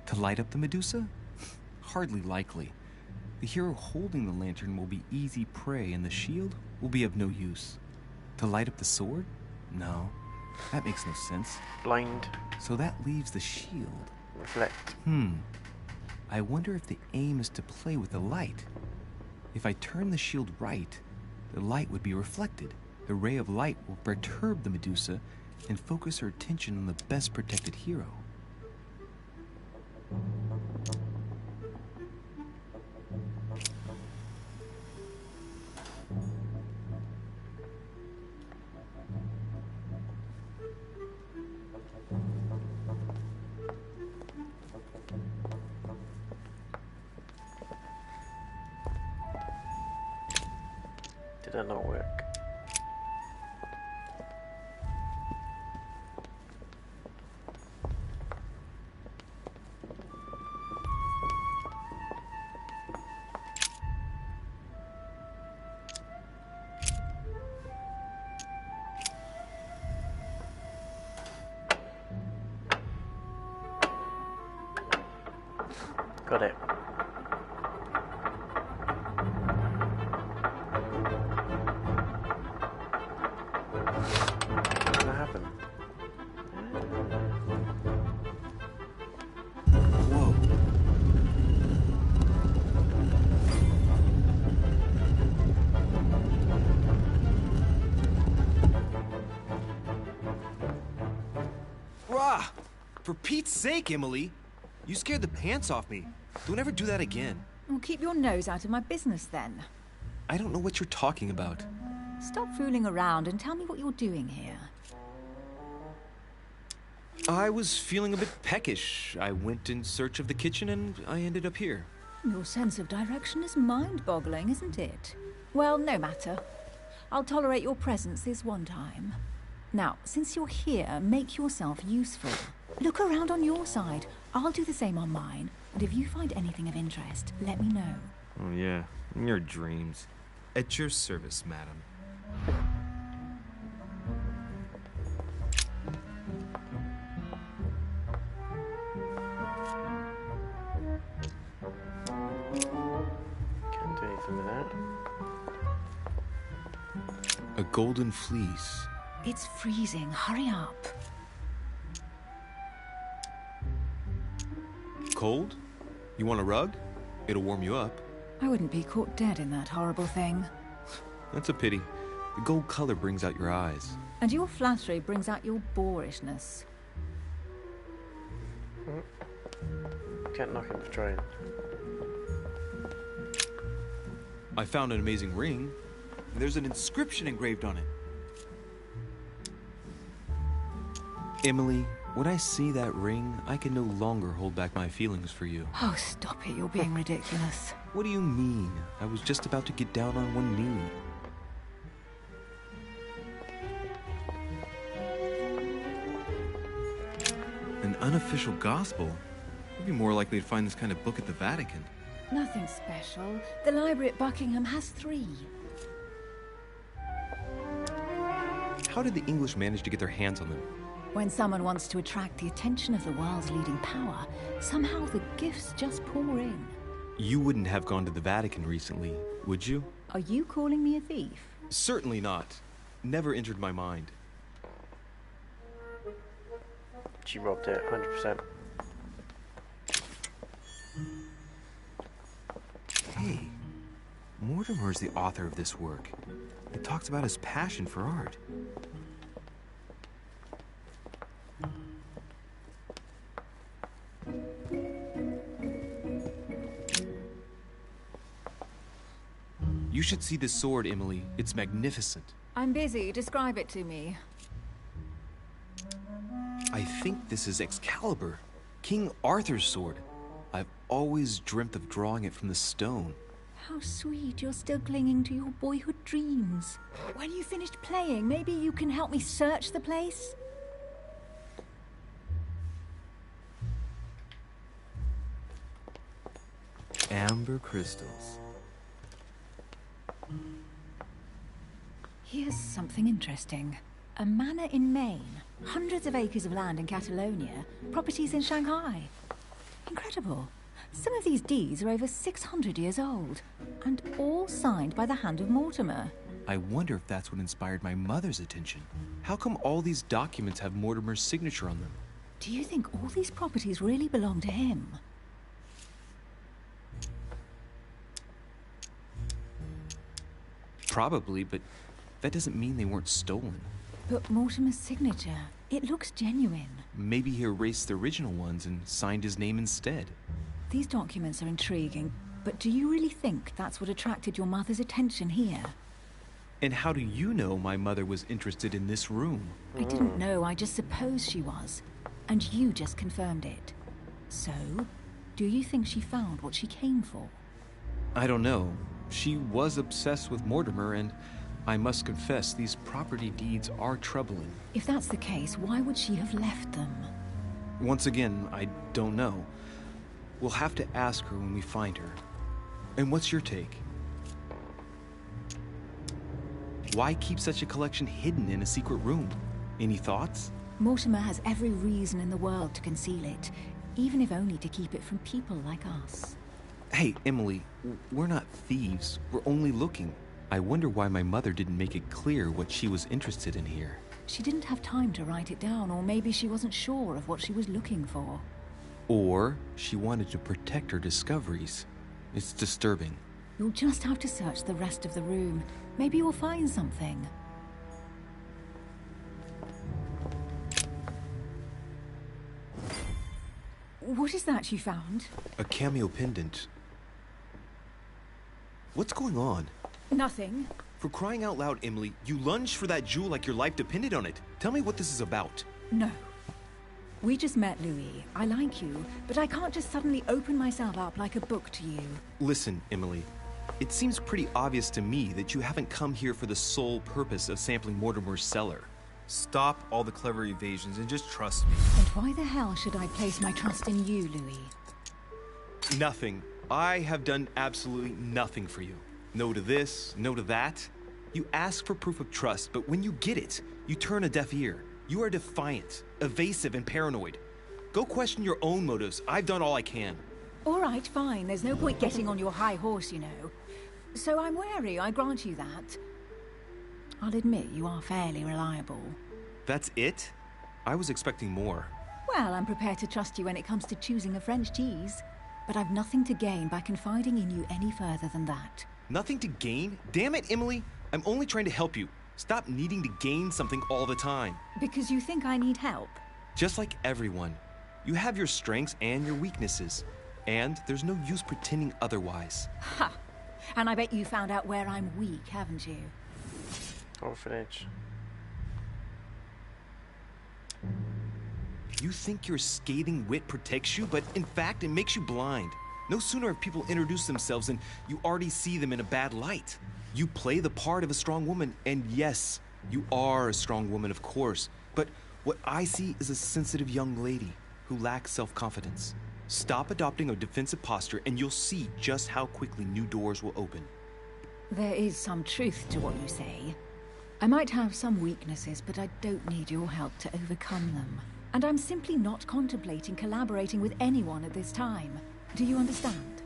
To light up the Medusa? Hardly likely. The hero holding the lantern will be easy prey, and the shield will be of no use. To light up the sword? No, that makes no sense. Blind. So that leaves the shield. Reflect. I wonder if the aim is to play with the light. If I turn the shield right, the light would be reflected. The ray of light will perturb the Medusa and focus her attention on the best protected hero. Did that not work? Got it. What's gonna happen? Whoa. Rah! For Pete's sake, Emily! You scared the pants off me. Don't ever do that again. Well, keep your nose out of my business then. I don't know what you're talking about. Stop fooling around and tell me what you're doing here. I was feeling a bit peckish. I went in search of the kitchen and I ended up here. Your sense of direction is mind-boggling, isn't it? Well, no matter. I'll tolerate your presence this one time. Now, since you're here, make yourself useful. Look around on your side. I'll do the same on mine. And if you find anything of interest, let me know. Oh, yeah. In your dreams. At your service, madam. Can't do anything with that. A golden fleece. It's freezing. Hurry up. Cold? You want a rug? It'll warm you up. I wouldn't be caught dead in that horrible thing. That's a pity. The gold color brings out your eyes. And your flattery brings out your boorishness. Can't knock him for trying. I found an amazing ring. There's an inscription engraved on it. Emily, when I see that ring, I can no longer hold back my feelings for you. Oh, stop it. You're being ridiculous. What do you mean? I was just about to get down on one knee. An unofficial gospel? You'd be more likely to find this kind of book at the Vatican. Nothing special. The library at Buckingham has 3. How did the English manage to get their hands on them? When someone wants to attract the attention of the world's leading power, somehow the gifts just pour in. You wouldn't have gone to the Vatican recently, would you? Are you calling me a thief? Certainly not. Never entered my mind. She robbed it, 100%. Hey, Mortimer's the author of this work. It talks about his passion for art. You should see this sword, Emily. It's magnificent. I'm busy. Describe it to me. I think this is Excalibur, King Arthur's sword. I've always dreamt of drawing it from the stone. How sweet. You're still clinging to your boyhood dreams. When you finished playing, maybe you can help me search the place? Amber crystals. Here's something interesting. A manor in Maine, hundreds of acres of land in Catalonia, properties in Shanghai. Incredible. Some of these deeds are over 600 years old, and all signed by the hand of Mortimer. I wonder if that's what inspired my mother's attention. How come all these documents have Mortimer's signature on them? Do you think all these properties really belong to him? Probably, but that doesn't mean they weren't stolen. But Mortimer's signature, it looks genuine. Maybe he erased the original ones and signed his name instead. These documents are intriguing, but do you really think that's what attracted your mother's attention here? And how do you know my mother was interested in this room? I didn't know, I just supposed she was. And you just confirmed it. So, do you think she found what she came for? I don't know. She was obsessed with Mortimer, and I must confess, these property deeds are troubling. If that's the case, why would she have left them? Once again, I don't know. We'll have to ask her when we find her. And what's your take? Why keep such a collection hidden in a secret room? Any thoughts? Mortimer has every reason in the world to conceal it, even if only to keep it from people like us. Hey, Emily, we're not thieves. We're only looking. I wonder why my mother didn't make it clear what she was interested in here. She didn't have time to write it down, or maybe she wasn't sure of what she was looking for. Or she wanted to protect her discoveries. It's disturbing. You'll just have to search the rest of the room. Maybe you'll find something. What is that you found? A cameo pendant. What's going on? Nothing. For crying out loud, Emily, you lunged for that jewel like your life depended on it. Tell me what this is about. No. We just met, Louis. I like you, but I can't just suddenly open myself up like a book to you. Listen, Emily. It seems pretty obvious to me that you haven't come here for the sole purpose of sampling Mortimer's cellar. Stop all the clever evasions and just trust me. And why the hell should I place my trust in you, Louis? Nothing. I have done absolutely nothing for you. No to this, no to that. You ask for proof of trust, but when you get it, you turn a deaf ear. You are defiant, evasive, and paranoid. Go question your own motives. I've done all I can. All right, fine. There's no point getting on your high horse, you know. So I'm wary, I grant you that. I'll admit you are fairly reliable. That's it? I was expecting more. Well, I'm prepared to trust you when it comes to choosing a French cheese. But I've nothing to gain by confiding in you any further than that. Nothing to gain? Damn it, Emily! I'm only trying to help you. Stop needing to gain something all the time. Because you think I need help? Just like everyone, you have your strengths and your weaknesses. And there's no use pretending otherwise. Ha! And I bet you found out where I'm weak, haven't you? Orphanage. You think your scathing wit protects you, but in fact, it makes you blind. No sooner have people introduced themselves than you already see them in a bad light. You play the part of a strong woman, and yes, you are a strong woman, of course. But what I see is a sensitive young lady who lacks self-confidence. Stop adopting a defensive posture, and you'll see just how quickly new doors will open. There is some truth to what you say. I might have some weaknesses, but I don't need your help to overcome them. And I'm simply not contemplating collaborating with anyone at this time. Do you understand?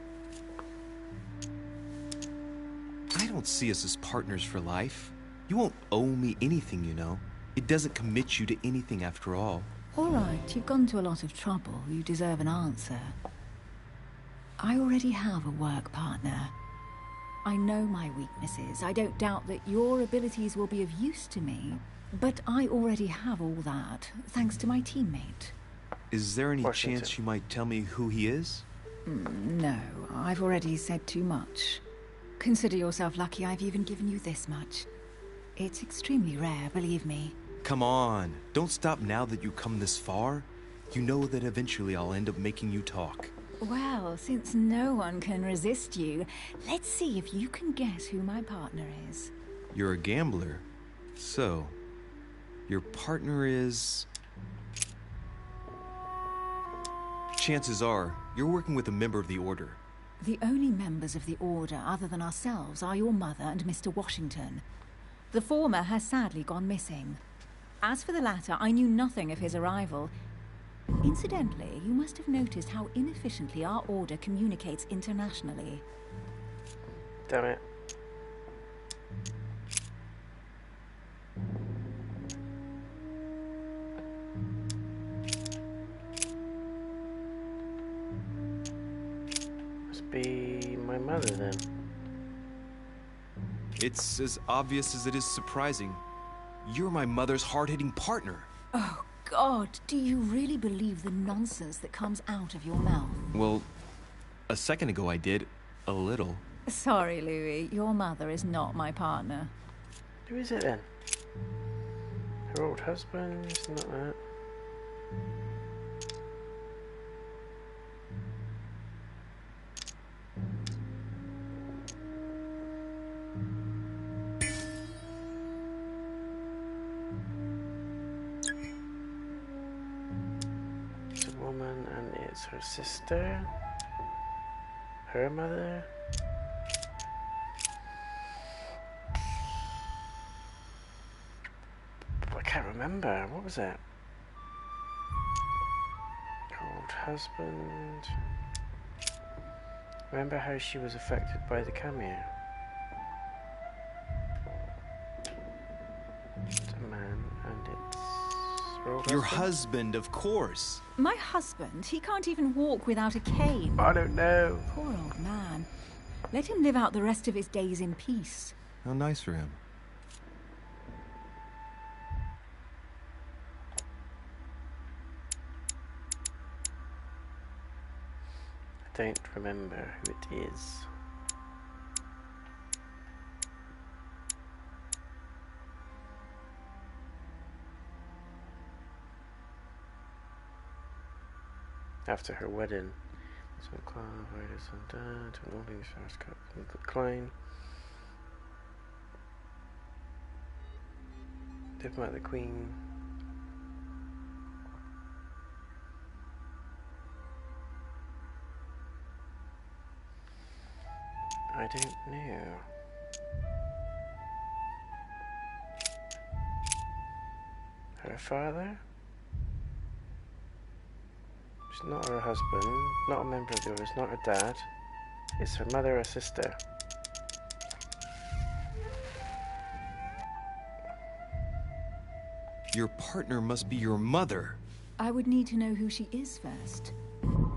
I don't see us as partners for life. You won't owe me anything, you know. It doesn't commit you to anything after all. All right, you've gone to a lot of trouble. You deserve an answer. I already have a work partner. I know my weaknesses. I don't doubt that your abilities will be of use to me. But I already have all that, thanks to my teammate. Is there any chance you might tell me who he is? No, I've already said too much. Consider yourself lucky I've even given you this much. It's extremely rare, believe me. Come on, don't stop now that you've come this far. You know that eventually I'll end up making you talk. Well, since no one can resist you, let's see if you can guess who my partner is. You're a gambler. So, your partner is... Chances are, you're working with a member of the Order. The only members of the Order other than ourselves are your mother and Mr. Washington. The former has sadly gone missing. As for the latter, I knew nothing of his arrival. Incidentally, you must have noticed how inefficiently our Order communicates internationally. Damn it. Must be my mother then. It's as obvious as it is surprising. You're my mother's hard-hitting partner. Oh, God, do you really believe the nonsense that comes out of your mouth? Well, a second ago I did. A little. Sorry, Louis, your mother is not my partner. Who is it then? Her old husband? It's not that. It's a woman and it's her sister. Her mother. I can't remember. What was it? Her old husband. Remember how she was affected by the cameo? It's a man and it's her old Your husband, of course. My husband? He can't even walk without a cane. I don't know. Poor old man. Let him live out the rest of his days in peace. How nice for him. I don't remember who it is. After her wedding, so virus and to an old English first cut and decline. Diplomat the Queen. I don't know. Her father? She's not her husband, not a member of the Order, it's not her dad. It's her mother or sister. Your partner must be your mother. I would need to know who she is first.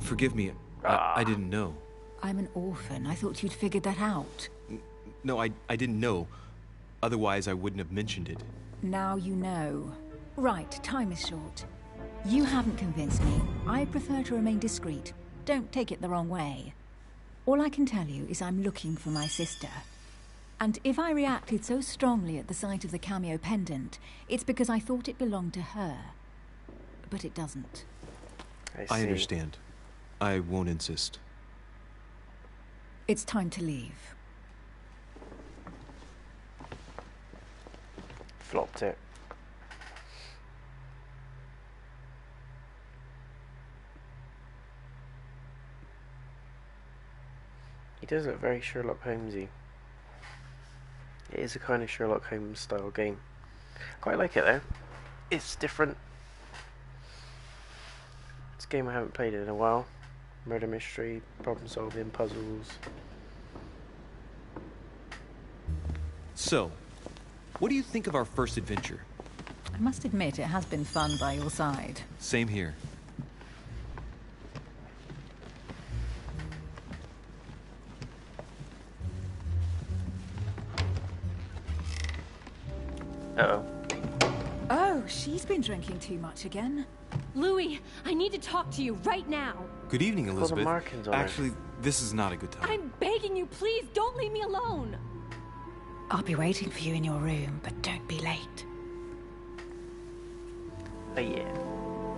Forgive me, I didn't know. I'm an orphan. I thought you'd figured that out. No, I didn't know. Otherwise, I wouldn't have mentioned it. Now you know. Right, time is short. You haven't convinced me. I prefer to remain discreet. Don't take it the wrong way. All I can tell you is I'm looking for my sister. And if I reacted so strongly at the sight of the cameo pendant, it's because I thought it belonged to her. But it doesn't. I understand. I won't insist. It's time to leave. Flopped it. He does look very Sherlock Holmesy. It is a kind of Sherlock Holmes style game. Quite like it though. It's different. It's a game I haven't played in a while. Murder mystery, problem solving, puzzles. So, what do you think of our first adventure? I must admit it has been fun by your side. Same here. Uh-oh. Oh, she's been drinking too much again. Louis, I need to talk to you right now. Good evening, Elizabeth. markings on her. Actually, this is not a good time. I'm begging you, please don't leave me alone. I'll be waiting for you in your room, but don't be late. Oh yeah,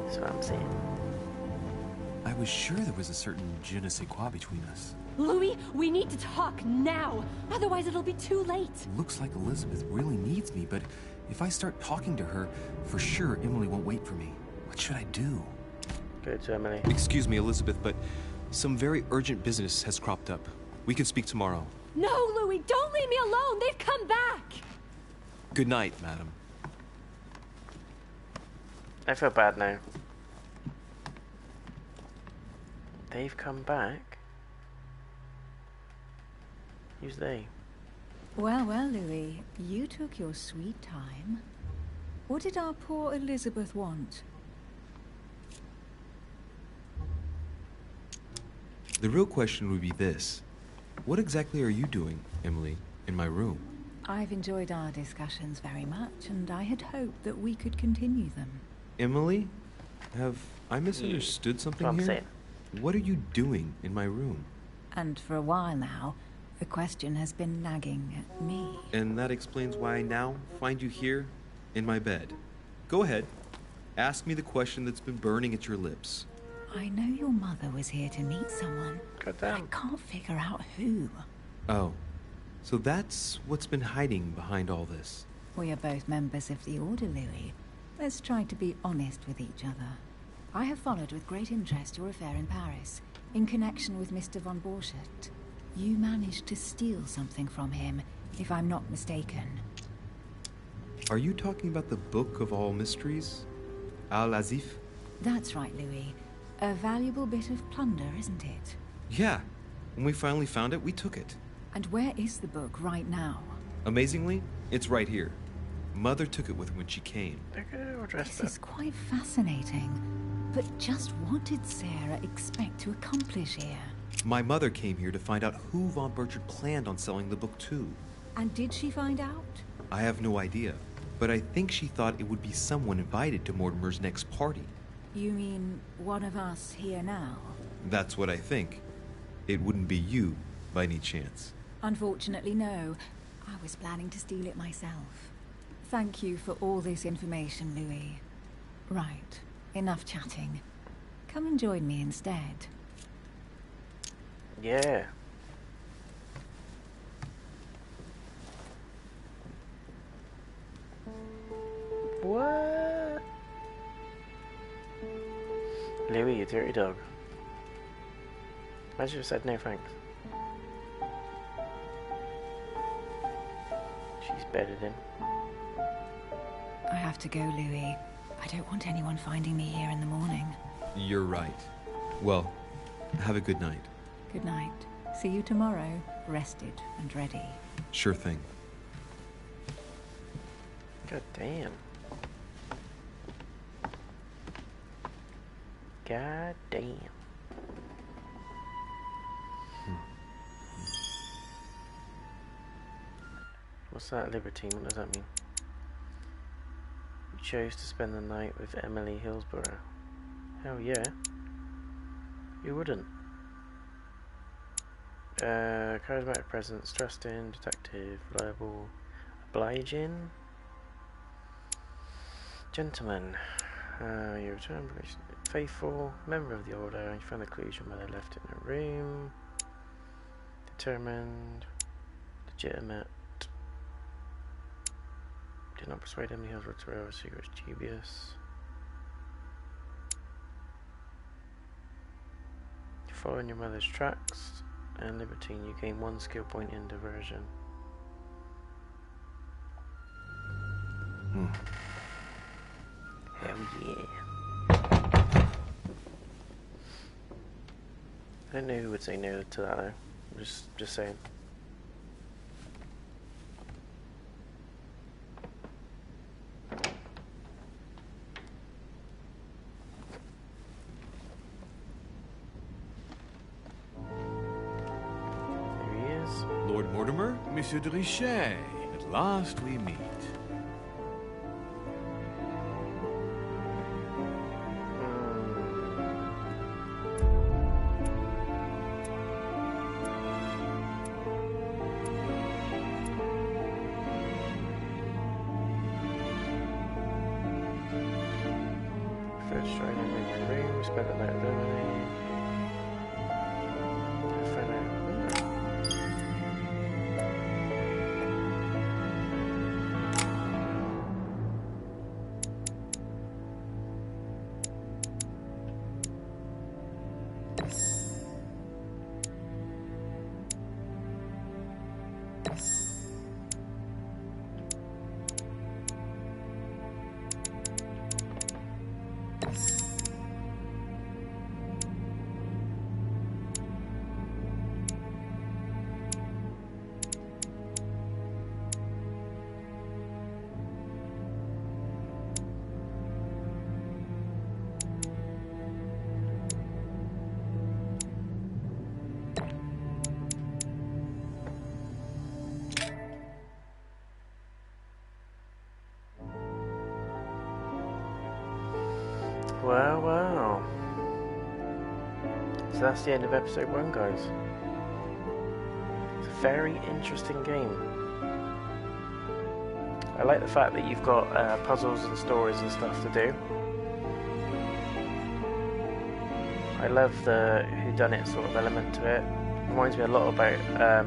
that's what I'm saying. I was sure there was a certain je ne sais quoi between us. Louis, we need to talk now. Otherwise it'll be too late. Looks like Elizabeth really needs me, but if I start talking to her, for sure Emily won't wait for me. What should I do? Go to Emily. Excuse me, Elizabeth, but some very urgent business has cropped up. We can speak tomorrow. No, Louis, don't leave me alone. They've come back. Good night, madam. I feel bad now. They've come back? Who's they? Well, well, Louis, you took your sweet time. What did our poor Elizabeth want? The real question would be this. What exactly are you doing, Emily, in my room? I've enjoyed our discussions very much, and I had hoped that we could continue them. Emily? Have I misunderstood something I'm here? saying. What are you doing in my room? And for a while now, the question has been nagging at me. And that explains why I now find you here in my bed. Go ahead. Ask me the question that's been burning at your lips. I know your mother was here to meet someone, but I can't figure out who. Oh, so that's what's been hiding behind all this. We are both members of the Order, Louis. Let's try to be honest with each other. I have followed with great interest your affair in Paris, in connection with Mr. von Borchardt. You managed to steal something from him, if I'm not mistaken. Are you talking about the Book of All Mysteries? Al-Azif? That's right, Louis. A valuable bit of plunder, isn't it? Yeah. When we finally found it, we took it. And where is the book right now? Amazingly, it's right here. Mother took it with her when she came. This is quite fascinating. But just what did Sarah expect to accomplish here? My mother came here to find out who von Burchard planned on selling the book to. And did she find out? I have no idea, but I think she thought it would be someone invited to Mortimer's next party. You mean one of us here now? That's what I think. It wouldn't be you, by any chance. Unfortunately, no. I was planning to steal it myself. Thank you for all this information, Louis. Right, enough chatting. Come and join me instead. Yeah. What? Louis, you dirty dog. I should have said no thanks. She's bedded in. I have to go, Louis. I don't want anyone finding me here in the morning. You're right. Well, have a good night. Good night. See you tomorrow, rested and ready. Sure thing. God damn. God damn. What's that, libertine? What does that mean? You chose to spend the night with Emily Hillsborough. Hell yeah. Who wouldn't? Charismatic presence, trusting, detective, reliable, obliging. Gentleman. You return, faithful, member of the order. You found the clues your mother left in her room. Determined, legitimate. Did not persuade Emily Hillsborough to reveal her secrets. Dubious. Following your mother's tracks. And libertine, you gain 1 skill point in diversion. Hell yeah. I don't know who would say no to that though. I'm just saying. Lord Mortimer? Monsieur de Richet, at last we meet. First try to make my room, spend the night with Emily. Wow. So that's the end of episode 1, guys. It's a very interesting game. I like the fact that you've got puzzles and stories and stuff to do. I love the whodunit sort of element to it. Reminds me a lot about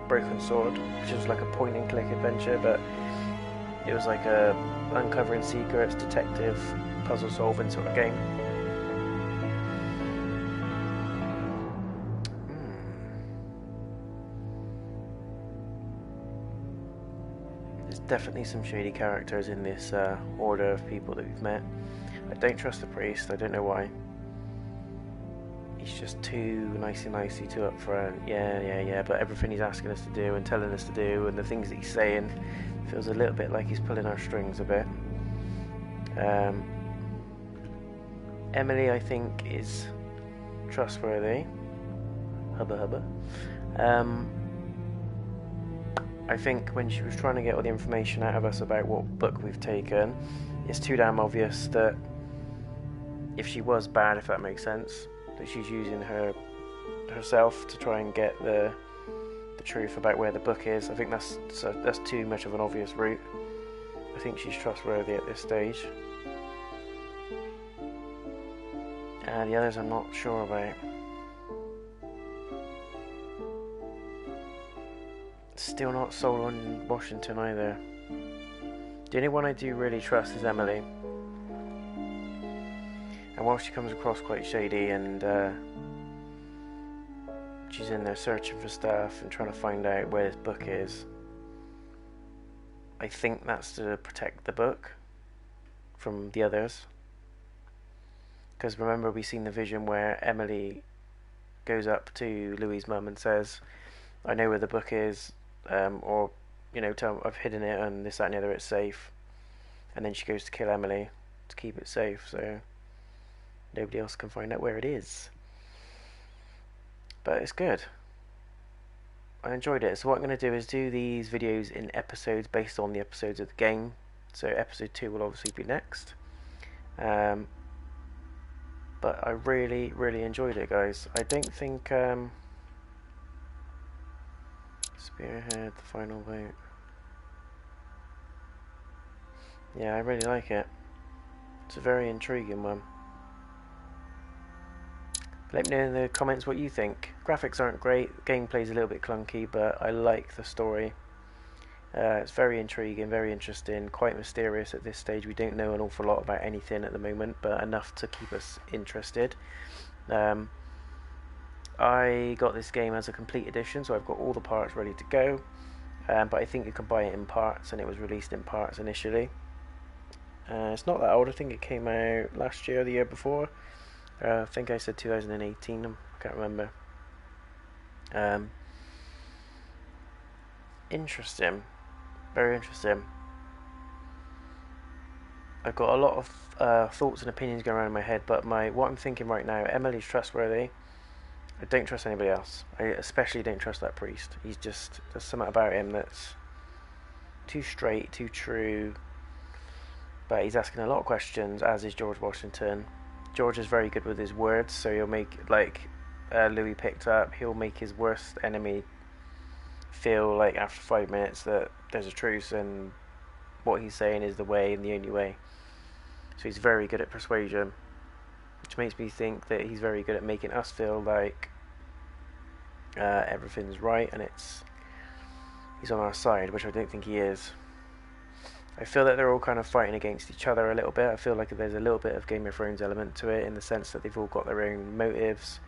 Broken Sword, which was like a point and click adventure, but it was like a uncovering secrets, detective, puzzle solving sort of game. There's definitely some shady characters in this order of people that we've met. I don't trust the priest, I don't know why. He's just too nicey too up front. Yeah, but everything he's asking us to do and telling us to do and the things that he's saying feels a little bit like he's pulling our strings a bit. Emily, I think, is trustworthy. Hubba. I think when she was trying to get all the information out of us about what book we've taken, it's too damn obvious that if she was bad, if that makes sense, that she's using herself to try and get the truth about where the book is. I think that's too much of an obvious route. I think she's trustworthy at this stage. And the others I'm not sure about. Still not sold on Washington either. The only one I do really trust is Emily. And while she comes across quite shady and she's in there searching for stuff and trying to find out where this book is, I think that's to protect the book from the others. Because remember, we seen the vision where Emily goes up to Louis' mum and says, I know where the book is, or, tell I've hidden it and this, that and the other, it's safe. And then she goes to kill Emily to keep it safe, so nobody else can find out where it is. But it's good. I enjoyed it. So what I'm going to do is do these videos in episodes based on the episodes of the game. So episode 2 will obviously be next. But I really, really enjoyed it, guys. I don't think Spearhead, the final vote. Yeah, I really like it. It's a very intriguing one. Let me know in the comments what you think. Graphics aren't great, gameplay's a little bit clunky, but I like the story. It's very intriguing, very interesting, quite mysterious at this stage. We don't know an awful lot about anything at the moment, but enough to keep us interested. I got this game as a complete edition, so I've got all the parts ready to go. But I think you can buy it in parts, and it was released in parts initially. It's not that old. I think it came out last year or the year before. I think I said 2018. I can't remember. Interesting. Very interesting. I've got a lot of thoughts and opinions going around in my head, but what I'm thinking right now, Emily's trustworthy. I don't trust anybody else. I especially don't trust that priest. There's something about him that's too straight, too true. But he's asking a lot of questions, as is George Washington. George is very good with his words, so he'll make, like Louis picked up, he'll make his worst enemy feel like after 5 minutes that there's a truce and what he's saying is the way and the only way. So he's very good at persuasion, which makes me think that he's very good at making us feel like everything's right and he's on our side, which I don't think he is. I feel that they're all kind of fighting against each other a little bit. I feel like there's a little bit of Game of Thrones element to it in the sense that they've all got their own motives.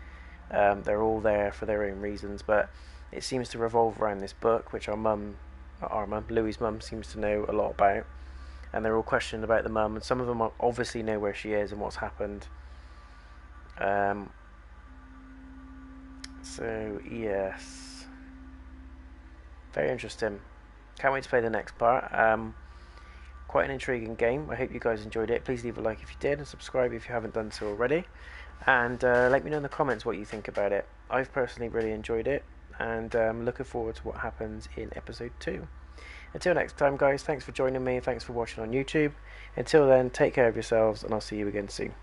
They're all there for their own reasons, but it seems to revolve around this book, which Louis' mum seems to know a lot about. And they're all questioning about the mum, and some of them obviously know where she is and what's happened. So, yes. Very interesting. Can't wait to play the next part. Quite an intriguing game. I hope you guys enjoyed it. Please leave a like if you did, and subscribe if you haven't done so already. And let me know in the comments what you think about it. I've personally really enjoyed it, and looking forward to what happens in episode 2. Until next time, guys, thanks for joining me. Thanks for watching on YouTube. Until then, take care of yourselves, and I'll see you again soon.